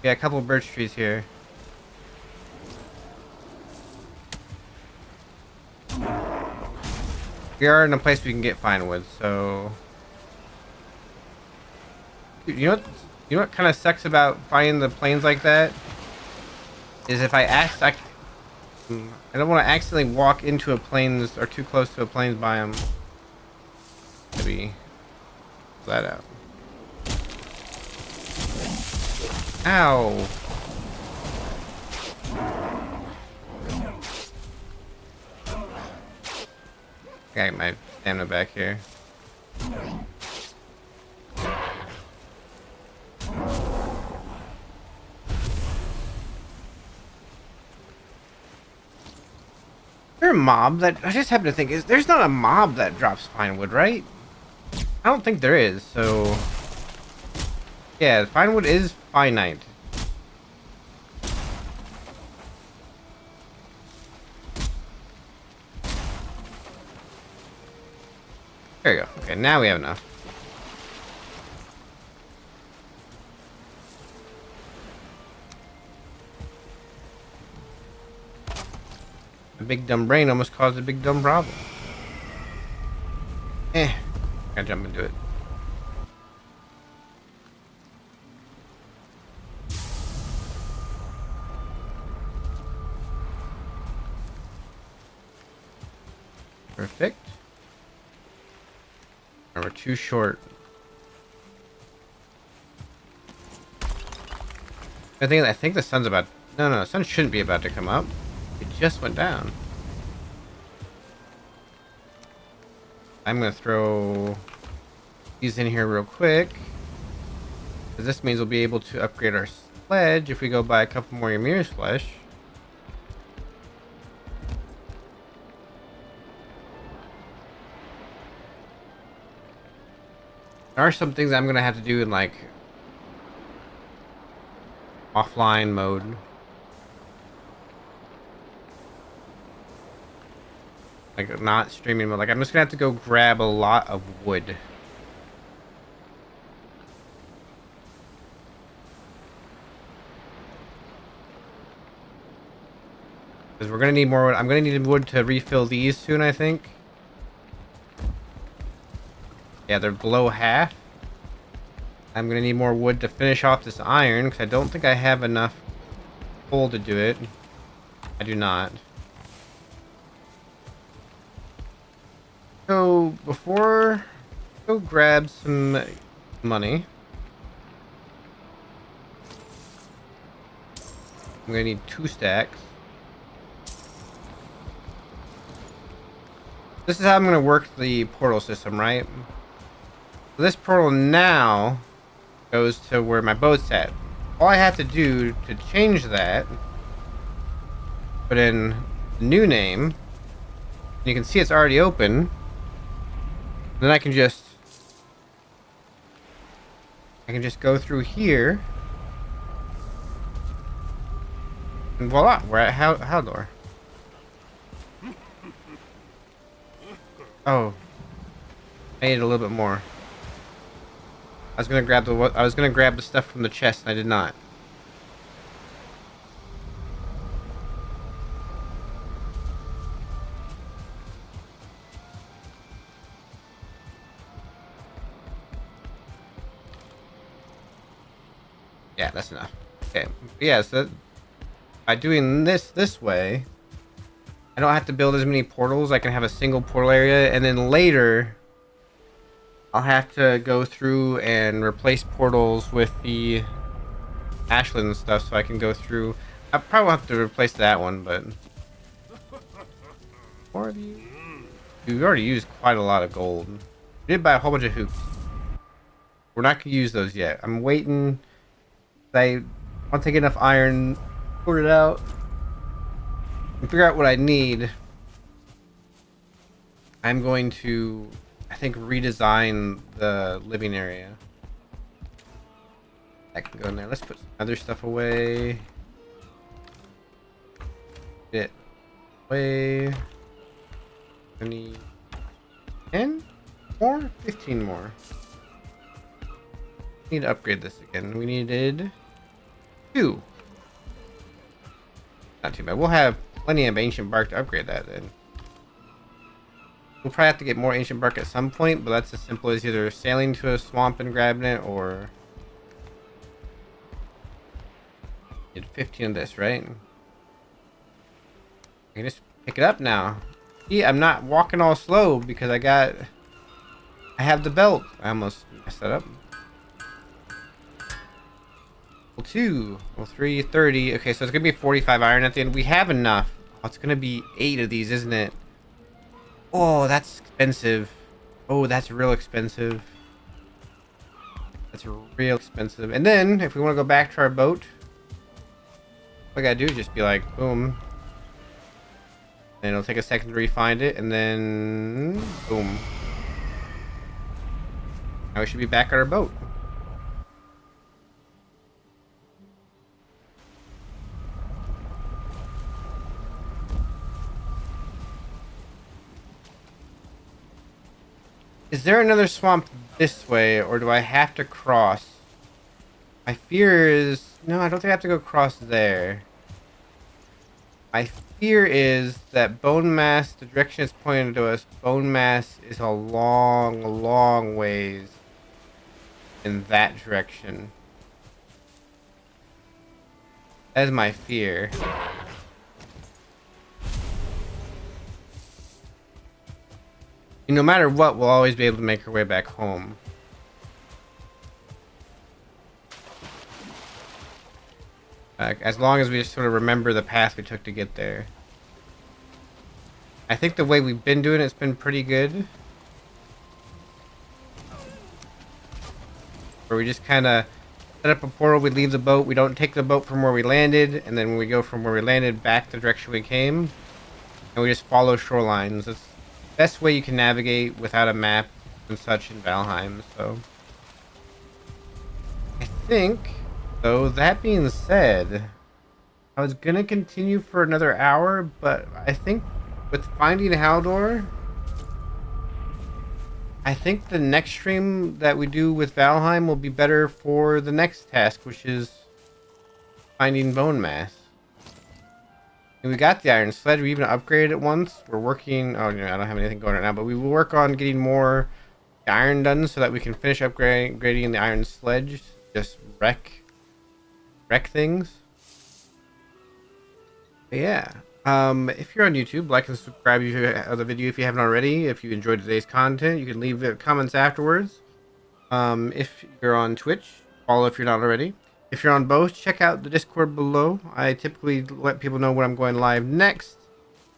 yeah, a couple of birch trees here. We are in a place we can get fine wood, so you know what kind of sucks about finding the plains like that is if I don't want to accidentally walk into a plains or too close to a plains biome. Maybe pull that out. Ow! Got my stamina back here. there a mob that I just happen to think is there's not a mob that drops fine wood, right? I don't think there is. So yeah, fine wood is finite. There you go. Okay, now we have enough. A big dumb brain almost caused a big dumb problem. Gotta jump into it. Perfect. And we're too short. I think the sun's about... No, the sun shouldn't be about to come up. It just went down. I'm gonna throw these in here real quick. Because this means we'll be able to upgrade our sledge if we go buy a couple more Ymir's flesh. There are some things I'm gonna have to do in like offline mode. Like not streaming mode. Like I'm just gonna have to go grab a lot of wood. Because we're gonna need more wood. I'm gonna need wood to refill these soon, I think. Yeah, they're below half. I'm gonna need more wood to finish off this iron, because I don't think I have enough coal to do it. I do not. So, before... Go grab some money. I'm gonna need 2 stacks. This is how I'm gonna work the portal system, right? So this portal now goes to where my boat's at. All I have to do to change that, put in the new name. You can see it's already open. Then I can just go through here, and voila, we're at Haldor. Oh, I need a little bit more. I was gonna grab the stuff from the chest, and I did not. Yeah, that's enough. Okay, yeah, so by doing this way, I don't have to build as many portals. I can have a single portal area, and then later I'll have to go through and replace portals with the ashland and stuff, so I can go through. I probably won't have to replace that one, but more of you. We've already used quite a lot of gold. We did buy a whole bunch of hoops. We're not gonna use those yet. I'm waiting. I want to get enough iron sorted out and figure out what I need. I'm going to, I think, redesign the living area. That can go in there. Let's put some other stuff away. Get away. 10 more? 15 more. Need to upgrade this again. We needed 2. Not too bad. We'll have plenty of ancient bark to upgrade that then. We'll probably have to get more ancient bark at some point, but that's as simple as either sailing to a swamp and grabbing it, or... Need 15 of this, right? I can just pick it up now. See, I'm not walking all slow because I have the belt. I almost messed that up. Level 2, level 3, 30. Okay, so it's gonna be 45 iron at the end. We have enough. Oh, it's gonna be 8 of these, isn't it? Oh, that's expensive. Oh, that's real expensive. That's real expensive. And then, if we want to go back to our boat, all I gotta do is just be like, boom. And it'll take a second to re-find it, and then boom. Now we should be back on our boat. Is there another swamp this way, or do I have to cross? My fear is... No, I don't think I have to go across there. My fear is that bone mass, the direction it's pointing to us, bone mass is a long, long ways in that direction. That is my fear. No matter what, we'll always be able to make our way back home. As long as we just sort of remember the path we took to get there. I think the way we've been doing it's been pretty good. Where we just kind of set up a portal, we leave the boat, we don't take the boat from where we landed, and then we go from where we landed back the direction we came. And we just follow shorelines. That's the best way you can navigate without a map and such in Valheim, so... I think... So, that being said, I was gonna continue for another hour, but I think with finding Haldor, I think the next stream that we do with Valheim will be better for the next task, which is finding bone mass. And we got the iron sledge, we even upgraded it once. We're working, oh no, I don't have anything going right now, but we will work on getting more iron done so that we can finish upgrading the iron sledge, just wreck things. But yeah, if you're on YouTube, like and subscribe to the video if you haven't already. If you enjoyed today's content, you can leave comments afterwards. If you're on Twitch, follow if you're not already. If you're on both, check out the Discord below. I typically let people know when I'm going live next,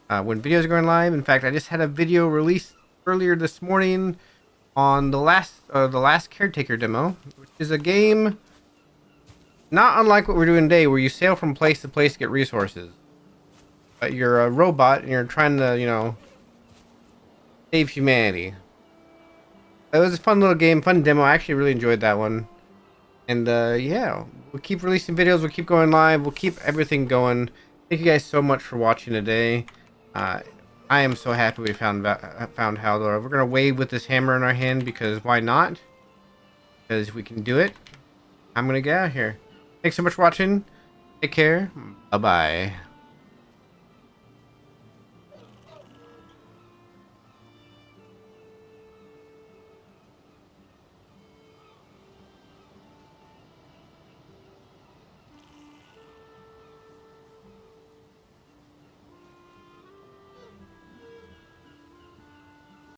when videos are going live. In fact, I just had a video released earlier this morning on the last Caretaker demo, which is a game not unlike what we're doing today, where you sail from place to place to get resources. But you're a robot and you're trying to, you know, save humanity. It was a fun little game, fun demo. I actually really enjoyed that one. And yeah, we'll keep releasing videos, we'll keep going live, we'll keep everything going. Thank you guys so much for watching today. I am so happy we found Haldor. We're gonna wave with this hammer in our hand because why not? Because we can do it. I'm gonna get out of here. Thanks so much for watching. Take care. Bye-bye.